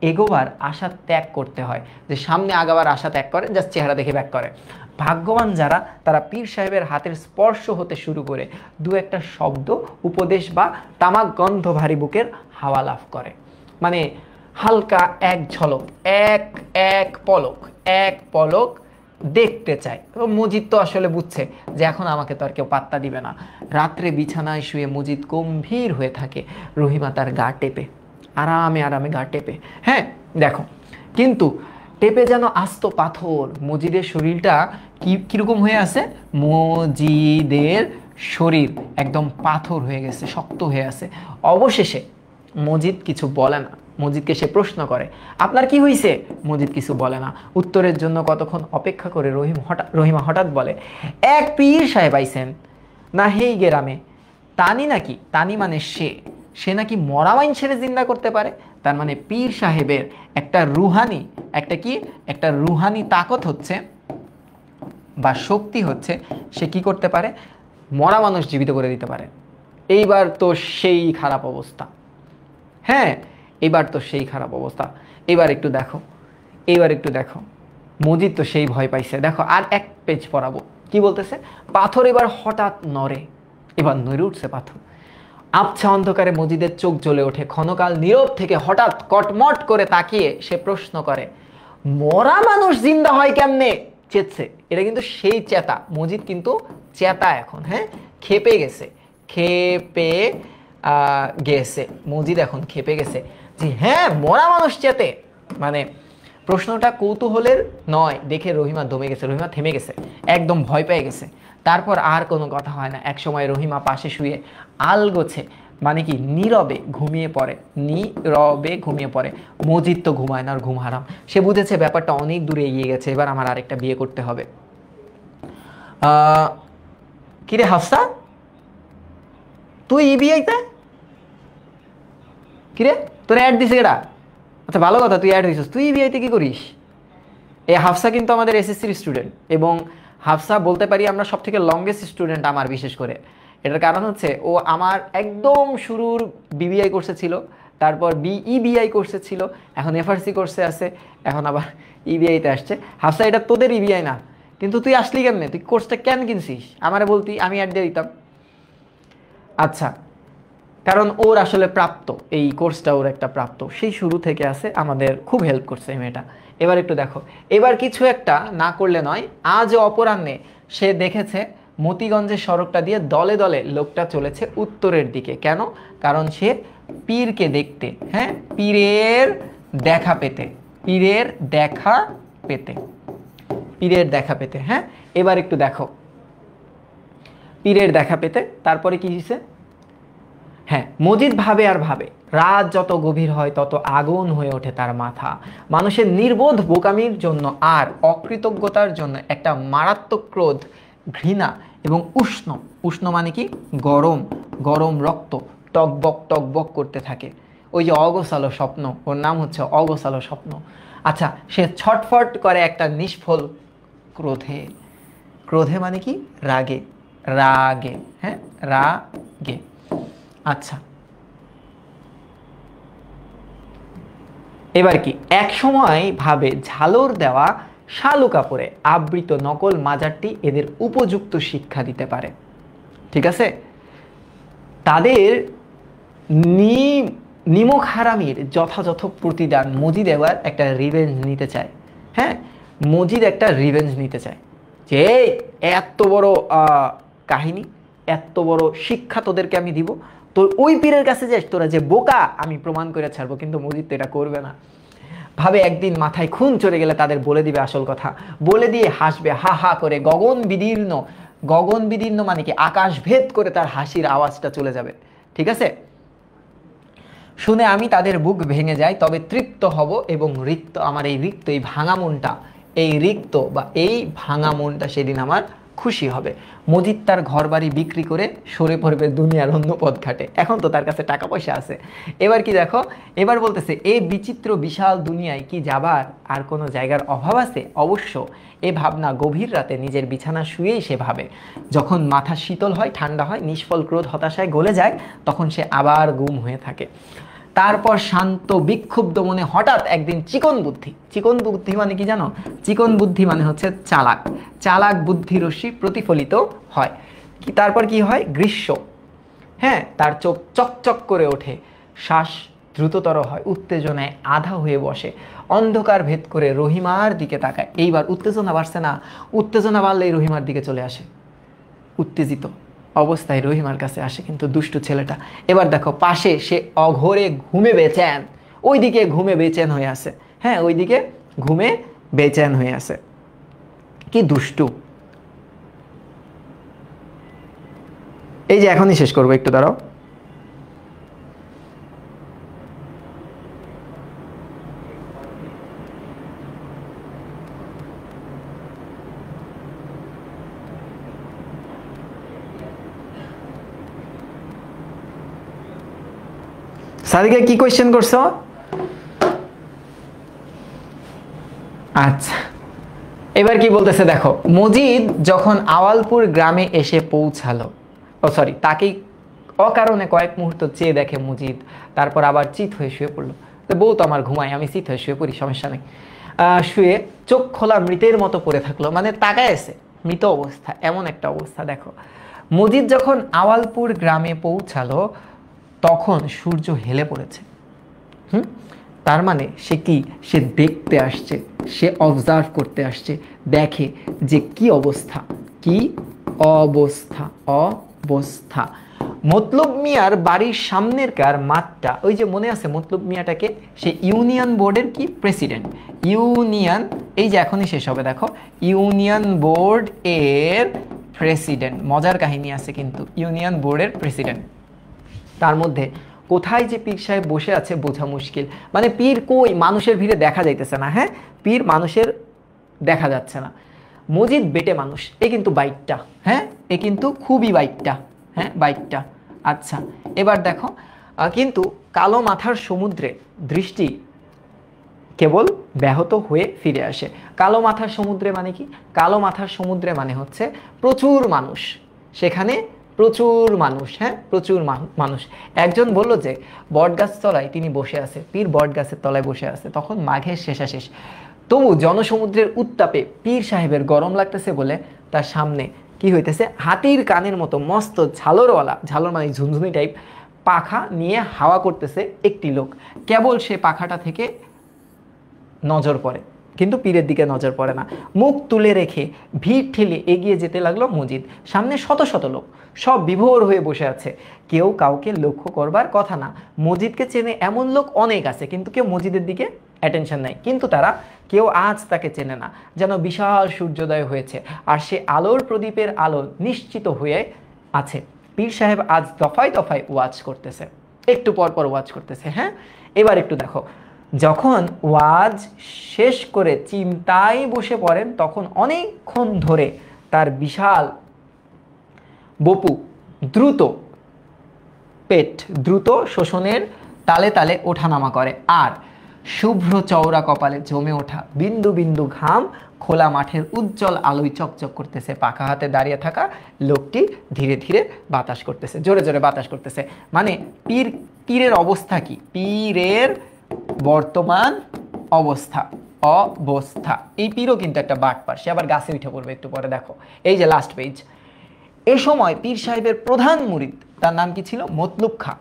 Speaker 1: এগোবার আশা ত্যাগ করতে হয়, যে সামনে আগাবার আশা ত্যাগ করে, জাস্ট চেহারা দেখে ব্যাক করে। ভাগ্যবান যারা, তারা পীর সাহেবের হাতের স্পর্শ হতে শুরু করে দু একটা শব্দ, উপদেশ বা তামাক গন্ধ ভারী বুকের হাওয়া লাভ করে। মানে হালকা এক ঝলক, এক এক পলক, এক পলক দেখতে চায়। এবং মজিদ তো আসলে বুঝছে যে এখন আমাকে তো আর কেউ পাত্তা দিবে না। রাত্রে বিছানায় শুয়ে মজিদ গম্ভীর হয়ে থাকে, রহিমা তার গা টেপে, আরামে আরামে গা টেপে। হ্যাঁ দেখো, কিন্তু টেপে যেন আস্ত পাথর। মজিদের শরীরটা কিরকম হয়ে আছে? মজিদের শরীর একদম পাথর হয়ে গেছে, শক্ত হয়ে আছে। অবশেষে মজিদ কিছু বলে না। মজিদকে সে প্রশ্ন করে, আপনার কি হয়েছে? মজিদ কিছু বলে না। উত্তরের জন্য কতক্ষণ অপেক্ষা করে রহিমা হঠাৎ বলে, এক পীর সাহেব আইছেন না হেই গেরামে। তানি নাকি? তানি মানে সে নাকি মরা মাইনষেরে জিন্দা করতে পারে। তার মানে পীর সাহেবের একটা রুহানি, একটা কি, একটা রুহানি তাকত হচ্ছে বা শক্তি হচ্ছে, সে কি করতে পারে? মরা মানুষ জীবিত করে দিতে পারে। এইবার তো সেই খারাপ অবস্থা। হ্যাঁ, এবার তো সেই খারাপ অবস্থা। এবার একটু দেখো, এইবার একটু দেখো, মজিদ তো সেই ভয় পাইছে। দেখো আর এক পেজ পড়াবো, কি বলতেছে? পাথর এবার হঠাৎ নড়ে, এবার নড়ে উঠছে পাথর। আবছা অন্ধকারে মজিদের চোখ জ্বলে ওঠে। ক্ষণকাল নীরব থেকে হঠাৎ কটমট করে তাকিয়ে সে প্রশ্ন করে, মরা মানুষ জিন্দা হয় কেমনে? চেতছে, এটা কিন্তু সেই চেতা। মজিদ কিন্তু চেতা এখন, হ্যাঁ, খেপে গেছে, খেপে গেছে। মজিদ এখন খেপে গেছে যে হ্যাঁ, মরা মানুষ চেতে। মানে প্রশ্নটা কৌতূহলের নয় দেখে রহিমা দমে গেছে, রহিমা থেমে গেছে, একদম ভয় পেয়ে গেছে। তারপর আর কোনো কথা হয় না। একসময় রহিমা পাশে শুয়ে আলগোছে, মানে কি নীরবে ঘুমিয়ে পড়ে, নীরবে ঘুমিয়ে পড়ে। মজিদ তো ঘুমায় না, আর ঘুম হারাম। সে বুঝেছে ব্যাপারটা অনেক দূরে এগিয়ে গেছে, এবার আমার আরেকটা বিয়ে করতে হবে। কিরে হাফসা, তুই ই বিয়েতে? কিরে তোর অ্যাড দিছে এরা? আচ্ছা ভালো কথা, তুই অ্যাড হয়েছিস, তুই ই বিয়েতে কি করিস? এই হাফসা কিন্তু আমাদের এসএসসির স্টুডেন্ট, এবং হাফসা বলতে পারি আমরা সব থেকে লংগেস্ট স্টুডেন্ট আমার, বিশেষ করে। এটার কারণ হচ্ছে ও আমার একদম শুরুর বিবিআই কোর্সে ছিল, তারপর ইবিআই কোর্সে ছিল, এখন এফআরসি কোর্সে আছে, এখন আবার ইবিআইতে আসছে। হাফসা এটা তোদের ইবিআই না, কিন্তু তুই আসলি কেমনে? তুই কোর্সটা কেন কিনছিস? আমারে বলতি, আমি অ্যাড দিয়ে দিতাম। আচ্ছা, কারণ ওর আসলে প্রাপ্ত, এই কোর্সটা ওর একটা প্রাপ্ত, সেই শুরু থেকে আছে, আমাদের খুব হেল্প করছে এই মেয়েটা। এবার একটু দেখো, এবার কিছু একটা না করলে নয়। আজ অপরাহ্নে সে দেখেছে মতিগঞ্জের সড়কটা দিয়ে দলে দলে লোকটা চলেছে উত্তরের দিকে। কেন? কারণ সে পীরকে দেখতে, হ্যাঁ, পীরের দেখা পেতে, পীরের দেখা পেতে, পীরের দেখা পেতে। হ্যাঁ, এবার একটু দেখো, পীরের দেখা পেতে তারপরে কি হয়েছে? হ্যাঁ, মজিদ ভাবে আর ভাবে। রাত যত গভীর হয় তত আগুন হয়ে ওঠে তার মাথা। মানুষের নির্বোধ বোকামির জন্য আর অকৃতজ্ঞতার জন্য একটা মারাত্মক ক্রোধ, ঘৃণা এবং উষ্ণ, উষ্ণ মানে কি? গরম, গরম রক্ত টকবক টকবক করতে থাকে। ওই যে অগোছালো স্বপ্ন, ওর নাম হচ্ছে অগোছালো স্বপ্ন। আচ্ছা, সে ছটফট করে একটা নিষ্ফল ক্রোধে। ক্রোধে মানে কি? রাগে, রাগে, হ্যাঁ, রাগে। আচ্ছা, এবার কি? এক সময় ভাবে ঝালর দেওয়া শালু কাপড়ে আবৃত নকল মাজারটি এদের উপযুক্ত শিক্ষা দিতে পারে। ঠিক আছে, তাদের নিমক হারামির যথাযথ প্রতিদান মজিদ এবার একটা রিভেঞ্জ নিতে চায়। হ্যাঁ, মজিদ একটা রিভেঞ্জ নিতে চায় যে এত বড় কাহিনী, এত বড় শিক্ষা তোদেরকে আমি দিব, তোর ওই পীরের কাছে যাস, তোরা যে বোকা আমি প্রমাণ করে ছাড়বো। কিন্তু মজিদ তো এটা করবে না। ভাবে একদিন মাথায় খুন চড়ে গেলে তাদের বলে দিবে আসল কথা, বলে দিয়ে হাসবে হা হা করে। গগন বিদীর্ণ গগন বিদীর্ণ মানে কি আকাশ ভেদ করে তার হাসির আওয়াজটা চলে যাবে, ঠিক আছে। শুনে আমি তাদের বুক ভেঙে যাই, তবে তৃপ্ত হব এবং রিক্ত আমার এই রিক্ত, এই ভাঙা মনটা, এই রিক্ত বা এই ভাঙা মনটা সেদিন আমার খুশি হবে। মজিদ তার ঘর বাড়ি বিক্রি করে সরে পড়বে দুনিয়ার অন্য পথ ঘাটে। এখন তো তার কাছে টাকা পয়সা আছে। এবার কি দেখো, এবার বলতেছে এই বিচিত্র বিশাল দুনিয়ায় কি যাবার আর কোনো জায়গার অভাব আছে? অবশ্য এ ভাবনা গভীর রাতে নিজের বিছানা শুয়েই সে ভাবে। যখন মাথা শীতল হয়, ঠান্ডা হয়, নিষ্ফল ক্রোধ হতাশায় গলে যায়, তখন সে আবার গুম হয়ে থাকে। তারপর শান্ত বিক্ষুব্ধ মনে হঠাৎ একদিন চিকন বুদ্ধি, চিকন বুদ্ধি মানে কি জানো? চিকন বুদ্ধি মানে হচ্ছে চালাক, চালাক বুদ্ধি রশ্মি প্রতিফলিত হয়। কি তারপর কি হয়? গ্রীষ্ম, হ্যাঁ, তার চোখ চকচক করে ওঠে, শ্বাস দ্রুততর হয়, উত্তেজনায় আধা হয়ে বসে, অন্ধকার ভেদ করে রহিমার দিকে তাকায়। এইবার উত্তেজনা বাড়ছে না, উত্তেজনা বাড়লেই রহিমার দিকে চলে আসে, উত্তেজিত অবস্থায় রহিমার কাছে আসে কিন্তু দুষ্টু ছেলেটা। এবার দেখো পাশে সে অঘোরে ঘুমে বেচেন, ওইদিকে ঘুমে বেচেন হয়ে আছে, হ্যাঁ ওইদিকে ঘুমে বেচেন হয়ে আছে। কি দুষ্টু! এই যে এখনই শেষ করবো, একটু দাঁড়াও। সাদিকা কি কোয়েশ্চেন করছো? আচ্ছা, এবার কি বলতেছে দেখো, মজিদ যখন আওয়ালপুর গ্রামে এসে পৌঁছালো, তাকেই অকারণে কয়েক মুহূর্ত চেয়ে দেখে মজিদ, তারপর আবার চিত হয়ে শুয়ে পড়লো। তো বউ তো আমার ঘুমায়, আমি চিত হয়ে শুয়ে পড়ি, সমস্যা নেই। শুয়ে চোখ খোলা মৃতের মতো পড়ে থাকলো, মানে তাকায় আছে মৃত অবস্থা, এমন একটা অবস্থা। দেখো মজিদ যখন আওয়ালপুর গ্রামে পৌঁছালো তখন সূর্য হেলে পড়েছে। তার মানে সে কি? সে দেখতে আসছে, সে অবজার্ভ করতে আসছে, দেখে যে কি অবস্থা, কি অবস্থা, অবস্থা। মতলব মিয়ার বাড়ির সামনেরকার মাঠটা, ওই যে মনে আছে মতলব মিয়াটাকে, সে ইউনিয়ন বোর্ডের কি প্রেসিডেন্ট, ইউনিয়ন, এই যে এখনই শেষ হবে দেখো, ইউনিয়ন বোর্ড এর প্রেসিডেন্ট। মজার কাহিনী আছে কিন্তু, ইউনিয়ন বোর্ডের প্রেসিডেন্ট। তার মধ্যে কোথায় যে পীর সাহেব বসে আছে বোঝা মুশকিল, মানে পীর কই, মানুষের ভিড়ে দেখা যাইতেছে না, হ্যাঁ পীর মানুষের দেখা যাচ্ছে না। মজিদ বেটে মানুষ, এ কিন্তু বাইকটা, হ্যাঁ এ কিন্তু খুবই বাইকটা, হ্যাঁ বাইকটা। আচ্ছা এবার দেখো, কিন্তু কালো মাথার সমুদ্রে দৃষ্টি কেবল ব্যাহত হয়ে ফিরে আসে। কালো মাথার সমুদ্রে মানে কি? কালো মাথার সমুদ্রে মানে হচ্ছে প্রচুর মানুষ, সেখানে প্রচুর মানুষ, হ্যাঁ প্রচুর মানুষ। একজন বলল যে বটগাছ তলায় তিনি বসে আছে, পীর বটগাছের তলায় বসে আছে, তখন মাঘের শেষাশেষ। তবু জনসমুদ্রের উত্তাপে পীর সাহেবের গরম লাগতেছে বলে তার সামনে কি হইতেছে, হাতির কানের মতো মস্ত ঝালরওয়ালা, ঝালর মানে ঝুনঝুনি টাইপ পাখা নিয়ে হাওয়া করতেছে একটি লোক। কেবল সে পাখাটা থেকে নজর পড়ে, কিন্তু পীরের দিকে নজর পড়ে না। মুখ তুলে রেখে ভিড় ঠেলে এগিয়ে যেতে লাগলো মজিদ। সামনে শত শত লোক, সব বিভোর হয়ে বসে আছে, কেউ কাউকে লক্ষ্য করবার কথা না। মজিদকে চেনে এমন লোক অনেক আছে, কিন্তু কেউ মজিদের দিকে অ্যাটেনশন নাই, কিন্তু তারা কেউ আজ তাকে চেনে না। যেন বিশাল সূর্যোদয় হয়েছে, আর সে আলোর প্রদীপের আলো নিশ্চিত হয়ে আছে। পীর সাহেব আজ দফায় দফায় ওয়াজ করতেছে, একটু পর পর ওয়াজ করতেছে। হ্যাঁ এবার একটু দেখো, যখন ওয়াজ শেষ করে চিন্তায় বসে পড়েন, তখন অনেকক্ষণ ধরে তার বিশাল বপু দ্রুত পেট দ্রুত শোষণের তালে তালে ওঠানামা করে, আর শুভ্র চওড়া কপালে জমে ওঠা বিন্দু বিন্দু ঘাম খোলা মাঠের উজ্জ্বল আলোয় চকচক করতেছে। পাখা হাতে দাঁড়িয়ে থাকা লোকটি ধীরে ধীরে বাতাস করতেছে, জোরে জোরে বাতাস করতেছে। মানে পীরের অবস্থা কি? পীরের বর্তমান অবস্থা, এই পীরও কিন্তু একটা বাটপার, সে আবার গাছে উঠে পড়বে একটু পরে। দেখো এই যে লাস্ট পেজ। এ সময় পীর সাহেবের প্রধান মুরিদ, তার নাম কি ছিল? মতলুব খাঁ,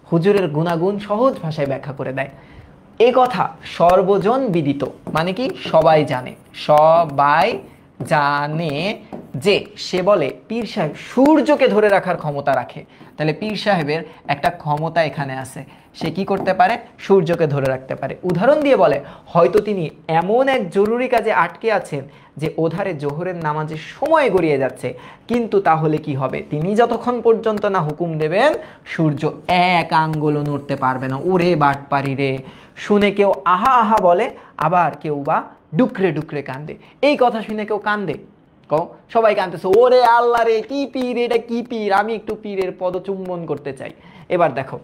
Speaker 1: হুজুরের গুণাগুণ সহজ ভাষায় ব্যাখ্যা করে দেয়। এ কথা সর্বজন বিদিত, মানে কি সবাই জানে, সবাই জানে যে সে বলে পীর সাহেব সূর্যকে ধরে রাখার ক্ষমতা রাখে। তাহলে পীর সাহেবের একটা ক্ষমতা এখানে আছে, সে কি করতে পারে, সূর্যকে ধরে রাখতে পারে। উদাহরণ দিয়ে বলে হয়তো তিনি এমন এক জরুরি কাজে আটকে আছেন যে ওধারে জোহরের নামাজের সময় গড়িয়ে যাচ্ছে, কিন্তু তাহলে কি হবে, তিনি যতক্ষণ পর্যন্ত না হুকুম দেবেন সূর্য এক আঙ্গুলও নড়তে পারবে না। ওরে বাটপারি রে! শুনে কেউ আহা আহা বলে, আবার কেউ বা ডুকরে ডুকরে কান্দে। এই কথা শুনে কেউ কান্দে, সবাই কাঁদতেছে, ওরে আল্লাহ রে, কি পীর, এটা কি পীর, আমি একটু পীরের পদচুম্বন করতে চাই। এবার দেখো,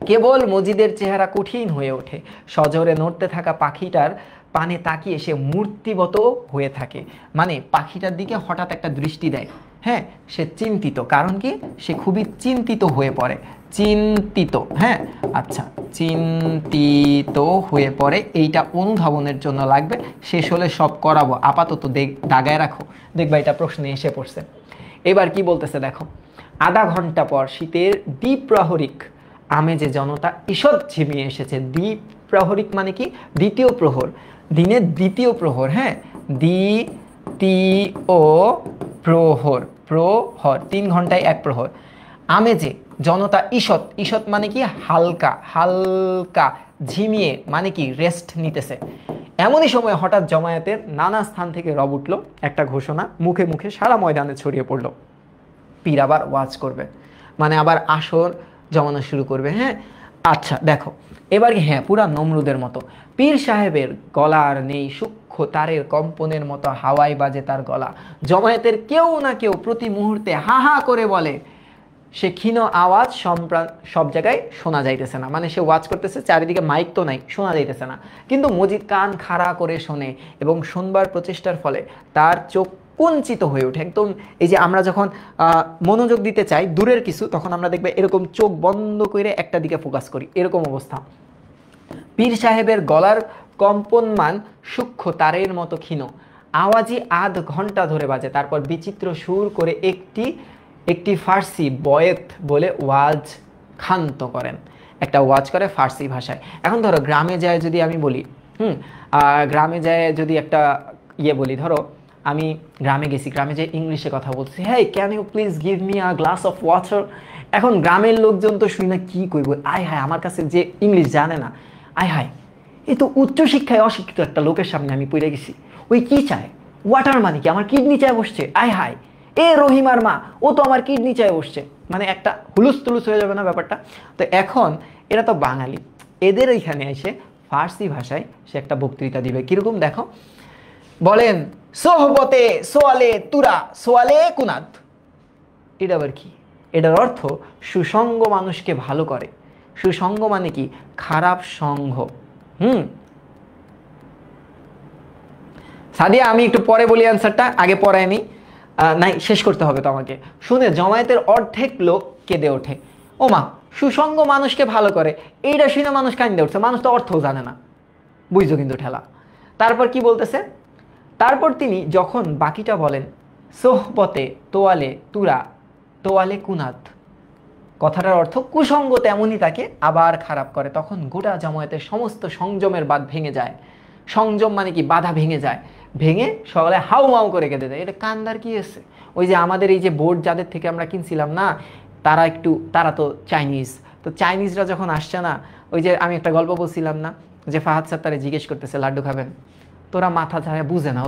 Speaker 1: কেবল মজিদের চেহারা কঠিন হয়ে ওঠে, সজোরে নড়তে থাকা পাখিটার পানে তাকিয়ে সে মূর্তিবত হয়ে থাকে। মানে পাখিটার দিকে হঠাৎ একটা দৃষ্টি দেয়, হ্যাঁ, সে চিন্তিত। কারণ কি, সে খুবই চিন্তিত হয়ে পড়ে, চিন্তিত, হ্যাঁ, আচ্ছা, চিন্তিত হয়ে পড়ে। এইটা অনুধাবনের জন্য লাগবে, শেষ হলে সব করাবো, আপাতত দাগায় রাখো, দেখবা এটা প্রশ্নে এসে পড়ছে। এবার কি বলতেছে দেখো, আধা ঘন্টা পর শীতের দ্বিপ্রহরিক আমেজে জনতা ঈষৎ ঝিমিয়ে এসেছে। দ্বিপ্রহরিক মানে কি, দ্বিতীয় প্রহর, দিনের দ্বিতীয় প্রহর, হ্যাঁ, দ্বিতীয় প্রহর, প্রহর 3 ঘন্টায় 1 প্রহর। আমেজে জনতা ঈষৎ, ঈষৎ মানে কি হালকা, হালকা, ঝিমিয়ে মানে কি রেস্ট নিতেছে। এমনই সময় হঠাৎ জমায়েতের নানা স্থান থেকে রব উঠল, একটা ঘোষণা মুখে মুখে সারা ময়দানে ছড়িয়ে পড়ল, পীর আবার ওয়াজ করবে, মানে আবার আসর জমানো শুরু করবে। হ্যাঁ, আচ্ছা দেখো এবার কি, হ্যাঁ, পুরা নমরুদের মতো পীর সাহেবের গলার নেই সূক্ষ্ম তারের কম্পনের মতো হাওয়ায় বাজে তার গলা। জমায়েতের কেউ না কেউ প্রতি মুহূর্তে হা হা করে বলে, সে ক্ষীণ আওয়াজ সব জায়গায় শোনা যাইতেছে না, মানে সে ওয়াজ করতেছে, চারিদিকে মাইক তো নাই, শোনা যাইতেছে না, কিন্তু মজিদ কান খাড়া করে শোনে এবং শুনবার প্রচেষ্টার ফলে তার চোখ কুঞ্চিত হয়ে ওঠে একদম। এই যে আমরা যখন মনোযোগ দিতে চাই দূরের কিছু, তখন আমরা দেখবে এরকম চোখ বন্ধ করে একটা দিকে ফোকাস করি, এরকম অবস্থা। পীর সাহেবের গলার কম্পনমান সূক্ষ্ম তারের মতো ক্ষীণ, আওয়াজই আধ ঘন্টা ধরে বাজে। তারপর বিচিত্র সুর করে একটি ফার্সি বয়েত বলে ওয়াজ ক্ষান্ত করেন, একটা ওয়াজ করে ফার্সি ভাষায়। এখন ধরো গ্রামে যায় যদি আমি বলি, গ্রামে যায় যদি একটা বলি, ধরো আমি গ্রামে গেছি, গ্রামে যে ইংলিশে কথা বলছি, হ্যাঁ, can you please give me a glass of water. এখন গ্রামের লোকজন তো শুই না, কী করবো, আয় হায়, আমার কাছে যে ইংলিশ জানে না, আয় হায়, এ তো উচ্চশিক্ষায় অশিক্ষিত একটা লোকের সামনে আমি পড়ে গেছি, ওই কি চায়, ওয়াটার মানে কি, আমার কিডনি চায় বসছে, আয় হায়, এ রহিমার মা, ও তো আমার কিডনি চায় বসছে, মানে একটা হুলুস তুলুস হয়ে যাবে না ব্যাপারটা। তো এখন এরা তো বাঙালি, এদের এইখানে এসে ফার্সি ভাষায় সে একটা বক্তৃতা দিবে, কিরকম দেখো, বলেন সোহবতে সোয়ালে তুরা সোয়ালে কুনাত। এটা আবার কি, এটার অর্থ সুসঙ্গ মানুষকে ভালো করে। সুসঙ্গ মানে কি, খারাপ সঙ্গ। সাদিয়া আমি একটু পরে বলি অ্যান্সারটা, আগে পড়ায়নি, নাই শেষ করতে হবে তো আমাকে। শুনে জমায়েতের অর্ধেক লোক কেঁদে ওঠে। ও মা, সুসঙ্গ মানুষকে ভালো করে, এইটা শুনে মানুষ কান্দে উঠছে, মানুষ তো অর্থও জানে না, বুঝছো কিন্তু ঠেলা। তারপর কি বলতেছে, তারপর তিনি যখন বাকিটা বলেন, সোহবতে তোয়ালে তুরা তোয়ালে কুনাত, কথাটার অর্থ কুসঙ্গ তেমনই তাকে আবার খারাপ করে, তখন গোটা জামায়াতের সমস্ত সংযমের বাঁধ ভেঙে যায়। সংযম মানে কি, বাধা ভেঙে যায়, ভেঙে সকলে হাউ মাউ করে কেঁদে দেয়। এটা কান্দার কি আছে, ওই যে আমাদের এই যে বোর্ড যাদের থেকে আমরা কিনছিলাম না, তারা তো চাইনিজ, তো চাইনিজরা যখন আসছে না, ওই যে আমি একটা গল্প বলছিলাম না, যে ফাহাদ স্যার তারা জিজ্ঞেস করতেছে লাড্ডু খাবেন, তোরা মাথা ছাড়া বুঝে না,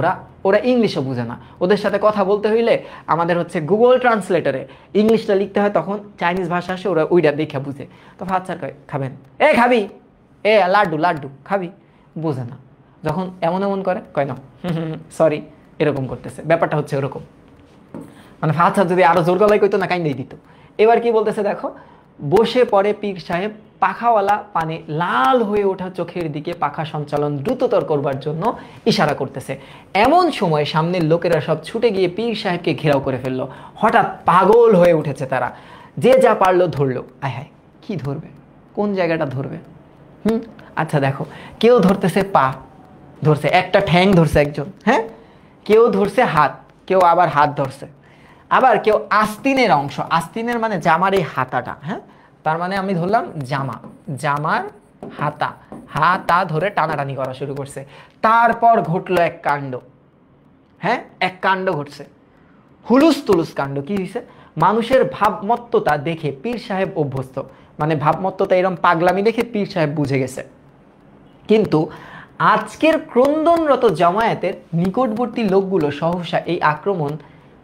Speaker 1: ওরা ইংলিশও বুঝে না, ওদের সাথে কথা বলতে হইলে আমাদের হচ্ছে গুগল ট্রান্সলেটরে ইংলিশটা লিখতে হয়, তখন চাইনিজ ভাষা আসে, ওরা ওইটা দেখে বুঝে। তো ফাহাদ স্যার কয় খাবেন, এ খাবি, এ লাড্ডু খাবি, বুঝে না, যখন এমন করে কয় না সরি, এরকম করতেছে, ব্যাপারটা হচ্ছে ওরকম। মানে ফাহাদ স্যার যদি আরো জোর গলায় কইতো না, কাইন্দেই দিত। এবার কি বলতেছে দেখো, বসে পড়ে পীর সাহেব পাখাওয়ালা পানে লাল হয়ে ওঠা চোখের দিকে পাখা সঞ্চালন দ্রুততর করবার জন্য ইশারা করতেছে। এমন সময় সামনের লোকেরা সব ছুটে গিয়ে পীর সাহেবকে ঘেরাও করে ফেললো। হঠাৎ পাগল হয়ে উঠেছে তারা, যে যা পারলো ধরলো। আয় হায়, কি ধরবে, কোন জায়গাটা ধরবে? আচ্ছা দেখো, কেউ ধরতেছে পা ধরছে, একটা ঠ্যাং ধরছে একজন, হ্যাঁ, কেউ ধরছে হাত, কেউ আবার হাত ধরছে, আবার কেউ আস্তিনের অংশ, আস্তিনের মানে জামার এই হাতাটা, হ্যাঁ, তার মানে আমি ধরলাম জামার হাতা ধরে টানাটানি করা শুরু করছে। তারপর ঘটলো এক কাণ্ড, হ্যাঁ, এক কাণ্ড ঘটছে, হুলুস তুলুস কাণ্ড। কি হয়েছে? মানুষের ভাবমত্ততা দেখে পীর সাহেব অভ্যস্ত, মানে ভাবমত্ততা এরকম পাগলামি দেখে পীর সাহেব বুঝে গেছে। কিন্তু আজকের ক্রন্দনরত জামায়াতের নিকটবর্তী লোকগুলো সহসা এই আক্রমণ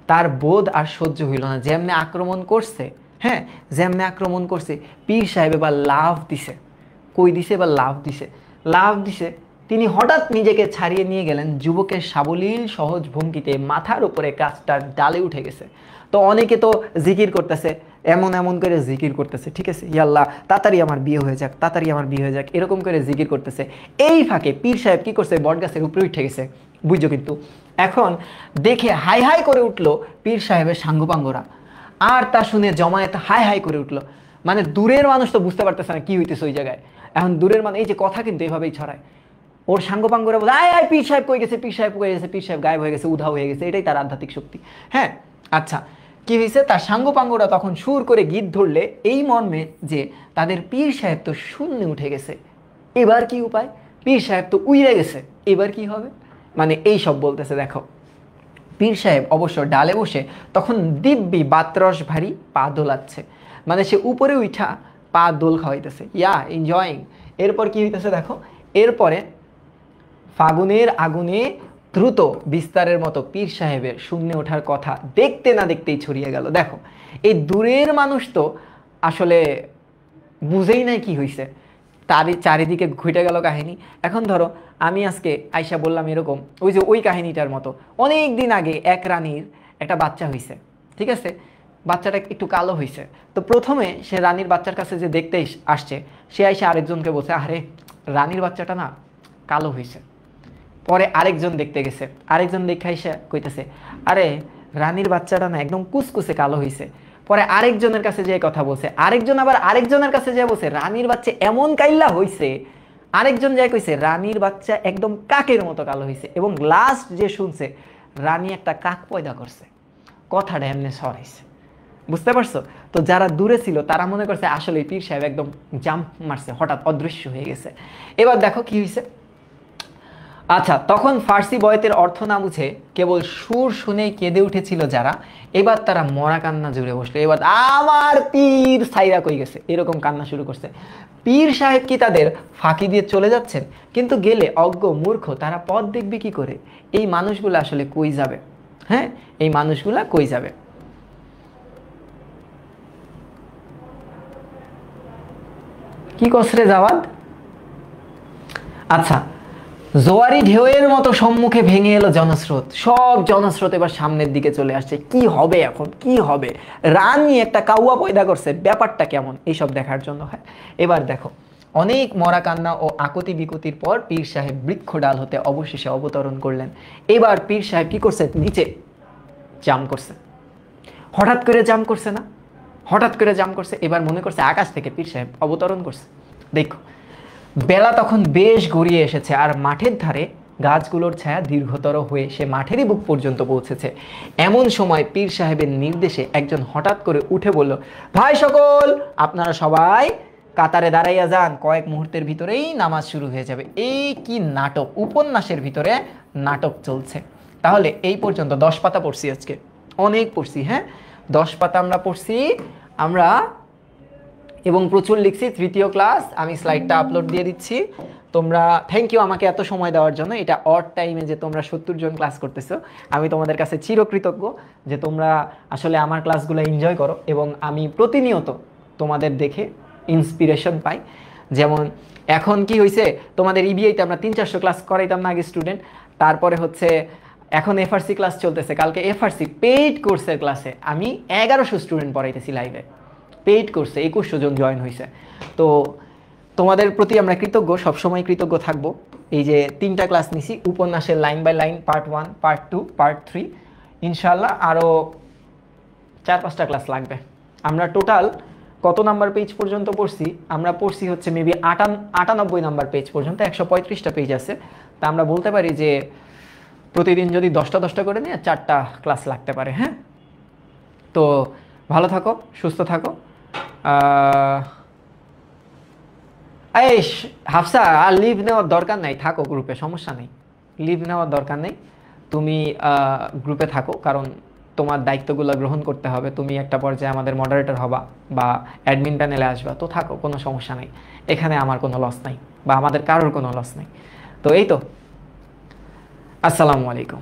Speaker 1: তার বোধ আর সহ্য হইল না। যেমনে আক্রমণ করছে, হ্যাঁ, যেমনে আক্রমণ করছে, পীর সাহেব এবার লাভ দিছে। কই দিছে? এবার লাভ দিছে। তিনি হঠাৎ নিজেকে ছাড়িয়ে নিয়ে গেলেন। যুবকের সাবলীল সহজ ভঙ্গিতে মাথার উপরে গাছটার ডালে উঠে গেছে। তো অনেকে তো জিকির করতেছে, এমন এমন করে জিকির করতেছে, ঠিক আছে, ইয়াল্লাহ তাড়াতাড়ি আমার বিয়ে হয়ে যাক, তাড়াতাড়ি আমার বিয়ে হয়ে যাক, এরকম করে জিকির করতেছে। এই ফাঁকে পীর সাহেব কি করছে? বট গাছের উপরে উঠে গেছে, বুঝছো? কিন্তু এখন দেখে হাই হাই করে উঠলো পীর সাহেবের সাঙ্গপাঙ্গরা, আর তা শুনে জমায়েত হাই হাই করে উঠলো। মানে দূরের মানুষ তো বুঝতে পারতেছে না কি হইতেছে ওই জায়গায়। এখন দূরের মানুষ, এই যে কথা কিন্তু এইভাবেই ছড়ায়, ওর সাঙ্গপাঙ্গরা বলে আয় আয় পীর সাহেব কই গেছে, পীর সাহেব কই গেছে, পীর সাহেব গায়েব হয়ে গেছে, উধাও হয়ে গেছে। এটাই তার আধ্যাত্মিক শক্তি। হ্যাঁ, আচ্ছা, কি হয়েছে? তার সাঙ্গপাঙ্গরা তখন সুর করে গীত ধরলে এই মর্মে যে তাদের পীর সাহেব তো শূন্যে উঠে গেছে, এবার কি উপায়? পীর সাহেব তো উইরে গেছে, এবার কি হবে? মানে এই সব বলতেছে। দেখো, পীর সাহেব অবশ্য ডালে বসে তখন দিব্যি বাতরস ভারী পা দোলাচ্ছে, মানে সে উপরে উঠা পা দোল খাওয়াইতেছে, ইয়া এনজয়িং। এরপর কি হইতেছে দেখো, এরপরে ফাগুনের আগুনে দ্রুত বিস্তারের মতো পীর সাহেবের শূন্যে ওঠার কথা দেখতে না দেখতেই ছড়িয়ে গেল। দেখো, এই দূরের মানুষ তো আসলে বুঝেই নাই কি হয়েছে, তারই চারিদিকে ঘুটে গেল কাহিনী। এখন ধরো আমি আজকে আয়শা বললাম এরকম, ওই যে ওই কাহিনীটার মতো, অনেক দিন আগে এক রানীর একটা বাচ্চা হয়েছে, ঠিক আছে, বাচ্চাটা একটু কালো হয়েছে। তো প্রথমে সে রানীর বাচ্চার কাছে যে দেখতে আসছে, সে আয়সা আরেকজনকে বলছে, আরে রানীর বাচ্চাটা না কালো হয়েছে। পরে আরেকজন দেখতে গেছে, আরেকজন দেখে এসে কইতেছে, আরে রানীর বাচ্চাটা না একদম কুচকুচে কালো হয়েছে। পরে আরেকজনের কাছে যে কথা বলছে, আরেকজন আবার আরেকজনের কাছে যে বলছে রানীর বাচ্চা এমন কাইল্লা হয়েছে। আরেকজন যাই কইছে রানীর বাচ্চা একদম কাকের মতো কালো হয়েছে। এবং লাস্ট যে শুনছে রানী একটা কাক পয়দা করছে, কথাটা এমনি সরাইছে। বুঝতে পারছো? তো যারা দূরে ছিল তারা মনে করছে আসলে পীর সাহেব একদম জাম্প মারছে, হঠাৎ অদৃশ্য হয়ে গেছে। এবার দেখো কি হয়েছে। আচ্ছা, তখন ফার্সি বয়েতের অর্থ না বুঝে কেবল সুর শুনেই কেঁদে উঠেছিল যারা, এবার তারা মরা কান্না জুড়ে বসলো। এবার আমার পীর সাইরা কই গেছে, এরকম কান্না শুরু করছে। পীর সাহেব কি তাদের ফাঁকি দিয়ে চলে যাচ্ছেন? কিন্তু গেলে অজ্ঞ মূর্খ তারা পথ দেখবে কি করে? এই মানুষগুলো আসলে কই যাবে? হ্যাঁ, এই মানুষগুলা কই যাবে? কি কসরে যাওয়াত? আচ্ছা, জোয়ারি ঢেউয়ের মতো সম্মুখে ভেঙে এলো জনস্রোত। সব জনস্রোত এবার সামনের দিকে চলে আসছে। কি হবে এখন, কি হবে? রানী একটা কাউয়া পয়দা করছে, ব্যাপারটা কেমন, এইসব দেখার জন্য। হয় এবার দেখো, অনেক মরা কান্না ও আকুতি বিকুতির পর পীর সাহেব বৃক্ষ ডাল হতে অবশেষে অবতরণ করলেন। এবার পীর সাহেব কি করছে? নিচে জাম করছে। হঠাৎ করে জাম করছে না, হঠাৎ করে জাম করছে। এবার মনে করছে আকাশ থেকে পীর সাহেব অবতরণ করছে। দেখো, বেলা তখন বেশ গড়িয়ে এসেছে, আর মাঠের ধারে গাছগুলোর ছায়া দীর্ঘতর হয়ে সে মাঠেরই বুক পর্যন্ত পৌঁছেছে। এমন সময় পীর সাহেবের নির্দেশে একজন হঠাৎ করে উঠে বলল, ভাই সকল, আপনারা সবাই কাতারে দাঁড়াইয়া যান, কয়েক মুহূর্তের ভিতরেই নামাজ শুরু হয়ে যাবে। এই কি নাটক! উপন্যাসের ভিতরে নাটক চলছে। তাহলে এই পর্যন্ত 10 পাতা পড়ছি আজকে, অনেক পড়ছি। হ্যাঁ, 10 পাতা আমরা পড়ছি আমরা, এবং প্রচুর লিখছি। তৃতীয় ক্লাস, আমি স্লাইডটা আপলোড দিয়ে দিচ্ছি। তোমরা থ্যাংক ইউ আমাকে এত সময় দেওয়ার জন্য। এটা অড টাইমে যে তোমরা 70 জন ক্লাস করতেছো, আমি তোমাদের কাছে চিরকৃতজ্ঞ যে তোমরা আসলে আমার ক্লাসগুলো এনজয় করো, এবং আমি প্রতিনিয়ত তোমাদের দেখে ইন্সপিরেশন পাই। যেমন এখন কি হয়েছে, তোমাদের ইবিআইতে আমরা 300-400 ক্লাস করাইতাম না আগে স্টুডেন্ট, তারপরে হচ্ছে এখন এফআরসি ক্লাস চলতেছে। কালকে এফআরসি পেইড কোর্সের ক্লাসে আমি 1100 স্টুডেন্ট পড়াইতেছি লাইভে, পেইড কোর্সে 2100 জন জয়েন হয়েছে। তো তোমাদের প্রতি আমরা কৃতজ্ঞ, সবসময় কৃতজ্ঞ থাকবো। এই যে 3টা ক্লাস নিছি, উপন্যাসের line by line, part 1, part 2, part 3, ইনশাল্লাহ আরও 4-5টা ক্লাস লাগবে। আমরা টোটাল কত নাম্বার পেজ পর্যন্ত পড়ছি? আমরা পড়ছি হচ্ছে মেবি 98 নাম্বার পেজ পর্যন্ত, 135টা পেজ আছে। তা আমরা বলতে পারি যে প্রতিদিন যদি 10টা করে নিয়ে 4টা ক্লাস লাগতে পারে। হ্যাঁ, তো ভালো থাকো, সুস্থ থাকো। এই হাফসা, আর লিভ নেওয়ার দরকার নাই, থাকো গ্রুপে, সমস্যা নেই, লিভ নেওয়ার দরকার নেই, তুমি গ্রুপে থাকো। কারণ তোমার দায়িত্বগুলো গ্রহণ করতে হবে, তুমি একটা পর্যায়ে আমাদের মডারেটর হবা বা অ্যাডমিন প্যানেলে আসবা, তো থাকো, কোনো সমস্যা নেই। এখানে আমার কোনো লস নাই বা আমাদের কারোর কোনো লস নেই। তো এই তো, আসসালামু আলাইকুম।